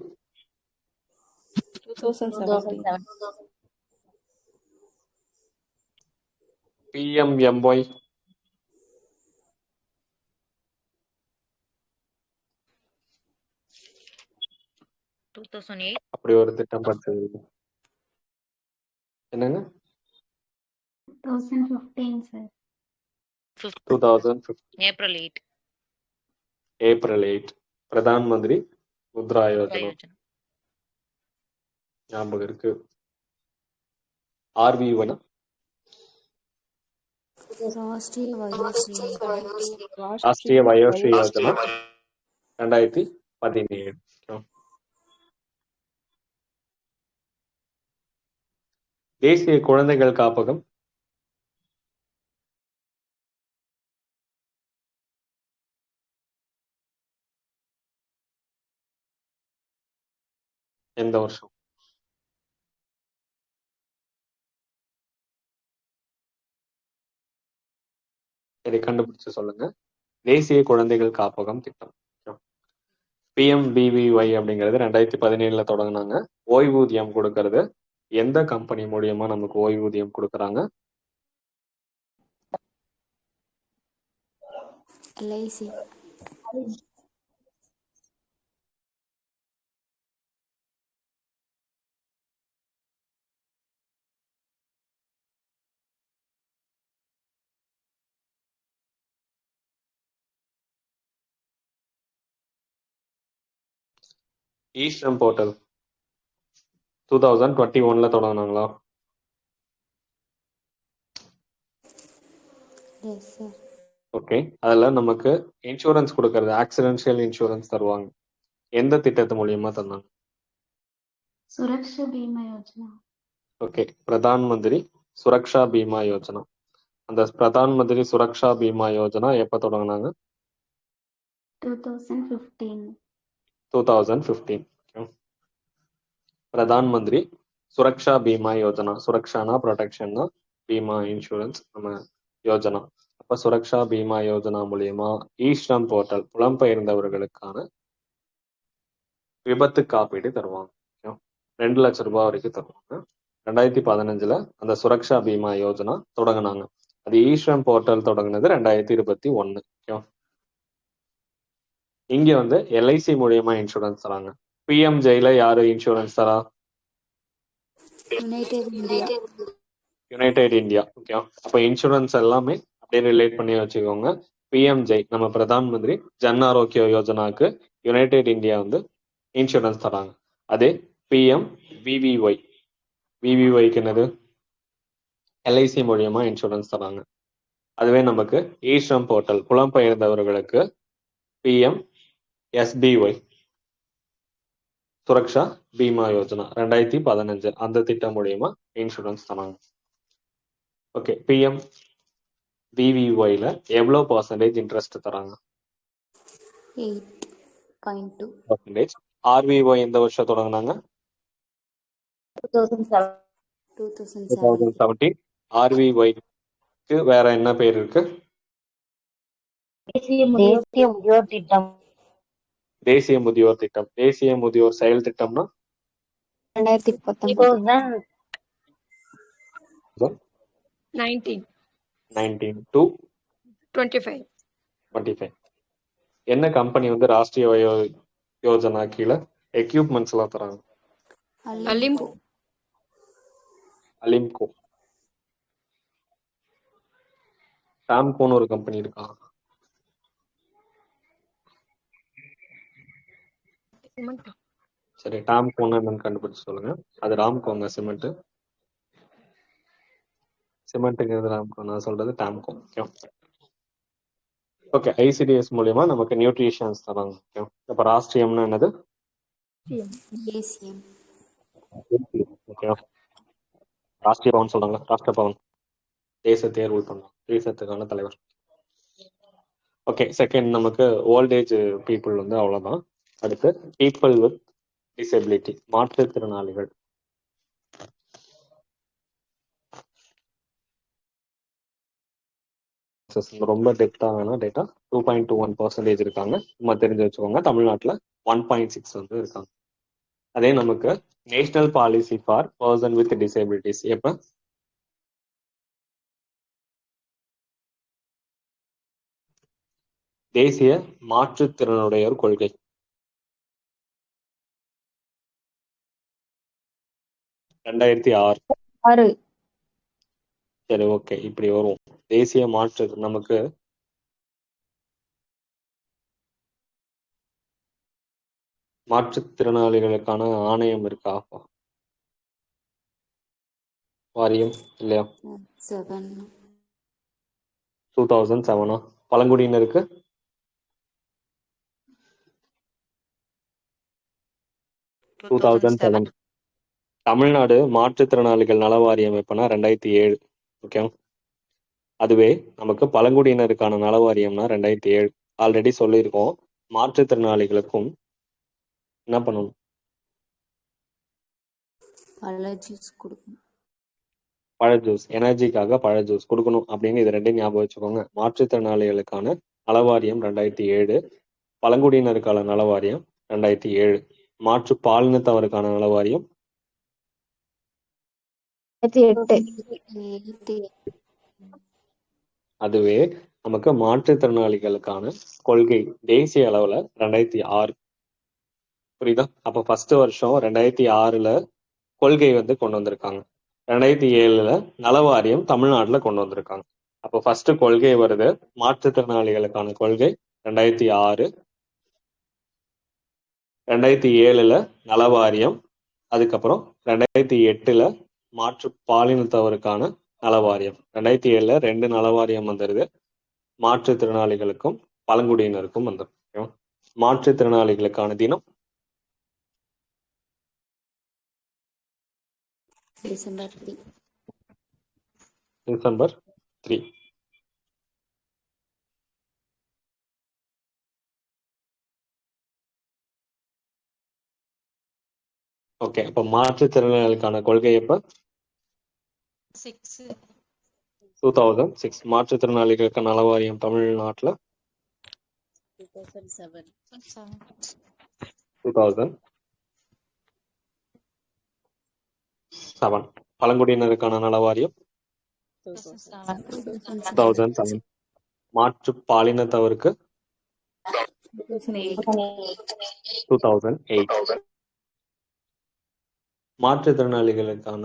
2017. PMMY 2008. அப்படி ஒரு திட்டம் படிச்சது என்னங்க? 2015 sir. 2015. April 8. April 8. Pradhan Mantri Mudra Yojana ஞாபகம் இருக்கு. RV1 ராஷ்டிரிய வயோஸ்ரீ யோஜனா 2017. தேசிய குழந்தைகள் காப்பகம் எந்த வருஷம்? இதை கண்டுபிடிச்சு சொல்லுங்க. தேசிய குழந்தைகள் காப்பகம் திட்டம் PMBVY அப்படிங்கிறது 2017 தொடங்கினாங்க. ஓய்வூதியம் கொடுக்கறது எந்த கம்பெனி மூலியமா நமக்கு ஓய்வூதியம் கொடுக்கறாங்க? LIC. EShram portal 2021 தொடங்கினாங்களா? Yes sir. Okay. அதுல நமக்கு இன்சூரன்ஸ் கொடுக்கறது, ஆக்சிடென்ஷியல் இன்சூரன்ஸ் தருவாங்க. எந்த திட்டத்து மூலியமா தந்தாங்க? சுரக்ஷா பீமா யோஜனா. ஓகே. பிரதான் மந்திரி சுரக்ஷா பீமா யோஜனா. அந்த பிரதான் மந்திரி சுரக்ஷா பீமா யோஜனா எப்ப தொடங்கினாங்க? 2015. 2015. பிரதான் மந்திரி சுரக்ஷா பீமா யோஜனா. சுரக்ஷானா ப்ரொடெக்ஷன்னா, பீமா இன்சூரன்ஸ் நம்ம யோஜனா. அப்ப சுரக்ஷா பீமா யோஜனா மூலியமா ஈஸ்ரம் போர்ட்டல் புலம்பெயர்ந்தவர்களுக்கான விபத்து காப்பீடு தருவாங்க. 2 லட்சம் ரூபாய் வரைக்கும் தருவாங்க. 2015 அந்த சுரக்ஷா பீமா யோஜனா தொடங்கினாங்க. அது ஈஸ்ரம் போர்ட்டல் தொடங்கினது 2021. இங்க LIC மூலியமா இன்சூரன்ஸ் தராங்க. PMJல யாரு இன்சூரன்ஸ் தரா? United India. ஓகே. அப்ப இன்சூரன்ஸ் எல்லாமே அப்படியே ரிலேட் பண்ணி வச்சுக்கோங்க. PMJ நம்ம பிரதான் மந்திரி ஜன் ஆரோக்கிய யோஜனாக்கு யுனைடெட் இந்தியா இன்சூரன்ஸ் தராங்க. அதே PMVVY VVYக்கு என்னது? LIC மூலியமா இன்சூரன்ஸ் தராங்க. அதுவே நமக்கு ஈஸ்ரம் போர்ட்டல் புலம்பெயர்ந்தவர்களுக்கு PMSBY சுரக்ஷா பீமா யோஜனா 2015 அந்த திட்டம் மூலியமா இன்சூரன்ஸ் தராங்க. ஓகே. PMVVYல எவ்வளவு பர்சன்டேஜ் இன்ட்ரெஸ்ட் தராங்க? 8.2%. RVY எந்த வருஷம் தொடங்கினாங்க? 2017. RVYக்கு வேற என்ன பேர் இருக்கு? தேசிய முதியோர் திட்டம். தேசிய முதியோர் திட்டம். தேசிய முதியோர் செயல் திட்டம்னா 19 19 to 25. 25. என்ன கம்பெனி வந்து ராஷ்டிரிய வயோ யோஜனா கீழே எக்யூப்மெண்ட்ஸ் எல்லாம் தராங்க? அலிம்கோ. அலிம்கோ. டாம்கோன்னு ஒரு கம்பெனி இருக்கா? சரி, டாம்கோன்னு என்னன்னு கண்டுபிடிச்சு சொல்லுங்க. அது ராம்கோங்க சிமெண்ட். சிமெண்ட்டுங்கிறது ராம்கோ, நான் சொல்றது டாம்கோ. ஓகே, ஐசிடிஎஸ் மூலியமா நமக்கு நியூட்ரிஷன்ஸ் தராங்க. இப்போ ராஷ்டிரியம்னா என்னது? தேசியம். ஓகே, ராஷ்டிரிய பவன் சொல்றாங்க. ராஷ்டிர பவன் தேச தேர்வு பண்ணலாம், தேசத்துக்கான தலைவர். ஓகே, செகண்ட் நமக்கு ஓல்டேஜ் பீப்புள் வந்து அவ்வளோதான். அடுத்து பீப்புள் வித் டிசபிலிட்டி, மாற்றுத்திறனாளிகள். ரொம்ப டெப்தா வேணா டேட்டா 2.21% இருக்காங்க. நம்ம தெரிஞ்சு வச்சுக்கோங்க. தமிழ்நாட்டில் 1.6 வந்து இருக்காங்க. அதே நமக்கு national policy for person with disabilities எப்ப? தேசிய மாற்றுத்திறனுடையோர் கொள்கை. (2006). சரி, ஓகே, இப்படி வரும். தேசிய மாற்று நமக்கு மாற்றுத்திறனாளிகளுக்கான ஆணையம் இருக்கா? வாரியம் இல்லையா? 2007. பழங்குடியினருக்கு 2007. தமிழ்நாடு மாற்றுத்திறனாளிகள் நல வாரியம் எப்பனா 2007. ஓகே, அதுவே நமக்கு பழங்குடியினருக்கான நல வாரியம்னா 2007. ஆல்ரெடி சொல்லியிருக்கோம். மாற்றுத்திறனாளிகளுக்கும் என்ன பண்ணணும்? பழ ஜூஸ், எனர்ஜிக்காக பழ ஜூஸ் கொடுக்கணும் அப்படின்னு இது ரெண்டையும் ஞாபகம் வச்சுக்கோங்க. மாற்றுத்திறனாளிகளுக்கான நலவாரியம் 2007, பழங்குடியினருக்கான நலவாரியம் 2007, மாற்று பாலினத்தவருக்கான நலவாரியம் 2008. அதுவே நமக்கு மாற்றுத்திறனாளிகளுக்கான கொள்கை தேசிய அளவுல 2006. புரியுதா? அப்ப ஃபர்ஸ்ட் வருஷம் 2006ல கொள்கை வந்து கொண்டு வந்திருக்காங்க. 2007ல நலவாரியம் தமிழ்நாட்டுல கொண்டு வந்திருக்காங்க. அப்போ ஃபர்ஸ்ட் கொள்கை வருது, மாற்றுத்திறனாளிகளுக்கான கொள்கை 2006. 2007ல நலவாரியம், அதுக்கப்புறம் 2008ல மாற்று பாலினத்தவருக்கான நலவாரியம். 2007ல 2 நலவாரியம் வந்துருது, மாற்றுத்திறனாளிகளுக்கும் பழங்குடியினருக்கும் வந்துடும். மாற்றுத்திறனாளிகளுக்கான தினம் டிசம்பர் 3. ஓகே, அப்ப மாற்றுத்திறனாளிகளுக்கான கொள்கை எப்ப? 2006. மாற்றுத்திறனாளிகளுக்கான நலவாரியம் தமிழ்நாட்டுல 2007. பழங்குடியினருக்கான நலவாரியம் 2007. மாற்று பாலினத்தவருக்கு 2008. மாற்றுத்திறனாளிகளுக்கான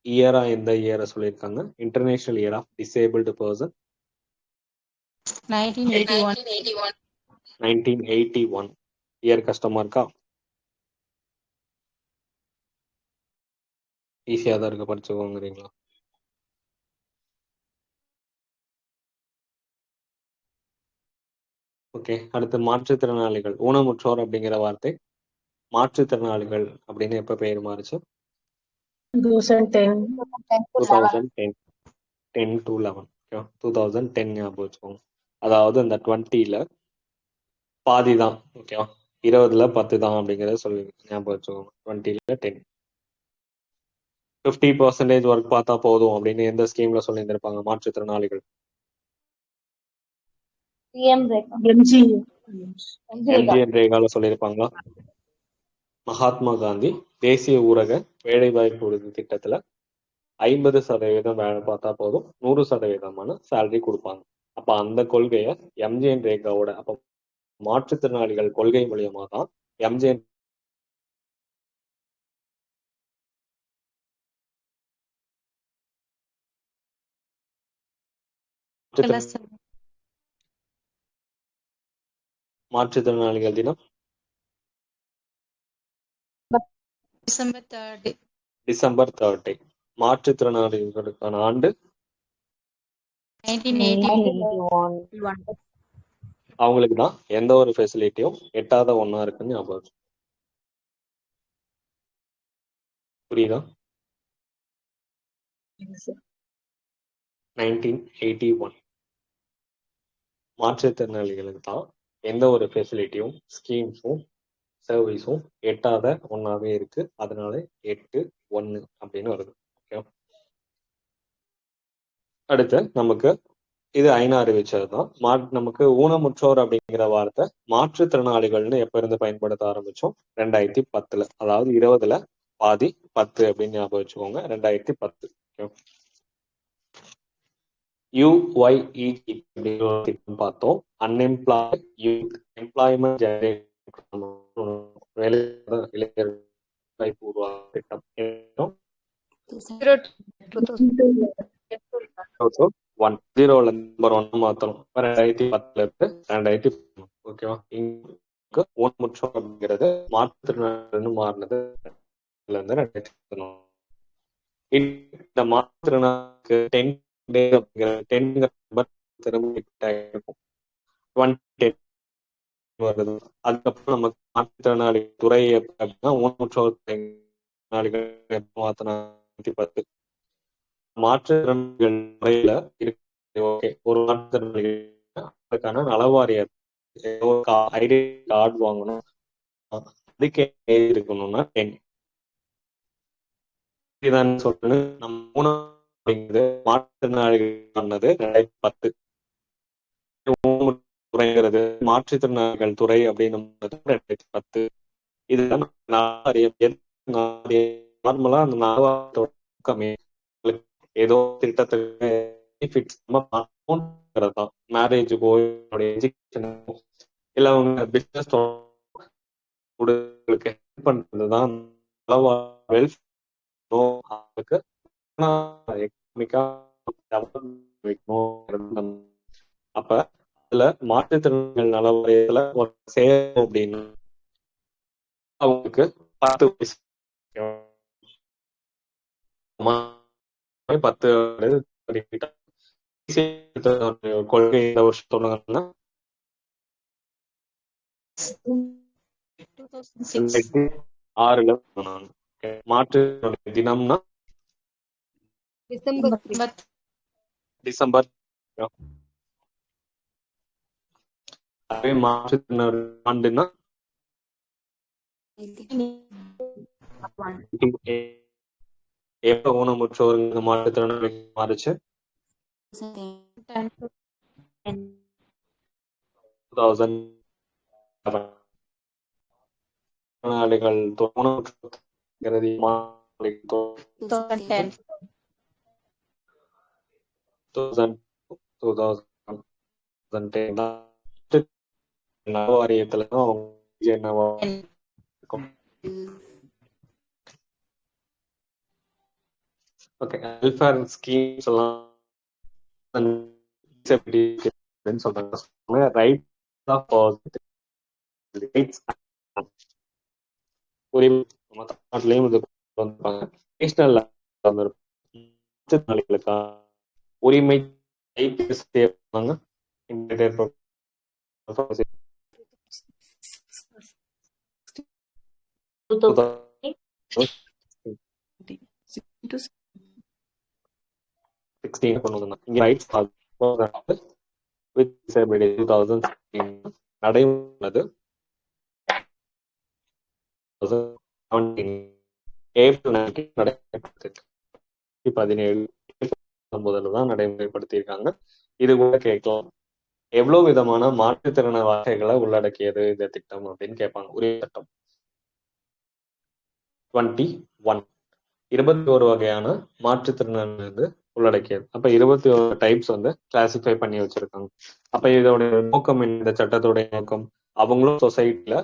இயரா எந்த இயரை சொல்லியிருக்காங்க? International year of disabled person 1981. Year கஷ்டமா இருக்கா? ஈஸியா தான் இருக்க, படிச்சுக்கோங்கிறீங்களா? ஓகே, அடுத்து மாற்றுத்திறனாளிகள். ஊனமுற்றோர் அப்படிங்கிற வார்த்தை மாற்றுத்திறனாளிகள் அப்படின்னு எப்ப பெயர் மாறுச்சு? 2010. 2010. 10 to 11. 2010 ஞாபகம் வச்சுக்கோங்க. அதாவது அந்த 20ல பாதி தான். ஓகேவா? 20ல 10 தான் அப்படிங்கிறத சொல்லி ஞாபகம் வச்சுக்கோங்க. 20ல 10. 50% ஒர்க் பார்த்தா போதும் அப்படின்னு எந்த ஸ்கீம்ல சொல்லியிருந்திருப்பாங்க மாற்றுத்திறனாளிகள்? MGNREGAல சொல்லியிருப்பாங்களா? மகாத்மா காந்தி தேசிய ஊரக வேலைவாய்ப்பு உறுதி திட்டத்துல 50% வேலை பார்த்தா போதும், 100% சேலரி கொடுப்பாங்க. அப்ப அந்த கொள்கையை MGNREGAவோட அப்ப மாற்றுத்திறனாளிகள் கொள்கை மூலியமா தான் எம்ஜே மாற்றுத்திறனாளிகள் தினம் டிசம்பர் 3rd. December 3rd. மாற்றுத்திறனாளிகளுக்கான ஆண்டு 1981. அவங்களுக்கு தான் எந்த ஒரு ஃபெசிலிட்டியும் எட்டாத ஒண்ணா இருக்குன்னு ஞாபகம் வச்சுக்கோங்க. புரியுதா? 1981 மாற்றுத்திறனாளிகளுக்கு தான் எந்த ஒரு ஃபெசிலிட்டியும் ஸ்கீம்ஸும் சர்வீஸும் எட்டாத ஒன்னாவே இருக்கு. அதனால 8-1 அப்படின்னு வருது. ஓகே, அடுத்து நமக்கு இது ஐநாறு வச்சதுதான். நமக்கு ஊனமுற்றோர் அப்படிங்கிற வார்த்தை மாற்றுத்திறனாளிகள்னு எப்ப இருந்து பயன்படுத்த ஆரம்பிச்சோம்? 2010. அதாவது 20ல பாதி 10 அப்படின்னு ஞாபகம் வச்சுக்கோங்க. 2010. UYEG அப்படிங்கிற ஒரு திட்டம் பார்த்தோம். அன்எம்ப்ளாய்ட் யூத் எம்ப்ளாய்மெண்ட் ஜெனரேஷன் இளைஞர் வாய்ப்பு உருவாக்க திட்டம். 0ல நம்பர் 1 மாத்தணும். 2010ல இருந்து 2010. ஓகேவா? இங்க ஊனமுற்றோர் அப்படிங்கிறது மாற்றுத்திறனாளி மாறினது இருந்து 2010. இந்த மாற்றுத்திறனாளிக்கு 10 வருது. அதுக்கப்புறம் நமக்கு மாற்றுத்திறனாளி துறை அப்படின்னா ஊனமுற்றோர் மாத்தினாங்க. மாற்றுத்திறனாளிகள் முறையில இருக்கு. ஓகே, ஒரு மாற்றுத்திறனாளி அதுக்கான நலவாரிய ஐடி கார்டு வாங்கணும். அதுக்கு இருக்கணும்னா 10. இதான் சொல்றது. நம்ம அப்படிங்கிறது மாற்றுத்திறனாளிகள் பண்ணது 2010. துறைங்கிறது மாற்றுத்திறனாளிகள் துறை அப்படின்னு 2010. இதுதான் நார்மலா அந்த நலவாரியத்தோட ஏதோ திட்டத்துக்கு மேரேஜுக்கோ எஜுகேஷனுக்கோ இல்ல அவங்க பிசினஸ் ஹெல்ப் பண்றதுதான் அப்ப அதுல மாற்றுத்திறனாளிகள் நல வாரியத்துல சேரும் அப்படின்னு அவங்களுக்கு 10 வயசு 10 கொள்கை இந்த வருஷம் சொன்னாங்கன்னா 2006ல மாற்று தினம்னா டிசம்பர். அதே மாற்றுத்திறனாளி ஆண்டுனா எப்ப ஊனமுற்றோர் மாற்றுத்திறனாளி மாறுச்சு? 2000. வாரியத்துல ஓகே, வெல்ஃபேர் ஸ்கீம்ஸ் எல்லாம் சொல்றாங்க. ரைட் ஆஃப் தமிழ்நாட்டிலையும் இது வந்திருப்பாங்க. நேஷனல் உரிமை நடைமுறை ஏப்ரல் 17 தான் நடைமுறைப்படுத்தியிருக்காங்க. இது கூட கேட்கலாம், எவ்வளவு விதமான மாற்றுத்திறன வகைகளை உள்ளடக்கியது இந்த திட்டம் அப்படின்னு கேட்பாங்க. உரிமை சட்டம் 21 21 வகையான மாற்றுத்திறனாளி வந்து உள்ளடக்கியது. அப்ப 21 டைப்ஸ் வந்து கிளாசிஃபை பண்ணி வச்சிருக்காங்க. அப்ப இதோட நோக்கம், இந்த சட்டத்துடைய நோக்கம் அவங்களும் சொசைட்டில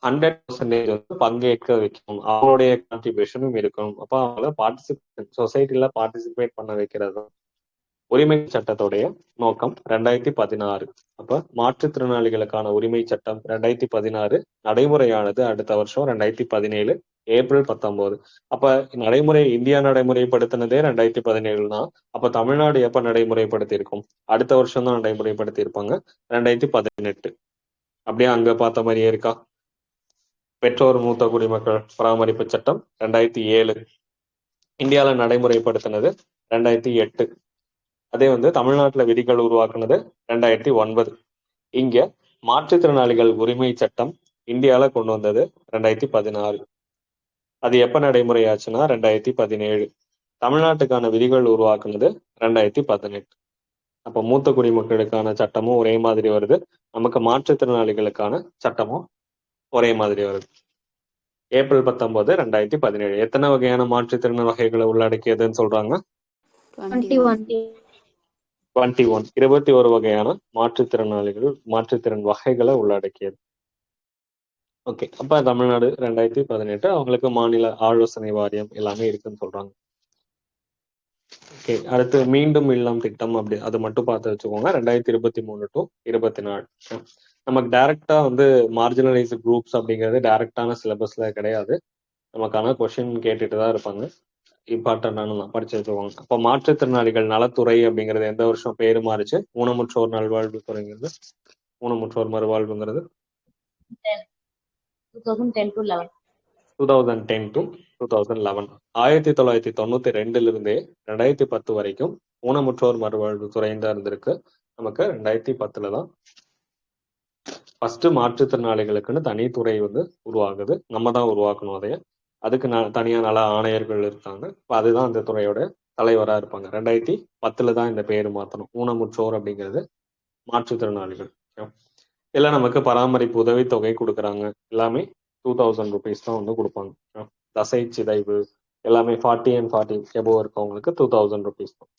100% வந்து பங்கேற்க வைக்கணும். அவங்களுடைய கான்ட்ரிபியூஷனும் இருக்கணும். அப்ப அவங்கள சொசைட்டில பார்ட்டிசிபேட் பண்ண வைக்கிறது தான் உரிமை சட்டத்துடைய நோக்கம். 2016 அப்ப மாற்றுத்திறனாளிகளுக்கான உரிமை சட்டம் 2016 நடைமுறையானது அடுத்த வருஷம் 2017 ஏப்ரல் 19. அப்ப இந்தியா நடைமுறைப்படுத்தினதே 2017 அப்ப தமிழ்நாடு எப்ப நடைமுறைப்படுத்தி இருக்கும்? அடுத்த வருஷம் தான் நடைமுறைப்படுத்தி இருப்பாங்க, 2018. அப்படியே அங்க பார்த்த மாதிரியே இருக்கா? பெற்றோர் மூத்த குடிமக்கள் பராமரிப்பு சட்டம் 2007, இந்தியாவில் நடைமுறைப்படுத்தினது 2008. அதே வந்து தமிழ்நாட்டில் விதிகள் உருவாக்குனது 2009. இங்க மாற்றுத்திறனாளிகள் உரிமை சட்டம் இந்தியால கொண்டு வந்தது 2016. அது எப்ப நடைமுறையாச்சுன்னா 2017. தமிழ்நாட்டுக்கான விதிகள் உருவாக்குனது 2018. அப்ப மூத்த குடிமக்களுக்கான சட்டமும் ஒரே மாதிரி வருது, நமக்கு மாற்றுத்திறனாளிகளுக்கான சட்டமும் ஒரே மாதிரி வருது. ஏப்ரல் 19, 2017. எத்தனை வகையான மாற்றுத்திறன் வகைகளை உள்ளடக்கியதுன்னு சொல்றாங்க? 21. 21 வகையான மாற்றுத்திறன் வகைகளை உள்ளடக்கியது. ஓகே, அப்ப தமிழ்நாடு 2018 அவங்களுக்கு மாநில ஆலோசனை வாரியம் எல்லாமே இருக்குன்னு சொல்றாங்க. ஓகே, அடுத்து மீண்டும் இல்லம் திட்டம் அப்படி அது மட்டும் பார்த்து வச்சுக்கோங்க. 2023 to 24. நமக்கு டைரக்டா வந்து மார்ஜினலைஸ்டு குரூப்ஸ் அப்படிங்கிறது டைரக்டான சிலபஸ்ல கிடையாது. நமக்கான கொஸ்டின் கேட்டுட்டு தான் இருப்பாங்க. இம்பார்ட்டன்டான படிச்சு வச்சுக்கோங்க. அப்ப மாற்றுத்திறனாளிகள் நலத்துறை அப்படிங்கிறது எந்த வருஷம் பேரு மாறிச்சு? ஊனமுற்றோர் நல்வாழ்வு துறைங்கிறது, ஊனமுற்றோர் மறுவாழ்வுங்கிறது 2010 to 11. 2010 to 2011. 1992 இருந்தே 2010 வரைக்கும் ஊனமுற்றோர் மறுவாழ்வு துறைன்னு தான் இருந்திருக்கு. நமக்கு 2010 தான் ஃபர்ஸ்ட் மாற்றுத்திறனாளிகளுக்குன்னு தனித்துறை வந்து உருவாகுது. நம்ம தான் உருவாக்கணும் அதைய. அதுக்கு தனியா நல ஆணையர்கள் இருக்காங்க. இப்போ அதுதான் அந்த துறையோட தலைவராக இருப்பாங்க. 2010 தான் இந்த பேரு மாற்றணும். ஊனமுற்றோர் அப்படிங்கிறது மாற்றுத்திறனாளிகள். இல்லை நமக்கு பராமரிப்பு உதவித்தொகை கொடுக்குறாங்க. எல்லாமே 2000 rupees தான் வந்து கொடுப்பாங்க. தசை சிதைவு எல்லாமே 40 and 40 எபோவ் இருக்கவங்களுக்கு 2000 rupees தான்.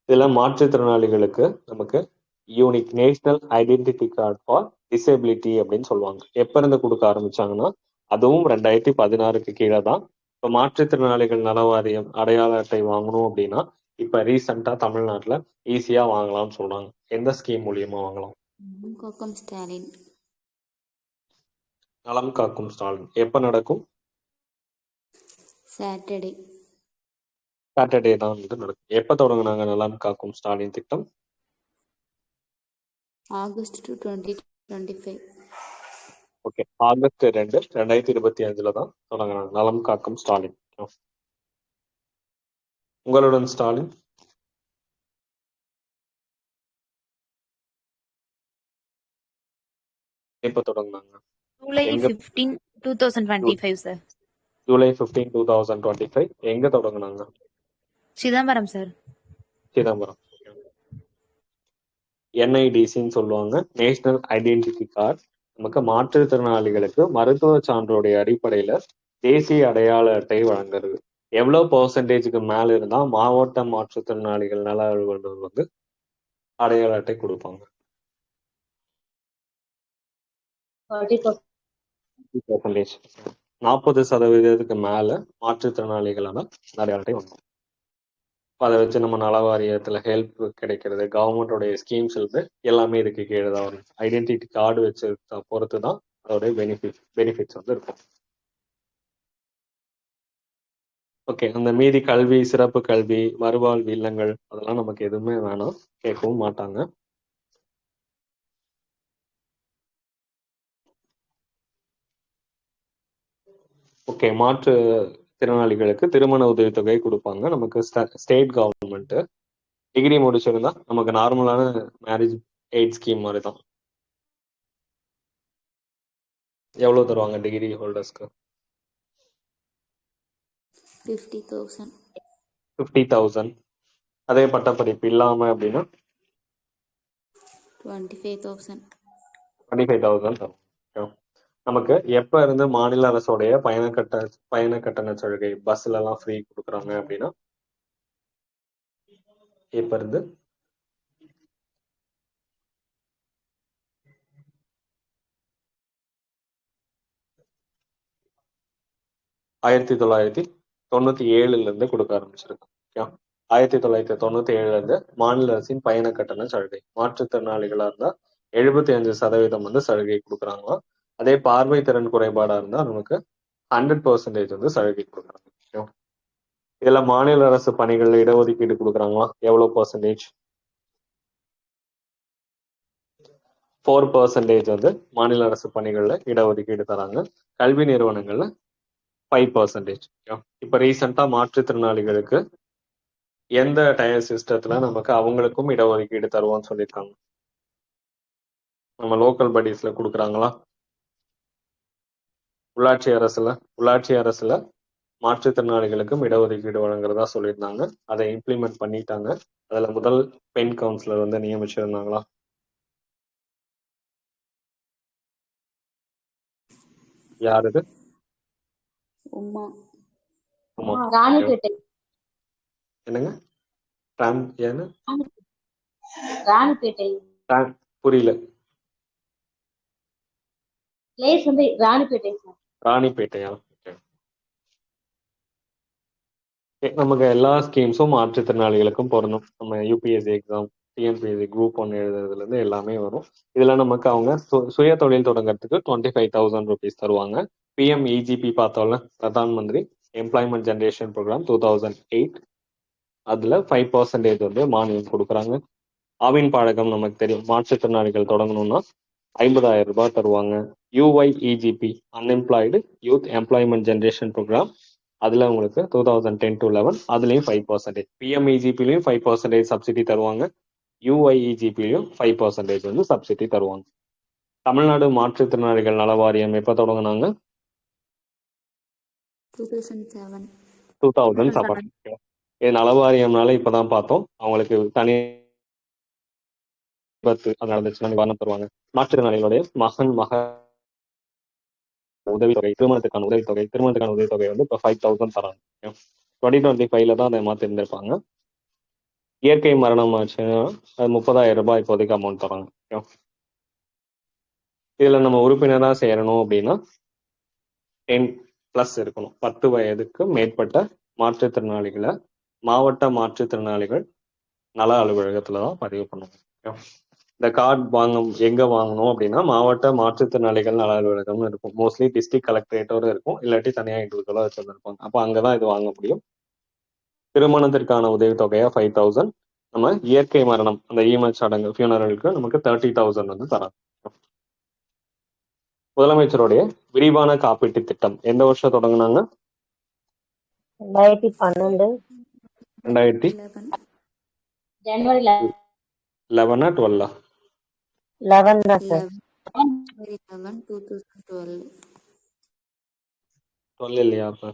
இதெல்லாம் மாற்றுத்திறனாளிகளுக்கு நமக்கு unique national identity card for disability அப்படின்னு சொல்லுவாங்க. எப்ப இருந்து கொடுக்க ஆரம்பிச்சாங்கன்னா அதுவும் 2016 கீழே தான். இப்போ மாற்றுத்திறனாளிகள் நல வாரியம் அடையாள அட்டை வாங்கணும் அப்படின்னா இப்ப ரீசெண்டா தமிழ்நாட்டுல ஈஸியா வாங்கலாம்னு சொல்றாங்க. எந்த ஸ்கீம் மூலியமா வாங்கலாம்? நலம் காக்கும் ஸ்டாலின். எப்ப நடக்கும்? சாட்டர்டே தான் வந்து நடக்கும். எப்ப தொடங்குனாங்க நலம் காக்கும் ஸ்டாலின் திட்டம்? August 2025. ஓகே, ஆகஸ்ட் 2, 2025 தான் தொடங்குறாங்க நலம் காக்கும் ஸ்டாலின். உங்களுடன் ஸ்டாலின் எப்ப தொடங்குனாங்க? July 15, 2025, sir. ஜூலை 15, 2025. எங்க தொடங்குனாங்க? சிதம்பரம், sir. சிதம்பரம். NIDCன்னு சொல்லுவாங்க, நேஷனல் ஐடென்டிட்டி கார்டு. நமக்கு மாற்றுத்திறனாளிகளுக்கு மருத்துவ சான்றோடைய அடிப்படையில தேசிய அடையாள அட்டை வழங்குறது. எவ்வளவு பெர்சன்டேஜுக்கு மேல இருந்தா மாவட்ட மாற்றுத்திறனாளிகள் நல அலுவலர்கள் வந்து அடையாள அட்டை கொடுப்பாங்க? 30%. 40% மேல மாற்றுத்திறனாளிகளான அடையாள அட்டை வாங்கணும். அதை வச்சு நம்ம நல வாரியத்துல ஹெல்ப் கிடைக்கிறது, கவர்மெண்டோடைய ஸ்கீம்ஸ் இருந்து எல்லாமே இதுக்கு கீழே தான் வரும். ஐடென்டிட்டி கார்டு வச்சு பொறுத்து தான் அதோடைய பெனிஃபிட்ஸ் வந்து இருக்கும். ஓகே, அந்த மீதி கல்வி, சிறப்பு கல்வி, மறுவாழ்வு இல்லங்கள் அதெல்லாம் நமக்கு எதுவுமே வேணாம், கேட்கவும் மாட்டாங்க. ஓகே, மாற்று திறனாளிகளுக்கு திருமண உதவித்தொகை கொடுப்பாங்க. நமக்கு ஸ்டேட் கவர்மெண்ட். டிகிரி முடிச்சிருந்தா நமக்கு நார்மலான மேரேஜ் எய்ட் ஸ்கீம் மாதிரி தான். எவ்வளவு தருவாங்க டிகிரி ஹோல்டர்ஸ்க்கு? 50,000. 50,000. அதே பட்டப்படிப்பு இல்லாம அப்படின்னா 25,000. 25,000 தரும். நமக்கு எப்ப இருந்து மாநில அரசோடைய பயண கட்டண சலுகை பஸ்ல எல்லாம் ஃப்ரீ கொடுக்குறாங்க அப்படின்னா எப்ப இருந்து? 1997 கொடுக்க ஆரம்பிச்சிருக்காங்க. ஓகே, 1997 மாநில அரசின் பயண கட்டண சலுகை. மாற்றுத்திறனாளிகளா இருந்தா 75% சலுகை கொடுக்குறாங்களாம். அதே பார்வை திறன் குறைபாடா இருந்தா நமக்கு 100% சலுகை கொடுக்குறாங்க. ஓகே, இதுல மாநில அரசு பணிகள்ல இடஒதுக்கீடு கொடுக்குறாங்களா? எவ்வளவு பர்சன்டேஜ்? 4% மாநில அரசு பணிகள்ல இடஒதுக்கீடு தராங்க. கல்வி நிறுவனங்கள்ல 5%. இப்ப ரீசெண்டா மாற்றுத்திறனாளிகளுக்கு எந்த டயர் சிஸ்டத்துல நமக்கு அவங்களுக்கும் இடஒதுக்கீடு தருவோம்னு சொல்லியிருக்காங்க? நம்ம லோக்கல் பாடிஸ்ல கொடுக்குறாங்களா? உள்ளாட்சி அரசுல மாற்றுத்திறனாளிகளுக்கும் இடஒதுக்கீடு வழங்குறதா சொல்லியிருந்தாங்க. அதை இம்ப்ளிமெண்ட் பண்ணிட்டாங்க. அதுல முதல் பெண் கவுன்சிலர் நியமிச்சிருந்தாங்களா? யார் இது? உமா. ஆமா. ராணிப்பேட்டை. என்னங்க? ஏன்னு ராணிப்பேட்டை புரியல. Place Ranipet sir. ராணிப்பேட்டையா? நமக்கு எல்லா ஸ்கீம்ஸும் மாற்றுத்திறனாளிகளுக்கும் பொருந்தும். நம்ம யூபிஎஸ்சி எக்ஸாம், டிஎன்பிஎஸ்சி குரூப் 1 எழுதுறதுல இருந்து எல்லாமே வரும். இதுல நமக்கு அவங்க சுய தொழில் தொடங்குறதுக்கு 25,000 rupees தருவாங்க. PMEGP பார்த்தோம்ல, Pradhan Mantri employment generation program 2008, அதுல 5% மானியம் கொடுக்குறாங்க. ஆவின் பாடகம் நமக்கு தெரியும். மாற்றுத்திறனாளிகள் தொடங்கணும்னா 50,000 ரூபாய் தருவாங்க. UYEGP unemployed youth employment generation programme, அதுல உங்களுக்கு 2010 to 11, அதுலயும் 5%. PMEGPலையும் 5% சப்சிடி தருவாங்க. UYEGPலையும் 5% சப்சிடி தருவாங்க. தமிழ்நாடு மாற்றுத்திறனாளிகள் நல வாரியம் எப்ப தொடங்கினாங்க? 2007. 2007. இது நல வாரியம்னால இப்பதான் பார்த்தோம். அவங்களுக்கு தனி விபத்து நடந்துச்சுன்னா நிவாரணம் தருவாங்க. மாற்றுத்திறனாளிகளுடைய மக உதவித்தொகை, திருமணத்துக்கான உதவித்தொகை இப்ப 5,000 தராங்க. 2025 தான் அதை மாத்திருந்திருப்பாங்க. இயற்கை மரணம் ஆச்சுன்னா அது 30,000 ரூபாய் இப்போதைக்கு அமௌண்ட் தராங்க. இதுல நம்ம உறுப்பினரா சேரணும் அப்படின்னா 10+ இருக்கணும். 10 வயதுக்கு மேற்பட்ட மாற்றுத்திறனாளிகளை மாவட்ட மாற்றுத்திறனாளிகள் நல அலுவலகத்துலதான் பதிவு பண்ணுவோம். இந்த கார்டு எங்க வாங்கணும் அப்படின்னா மாவட்ட மாற்றுத்திறனாளிகள் நல அலுவலகம் இருக்கும். மோஸ்ட்லி டிஸ்ட்ரிக்ட் கலெக்டரேட்டோட இருக்கும், இல்லாட்டி தனியா இண்டிவிஜுவலா வச்சிருந்திருப்பாங்க. அப்ப அங்கதான் இது வாங்க முடியும். திருமணத்திற்கான உதவித்தொகையா 5,000. நம்ம இயற்கை மரணம், அந்த ஈமச் சடங்கு ஃபியூனரலுக்கு நமக்கு 30,000 தராங்க. முதலமைச்சருடைய விரிவான காப்பீட்டு திட்டம் எந்த வருஷம் தொடங்கினாங்க? 2012 ஜனவரி 11 12 11 தான் சார். 2012. 12 இல்லையா? அப்ப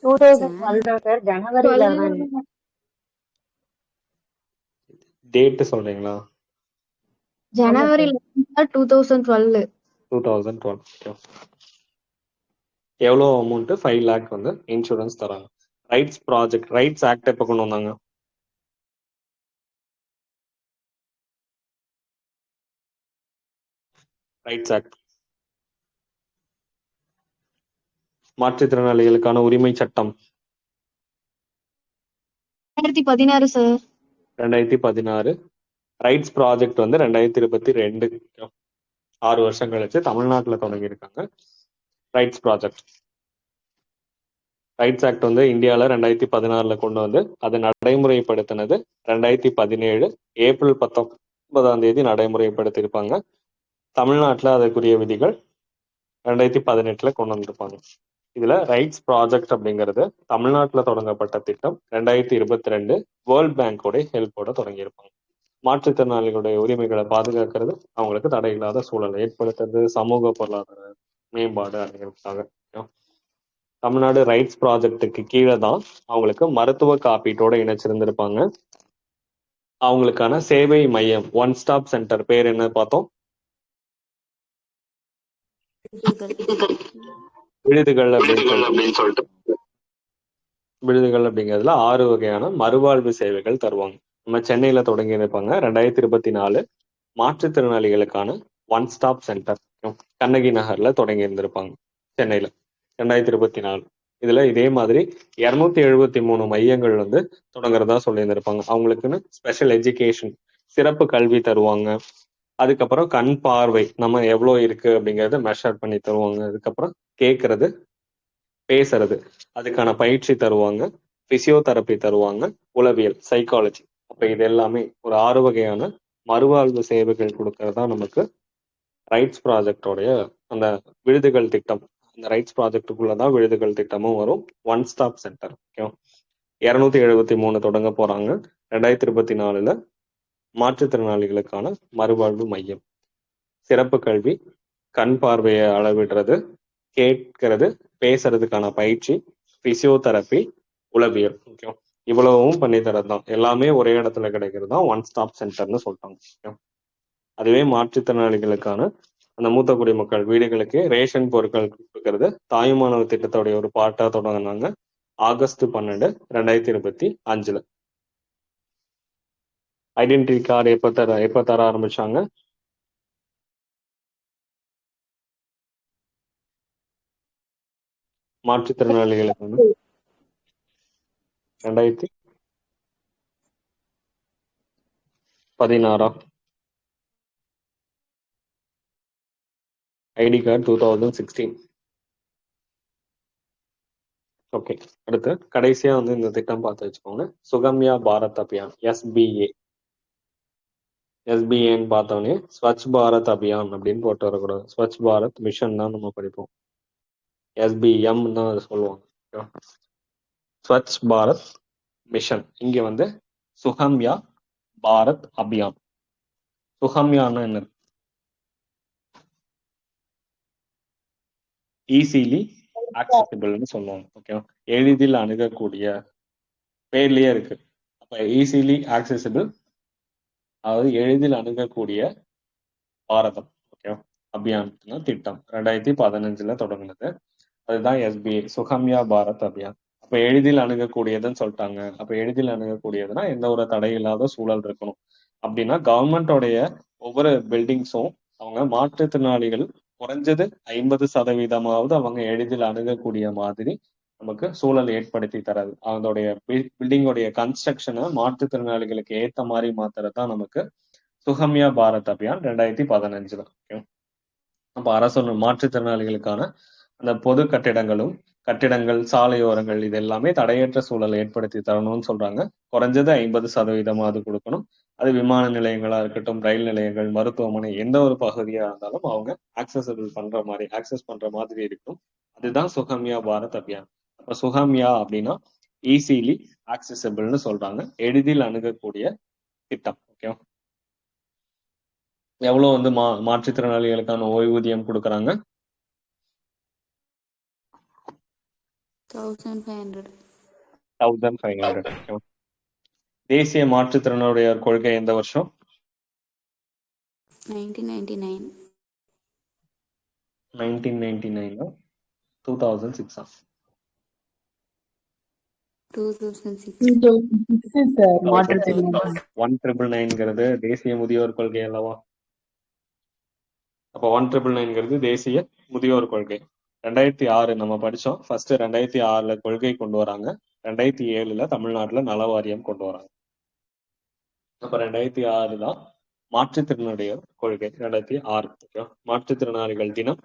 2012 தான் சார். ஜனவரி 11. டேட் சொல்றீங்களா? ஜனவரி 2012. 2012. எவ்வளவு அமௌண்ட்? 5 lakh இன்சூரன்ஸ் தராங்க. ரைட்ஸ் ஆக்ட் எப்ப கொண்டு வந்தாங்க? ரைட்ஸ் ஆக்ட், மாற்றுத்திறனாளிகளுக்கான உரிமை சட்டம் 2016 சார். 2016. Rights project 2022. 6 வருஷம் கழிச்சு தமிழ்நாட்டில் தொடங்கி இருக்காங்க ரைட்ஸ் ப்ராஜெக்ட். ரைட்ஸ் ஆக்ட் இந்தியாவில் 2016 கொண்டு வந்து அதை நடைமுறைப்படுத்தினது 2017 ஏப்ரல் 19 நடைமுறைப்படுத்தியிருப்பாங்க. தமிழ்நாட்டில் அதற்குரிய விதிகள் 2018 கொண்டு வந்திருப்பாங்க. இதுல ரைட்ஸ் ப்ராஜெக்ட் அப்படிங்கிறது தமிழ்நாட்டில் தொடங்கப்பட்ட திட்டம். 2022 வேர்ல்ட் பேங்கோட ஹெல்ப்போட தொடங்கியிருப்பாங்க. மாற்றுத்திறனாளிகளுடைய உரிமைகளை பாதுகாக்கிறது, அவங்களுக்கு தடையில்லாத சூழலை ஏற்படுத்துறது, சமூக பொருளாதார மேம்பாடு அடைகிறதுக்காக. தமிழ்நாடு ரைட்ஸ் ப்ராஜெக்டுக்கு கீழே தான் அவங்களுக்கு மருத்துவ காப்பீட்டோட இணைச்சிருந்திருப்பாங்க. அவங்களுக்கான சேவை மையம், ஒன் ஸ்டாப் சென்டர் பேர் என்ன பார்த்தோம்? விடுதிகள் அப்படின்னு சொல்லிட்டு விடுதிகள் அப்படிங்கிறதுல 6 வகையான மறுவாழ்வு சேவைகள் தருவாங்க. நம்ம சென்னையில தொடங்கி இருப்பாங்க. 2024 மாற்றுத்திறனாளிகளுக்கான ஒன் ஸ்டாப் சென்டர் கண்ணகி நகர்ல தொடங்கி இருந்திருப்பாங்க. சென்னையில 2024. இதுல இதே மாதிரி 273 மையங்கள் வந்து தொடங்குறதா சொல்லியிருந்திருப்பாங்க. அவங்களுக்குன்னு ஸ்பெஷல் எஜுகேஷன், சிறப்பு கல்வி தருவாங்க. அதுக்கப்புறம் கண் பார்வை நம்ம எவ்வளோ இருக்கு அப்படிங்கறத மெஷர் பண்ணி தருவாங்க. அதுக்கப்புறம் கேட்கறது, பேசுறது, அதுக்கான பயிற்சி தருவாங்க. பிசியோதெரப்பி தருவாங்க. உளவியல், சைக்காலஜி. அப்ப இது எல்லாமே ஒரு 6 வகையான மறுவாழ்வு சேவைகள் கொடுக்கறதா நமக்கு ரைட்ஸ் ப்ராஜெக்டோடைய அந்த விழுதுகள் திட்டம். அந்த ரைட்ஸ் ப்ராஜெக்டுக்குள்ளதான் விழுதுகள் திட்டமும் வரும். One stop centre. ஓகே, 273 தொடங்க போறாங்க 2024. மாற்றுத்திறனாளிகளுக்கான மறுவாழ்வு மையம், சிறப்பு கல்வி, கண் பார்வையை அளவிடுறது, கேட்கிறது, பேசுறதுக்கான பயிற்சி, பிசியோதெரப்பி, உளவியல். ஓகே, இவ்வளவும் பண்ணி தரதுதான். எல்லாமே ஒரே இடத்துல கிடைக்கிறது தான் ஒன் ஸ்டாப் சென்டர்னு சொல்லிட்டாங்க. ஓகே, அதுவே மாற்றுத்திறனாளிகளுக்கான அந்த மூத்த குடிமக்கள் வீடுகளுக்கு ரேஷன் பொருட்கள் கொடுக்கறது தாயுமானவ திட்டத்தோடைய ஒரு பார்ட்டா தொடங்கினாங்க ஆகஸ்ட் 12, 2025. ஐடென்டிட்டி கார்டு எப்ப தர ஆரம்பிச்சாங்க? மாற்றுத்திறனாளிகளுக்கு வந்து 2016. ID card 2016. ஓகே, அடுத்து கடைசியா வந்து இந்த திட்டம் பார்த்து வச்சுக்கோங்க. சுகம்யா பாரத் அபியான், SBA. SBAன்னு பார்த்தோன்னே ஸ்வச் பாரத் அபியான் அப்படின்னு போட்டு வரக்கூடாது. ஸ்வச் பாரத் மிஷன் தான் நம்ம படிப்போம். SBM தான் அதை சொல்லுவாங்க. ஸ்வச் பாரத் மிஷன். இங்க வந்து சுகம்யா பாரத் அபியான். சுகம்யான்னா என்ன? ஈஸிலி ஆக்சசிபிள்னு சொல்லுவாங்க. ஓகே, எளிதில் அணுகக்கூடிய, பேர்லயே இருக்கு. அப்ப ஈஸிலி ஆக்சசிபிள், அதாவது எளிதில் அணுகக்கூடிய பாரதம். ஓகே, அபியான் திட்டம் 2015 தொடங்கினது. அதுதான் SBA, சுகம்யா பாரத் அபியான். அப்ப எளிதில் அணுகக்கூடியதுன்னு சொல்லிட்டாங்க. அப்ப எளிதில் அணுகக்கூடியதுன்னா எந்த ஒரு தடை இல்லாத சூழல் இருக்கணும். அப்படின்னா கவர்மெண்டோடைய ஒவ்வொரு பில்டிங்ஸும் அவங்க மாற்றுத்திறனாளிகள் குறைஞ்சது 50% அவங்க எளிதில் அணுகக்கூடிய மாதிரி நமக்கு சூழல் ஏற்படுத்தி தராது. அதோடைய பில்டிங்கோடைய கன்ஸ்ட்ரக்ஷனை மாற்றுத்திறனாளிகளுக்கு ஏத்த மாதிரி மாத்துறதுதான் நமக்கு சுகம்யா பாரத் அபியான் 2015. ஓகே, அப்ப அரசு மாற்றுத்திறனாளிகளுக்கான அந்த பொது கட்டிடங்கள், சாலையோரங்கள் இது எல்லாமே தடையற்ற சூழலை ஏற்படுத்தி தரணும்னு சொல்றாங்க. குறைஞ்சது 50% கொடுக்கணும். அது விமான நிலையங்களா இருக்கட்டும், ரயில் நிலையங்கள், மருத்துவமனை, எந்த ஒரு பகுதியா இருந்தாலும் அவங்க ஆக்சஸ் பண்ற மாதிரி இருக்கும். அதுதான் சுகம்யா பாரத் அபியான். அப்ப சுகம்யா அப்படின்னா ஈஸிலி ஆக்சசிபிள்னு சொல்றாங்க, எளிதில் அணுகக்கூடிய திட்டம். ஓகே, எவ்வளவு வந்து மாற்றுத்திறனாளிகளுக்கான ஓய்வூதியம் கொடுக்கறாங்க? 1500. 1500. தேசிய மாற்றுத்திறனாளியர் கொள்கை எந்த வருஷம்? 1999. 1999. 2006. 2006. சார் மாற்றுத்திறனாளி 1999 தேசிய முதியோர் கொள்கை அல்லவா? அப்ப 1999 தேசிய முதியோர் கொள்கை. 2006 நம்ம படிச்சோம். ஃபர்ஸ்ட் 2006 கொள்கை கொண்டு வராங்க. 2007 தமிழ்நாட்டுல நல வாரியம் கொண்டு வராங்க. அப்ப 2006 தான் மாற்றுத்திறனுடைய கொள்கை. 2006 மாற்றுத்திறனாளிகள் தினம்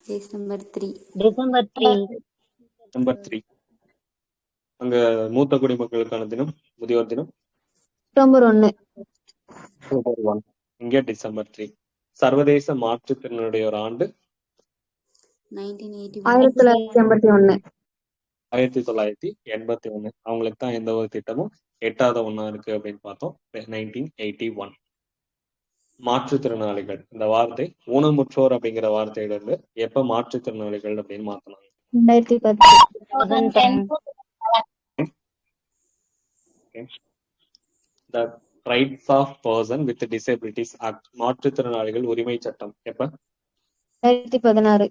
டிசம்பர் 3. டிசம்பர் 3. நம்பர் 3. அங்க மூத்த குடிமக்களுக்கான தினம், முதியோர் தினம் அக்டோபர் 1. அக்டோபர் 1. இங்க டிசம்பர் 3. சர்வதேச மாற்றுத்திறனுடைய ஆண்டு 1981. 1981. அவங்களுக்கு தான் எந்த ஒரு திட்டமும் எட்டாத ஒண்ணா இருக்கு அப்படின்னு பார்த்தோம். 1981. மாற்றுத்திறனாளிகள் இந்த வார்த்தை ஊனமுற்றோர் அப்படிங்கிற வார்த்தையில இருந்து எப்ப மாற்றுத்திறனாளிகள் அப்படின்னு மாத்தினாங்க? 2010. The Rights of Person with Disabilities Act, மாற்றுத்திறனாளிகள் உரிமை சட்டம் எப்ப? 2016.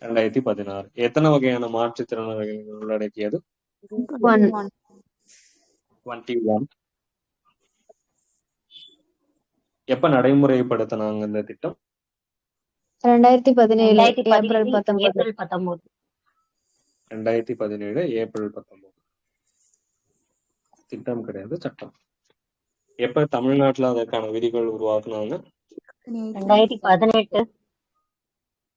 2016. எத்தனை வகையான மாற்றுத்திறனாளிகள் உள்ளடக்கியது? 21. எப்ப நடைமுறைப்படுத்தினாங்க இந்த திட்டம்? 2017 ஏப்ரல் 2017 19. ஏப்ரல் 19. 2017 ஏப்ரல் 19. திட்டம் கிடையாது, சட்டம். எப்ப தமிழ்நாட்டுல அதற்கான விதிகள் உருவாக்குனாங்க? 2018.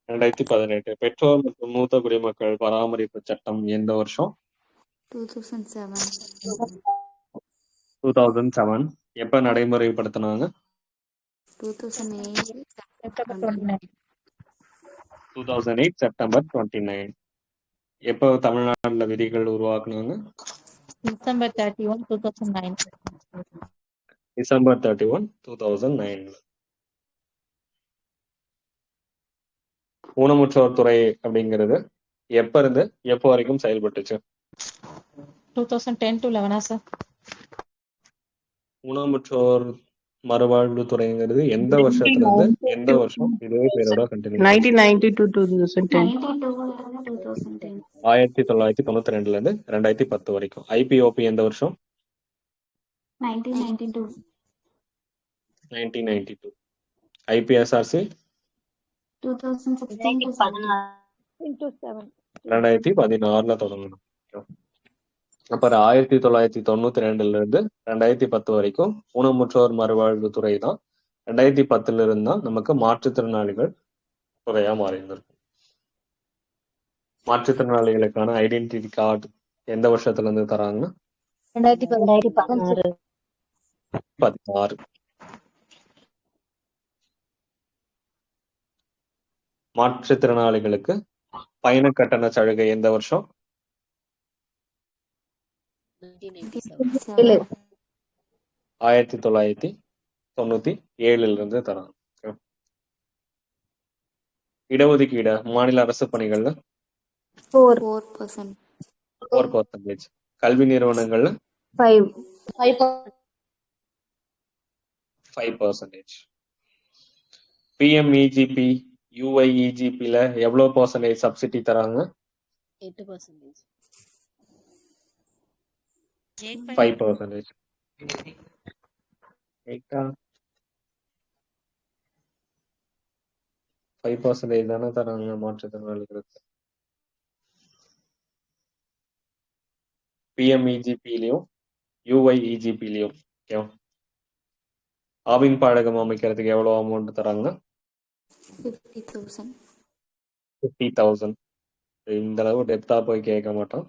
2018. பெற்றோர் மற்றும் மூத்த குடிமக்கள் பராமரிப்பு சட்டம் எந்த வருஷம்? 2007. 2007. எப்ப நடைமுறைப்படுத்தினாங்க? 2008. செப்டம்பர் 29. 2008 செப்டம்பர் 29. எப்போ தமிழ்நாட்டுல விதிகள் உருவாக்குனாங்க? டிசம்பர் 31, 2009. டிசம்பர் 31, 2009. ஊனமுற்றோர் துறை அப்படிங்கிறது எப்ப இருந்து எப்போ வரைக்கும் செயல்பட்டுச்சு? 2010 to 11 சார். ஊனமுற்றோர் மறுவாழ்வு துறைங்கிறது எந்த வருஷத்துல இருந்து எந்த வருஷம் இதே பேரோட கண்டினியூ? 1990 to 2010. 2010. 1992 இருந்து 2010 வரைக்கும். ஐபிஓபி எந்த வருஷம்? 1992. 1992. ஐபிஎஸ்ஆர்சி 2016 to 17. 2016ல தொடங்கணும். அப்புறம் 1992 இருந்து 2010 வரைக்கும் ஊனமுற்றோர் மறுவாழ்வு துறை தான். 2010 இருந்து தான் நமக்கு மாற்றுத்திறனாளிகள் துறையா மாறி இருந்திருக்கும். மாற்றுத்திறனாளிகளுக்கான ஐடென்டிட்டி கார்டு எந்த வருஷத்துல இருந்து தராங்க? 2016. 16. மாற்றுத்திறனாளிகளுக்கு பயண கட்டண சலுகை எந்த வருஷம்? 7. 1997 இருந்து தராங்க. இடஒதுக்கீடு மாநில அரசு பணிகள்ல 4%. 4%. கல்வி நிறுவனங்கள்ல 5. 5%. பிஎம்இஜிபி யூஐஇஜிபில எவ்வளவு பர்சன்டேஜ் சப்சிடி தராங்க? 8%. 5%. 5% தானே தராங்க மாற்றுத்திறனாளிகளுக்கு. பிஎம்இஜிபிலையும் யூஐஇஜிபிலையும். ஆவின் பாடகம் அமைக்கிறதுக்கு எவ்வளவு அமௌண்ட் தராங்க? 50,000. 50,000. இந்த அளவு டெப்தா போய் கேட்க மாட்டோம்,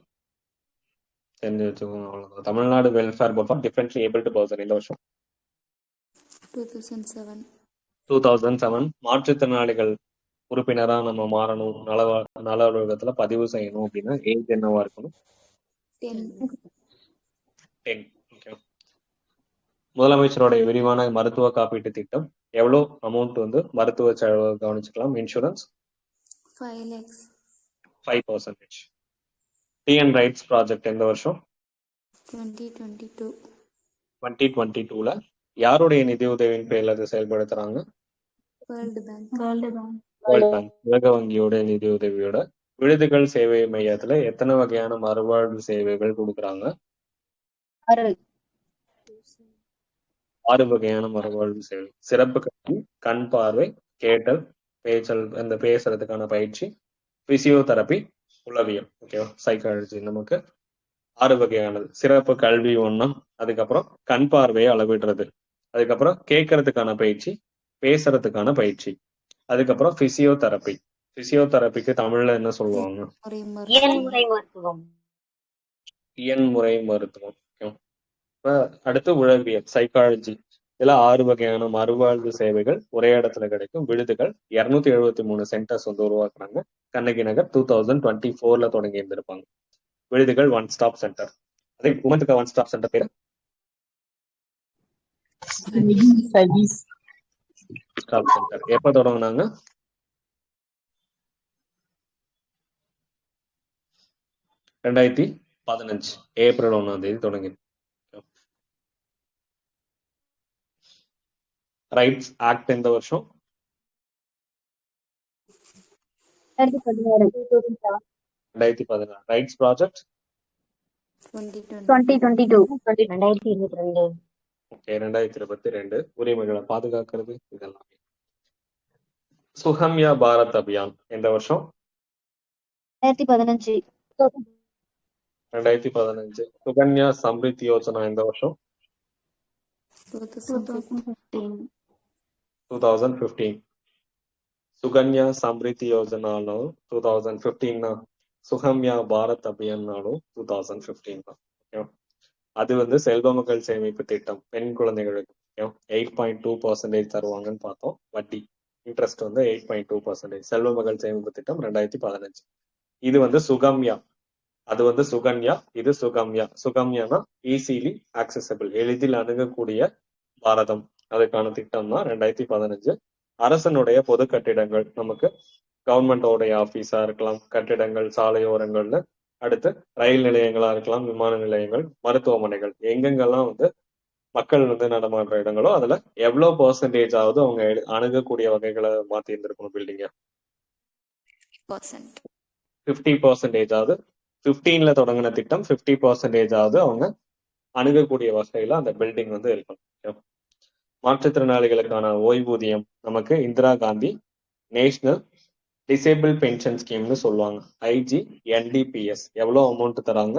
தெரிஞ்சு வச்சுக்கோங்க, அவ்வளவுதான். Tamil Nadu welfare board for differently abled person இந்த வருஷம் 2007. 2007. மாற்றுத்திறனாளிகள் உறுப்பினரா நம்ம மாறணும், நல அலுவலகத்துல பதிவு செய்யணும் அப்படின்னா ஏஜ் என்னவா இருக்கணும்? 10. 10. Okay. முதலமைச்சருடைய விரிவான மருத்துவ காப்பீட்டு திட்டம் எவ்வளவு அமௌண்ட் வந்து மருத்துவ செலவு கவனிச்சுக்கலாம்? Insurance 5 lakhs. 5%. TN rights project எந்த வருஷம்? 2022. 2022ல யாருடைய நிதி உதவியின் பேர்ல அதை செயல்படுத்துறாங்க? World Bank. வேர்ல்ட் பேங்க், உலக வங்கியோட நிதி உதவியோட. விடுதிகள் சேவை மையத்துல எத்தனை வகையான மறுவாழ்வு சேவைகள் கொடுக்குறாங்க? 6 வகையான மறுவாழ்வு சேவை. சிறப்பு கல்வி, கண் பார்வை, கேட்டல், பேச்சல், இந்த பேசுறதுக்கான பயிற்சி, பிசியோதெரபி, உளவியல், ஓகேவா, சைக்காலஜி. நமக்கு 6 வகையானது. சிறப்பு கல்வி ஒண்ணும், அதுக்கப்புறம் கண் பார்வையை அளவிடுறது, அதுக்கப்புறம் கேட்கறதுக்கான பயிற்சி, பேசுறதுக்கான பயிற்சி, அதுக்கப்புறம் பிசியோதெரபி. பிசியோதெரபிக்கு தமிழ்ல என்ன சொல்லுவாங்க? இயன்முறை மருத்துவம். இயன்முறை மருத்துவம். இப்ப அடுத்து உளவியல், சைக்காலஜி. இதுல 6 வகையான மறுவாழ்வு சேவைகள் ஒரே இடத்துல கிடைக்கும். விடுதிகள் 273 சென்டர்ஸ் வந்து உருவாக்குறாங்க. கண்ணகி நகர் 2024ல தொடங்கி இருந்திருப்பாங்க. விடுதிகள் ஒன் ஸ்டாப் சென்டர். அதே உமனுக்கு ஒன் ஸ்டாப் சென்டர் பேரு ஸ்டாப் சென்டர். எப்ப தொடங்கினாங்க? 2015 ஏப்ரல் 1ஆம் தேதி தொடங்கி. ரைட்ஸ் ஆக்ட் எந்த வருஷம்? 2016. Rights project 2022. 2022. ஓகே, 2022. உரிமைகளை பாதுகாக்கிறது இதெல்லாம். சுகம்யா பாரத் அபியான் எந்த வருஷம்? 2015. 2015. சுகன்யா சம்ரித் யோஜனா எந்த வருஷம்? 2015. 2015. சுகன்யா சம்ரித் யோஜனாலும் 2015 சுகம்யா பாரத் அபியான்னாலும் 2015 தான். ஓகேவா? அது வந்து செல்வ மக்கள் சேமிப்பு திட்டம் பெண் குழந்தைகளுக்கு 8.2% தருவாங்கன்னு பார்த்தோம். வட்டி இன்ட்ரெஸ்ட் வந்து 8.2%. செல்வ மகள் சேமிப்பு திட்டம் 2015. இது வந்து சுகம்யா, அது வந்து சுகன்யா, இது சுகம்யா. சுகம்யானா ஈஸிலி ஆக்சசபிள், எளிதில் அணுகக்கூடிய பாரதம், அதுக்கான திட்டம் தான் 2015. அரசனுடைய பொது கட்டிடங்கள், நமக்கு கவர்மெண்டோடைய ஆபீஸா இருக்கலாம், கட்டிடங்கள் சாலையோரங்கள்ல, அடுத்து ரயில் நிலையங்களா இருக்கலாம், விமான நிலையங்கள், மருத்துவமனைகள், எங்கெங்கெல்லாம் வந்து மக்கள் வந்து நடமாடுற இடங்களோ அதுல எவ்வளவு பெர்சன்டேஜ் ஆகுது அவங்க அணுகக்கூடிய வகைகளை மாத்தி இருந்திருக்கணும் பில்டிங்க. 50% ஆகுது. 15ல தொடங்கின திட்டம் 50% ஆகுது அவங்க அணுகக்கூடிய வகையில அந்த பில்டிங் வந்து இருக்கணும். மாற்றுத்திறனாளிகளுக்கான ஓய்வூதியம் நமக்கு Indira Gandhi national disable pension ஸ்கீம்னு சொல்லுவாங்க. IGNDPS. எவ்வளவு அமௌண்ட் தராங்க?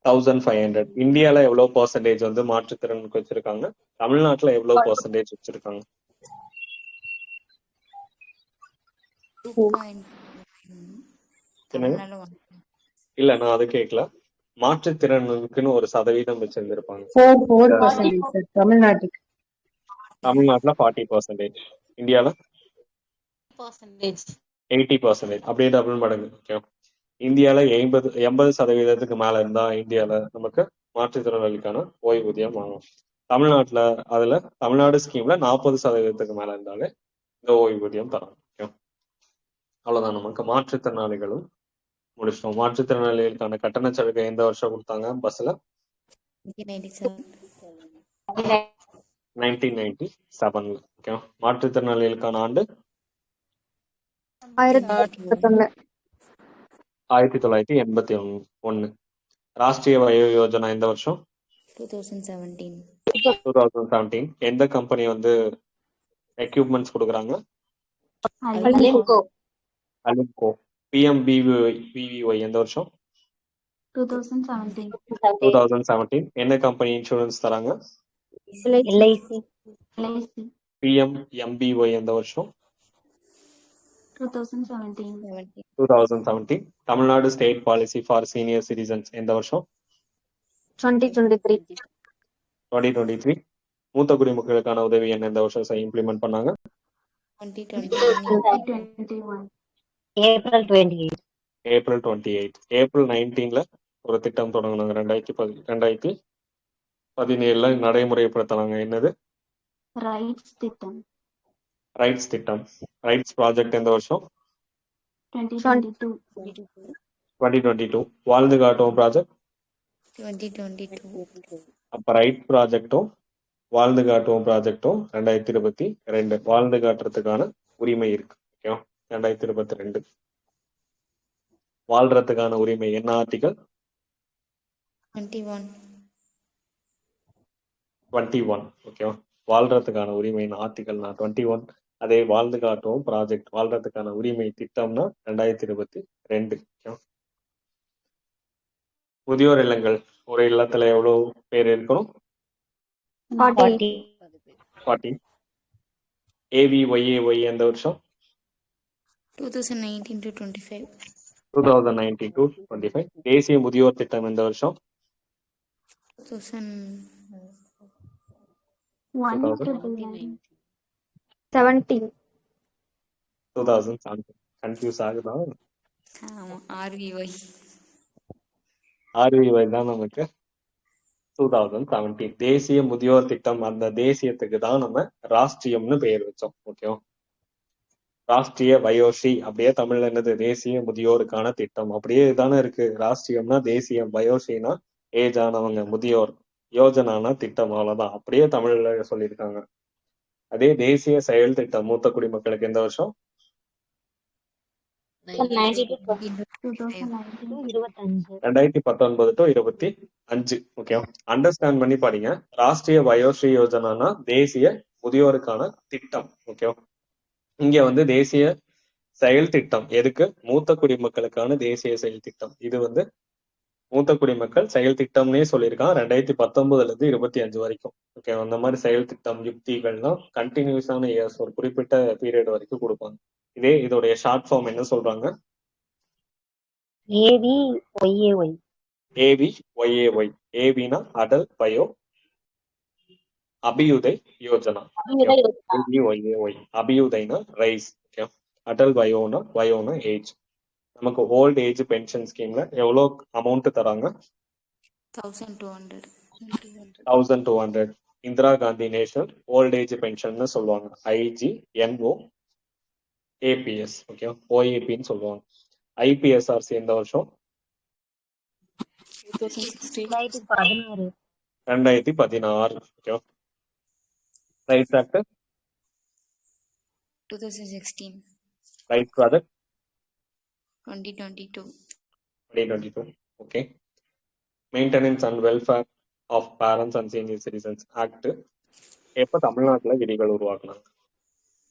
1500. இந்தியால எவ்வளவு பெர்சன்டேஜ் வந்து மாற்றுத்திறனுக்கு வச்சிருக்காங்க? தமிழ்நாட்டுல எவ்வளவு பெர்சன்டேஜ் வச்சிருக்காங்க? 2.9. இல்ல, நான் அது கேட்கல. மாற்றுத்திறனுக்குன்னு ஒரு சதவீதம் வச்சிருந்திருப்பாங்க. 4% சார் தமிழ்நாட்டுக்கு. தமிழ்நாட்டுல 40%, இந்தியால 80%. அப்படியே டபுள் மடங்கு. ஓகே, இந்தியால 80% மேல இருந்தா இந்தியால நமக்கு மாற்றுத்திறனாளிக்கான ஓய்வூதியம் வாங்கும். தமிழ்நாட்டுல அதுல தமிழ்நாடு ஸ்கீம்ல 40% மேல இருந்தாலே இந்த ஓய்வூதியம் தராங்க. ஓகே, அவ்வளவுதான். நமக்கு மாற்றுத்திறனாளிகளும் முடிச்சிட்டோம். மாற்றுத்திறனாளிகளுக்கான கட்டண சலுகை எந்த வருஷம் கொடுத்தாங்க பஸ்ல? 1997. ஓகே, மாற்றுத்திறனாளிகளுக்கான ஆண்டு 1981. ராஷ்டிரிய வயோ யோஜனா எந்த வருஷம்? 2017. எந்த கம்பெனி வந்து எக்யூப்மெண்ட்ஸ் கொடுக்குறாங்க? அலிம்கோ. PMVVY எந்த வருஷம்? 2017. என்ன கம்பெனி இன்சூரன்ஸ் தராங்க? LIC. PMMBY எந்த வருஷம்? 2017. Tamil Nadu state policy for senior citizens எந்த வருஷம்? 2023. மூத்த குடிமக்களுக்கான உதவி எண் எந்த வருஷம் இம்ப்ளிமெண்ட் பண்ணாங்க? April 28. April 28. April 19ல ஒரு திட்டம் தொடங்கினாங்க. 2017ல நடைமுறைப்படுத்தினாங்க. என்னது? ரைட்ஸ் திட்டம். ரைட்ஸ் ப்ராஜெக்ட் எந்த வருஷம்? 2022. வாழ்ந்து காட்டும் ப்ராஜெக்ட் 2022. அப்ப ரைட் ப்ராஜெக்டும் வாழ்ந்து காட்டுவோம் ப்ராஜெக்டும் 2022. வாழ்ந்து காட்டுறதுக்கான உரிமை இருக்கு. ஓகேவா? 2022 வாழ்றதுக்கான உரிமை என்ன ஆர்டிகல்? 21. ஓகேவா? வாழ்றதுக்கான உரிமை ஆர்டிகல் 21. அதே வாழ்ந்து காட்டுவோம் ப்ராஜெக்ட் வாழ்றதுக்கான உரிமை திட்டம்னா 2022. ஓகேவா? முதியோர் இல்லங்கள், ஒரு இல்லத்துல எவ்வளவு பேர் இருக்கணும்? 40. 40. AVYAY எந்த வருஷம்? 2019 to 25. 2019 to 25. தேசிய முதியோர் திட்டம் எந்த வருஷம்? 17. 2017. கன்ஃபியூஸ் ஆகுதா? RVY தான் நமக்கு 2017. தேசிய முதியோர் திட்டம். அந்த தேசியத்துக்கு தான் நம்ம ராஷ்டிரியம்னு பெயர் வச்சோம். ஓகேவா? ராஷ்டிரிய வயோஸ்ரீ அப்படியே தமிழ்ல என்னது? தேசிய முதியோருக்கான திட்டம். அப்படியே தானே இருக்கு. ராஷ்டிரியம்னா தேசியம், வயோஸ்ரீனா ஏஜ் ஆனவங்க, முதியோர், யோஜனானா திட்டம். அவ்வளவுதான். அப்படியே தமிழ்ல சொல்லியிருக்காங்க. அதே தேசிய செயல் திட்டம் மூத்த குடிமக்களுக்கு எந்த வருஷம்? 2019 to 25. ஓகே, அண்டர்ஸ்டாண்ட் பண்ணி படிங்க. ராஷ்டிரிய வயோஸ்ரீ யோஜனானா தேசிய முதியோருக்கான திட்டம். ஓகேவா? இங்க வந்து தேசிய செயல் திட்டம் எதுக்கு? மூத்த குடிமக்களுக்கான தேசிய செயல் திட்டம். இது வந்து மூத்த குடிமக்கள் செயல் திட்டம்னே சொல்லியிருக்கான் 2019 இருந்து 25 வரைக்கும். ஓகே, அந்த மாதிரி செயல் திட்டம் யுக்திகள்லாம் கண்டினியூஸான இயர்ஸ் ஒரு குறிப்பிட்ட பீரியட் வரைக்கும் கொடுப்பாங்க. இதோடைய ஷார்ட் ஃபார்ம் என்ன சொல்றாங்க? AVYAY. AVYAY. ஏவினா அடல் பயோ அபியுதய் யோஜனா. AVYAY. அபியுதய்னா ரைஸ். ஓகே, அடல் வயோனா ஏஜ். நமக்கு ஓல்ட் ஏஜ் பென்ஷன் ஸ்கீம்ல எவ்வளவு அமௌண்ட் தராங்க? 1200. 1200. Indira Gandhi national old age pension சொல்லுவாங்க, IGNO APS. ஓகே, OAPன்னு சொல்லுவாங்க. IPSRC எந்த வருஷம்? 2016. 2016. Okay, right act 2016. Right project 2022. 2022. Okay, maintenance and welfare of parents and senior citizens act எப்ப தமிழ்நாட்டுல விதிகள் உருவாக்குனாங்க?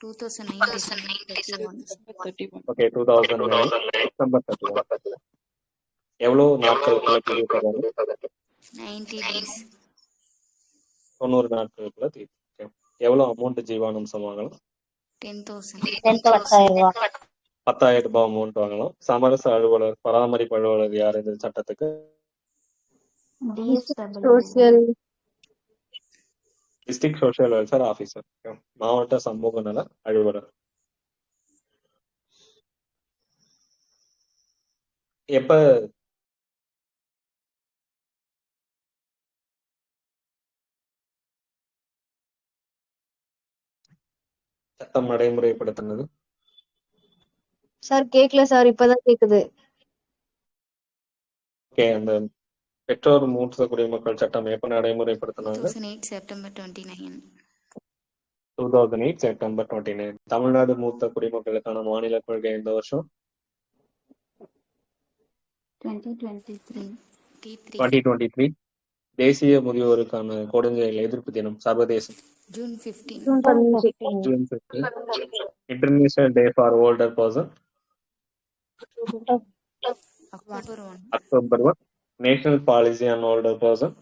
2009 December 31. December 31. Okay, 2009 December 31. எவ்வளவு நாட்களுக்குள்ள தீர்வு? 90 days. 90 நாட்களுக்குள்ள தீர்வு. ஓகே, எவ்வளவு அமௌண்ட் ஜீவானம்சம் வாங்கலாம்? 10,000. 10,000. 10,000 ரூபாய் அமௌண்ட் வாங்கலாம். சமரச அலுவலர், பராமரிப்பு அலுவலர் யார் இந்த சட்டத்துக்கு? Social district social welfare officer. மாவட்ட சமூக நல அலுவலர். எப்ப சட்டம் நடைமுறைப்படுத்தினது? சார் கேக்கல சார், இப்பதான் கேக்குது. ஓகே, அந்த பெற்றோர் மூத்த குடிமக்கள் சட்டம் எப்ப நடைமுறைப்படுத்தினாங்க? 2008 September 29. 2008 செப்டம்பர் 29. தமிழ்நாடு மூத்த குடிமக்களுக்கான மாநில கொள்கை எந்த வருஷம்? 2023. 2023. தேசிய முதியோருக்கான கொடுஞ்செயல் எதிர்ப்பு தினம் சர்வதேசம்? June 15. June 15. June 15. International day for older person? October 1. October 1. National policy on older person?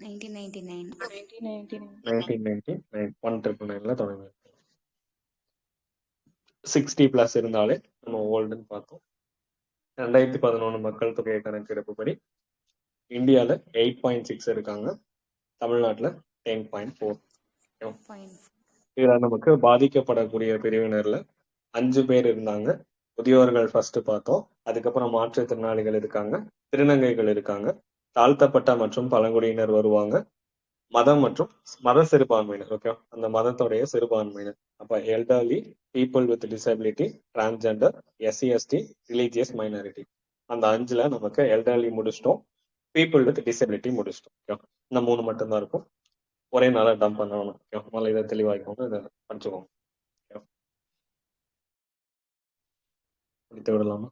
1999. 1999. 1999 தொடங்க. 60+ இருந்தாலே நம்ம ஓல்டுன்னு பார்த்தோம். 2011 மக்கள் தொகை கணக்கெடுப்புப்படி இந்தியால 8.6 இருக்காங்க, தமிழ்நாட்டுல 10.4. இதுல நமக்கு பாதிக்கப்படக்கூடிய பிரிவினர்ல 5 பேர் இருந்தாங்க. முதியோர்கள் ஃபர்ஸ்ட் பார்த்தோம், அதுக்கப்புறம் மாற்றுத்திறனாளிகள் இருக்காங்க, திருநங்கைகள் இருக்காங்க, தாழ்த்தப்பட்ட மற்றும் பழங்குடியினர் வருவாங்க, மதம் மற்றும் மத சிறுபான்மையினர். ஓகே, அந்த மதத்துடைய சிறுபான்மையினர். அப்ப elderly, people with disability, transgender, SC/ST, religious minority. அந்த 5ல நமக்கு எல்டர்லி முடிச்சிட்டோம், பீப்புள் வித் டிசபிலிட்டி முடிச்சிட்டோம். ஓகே, இந்த 3 மட்டும்தான் இருக்கும். ஒரே நாளா டம்ப் பண்ணணும். ஓகே, முதல்ல இதை தெளிவாய்க்கோங்க, இதை படிச்சுக்கோங்க. முடித்து விடலாமா?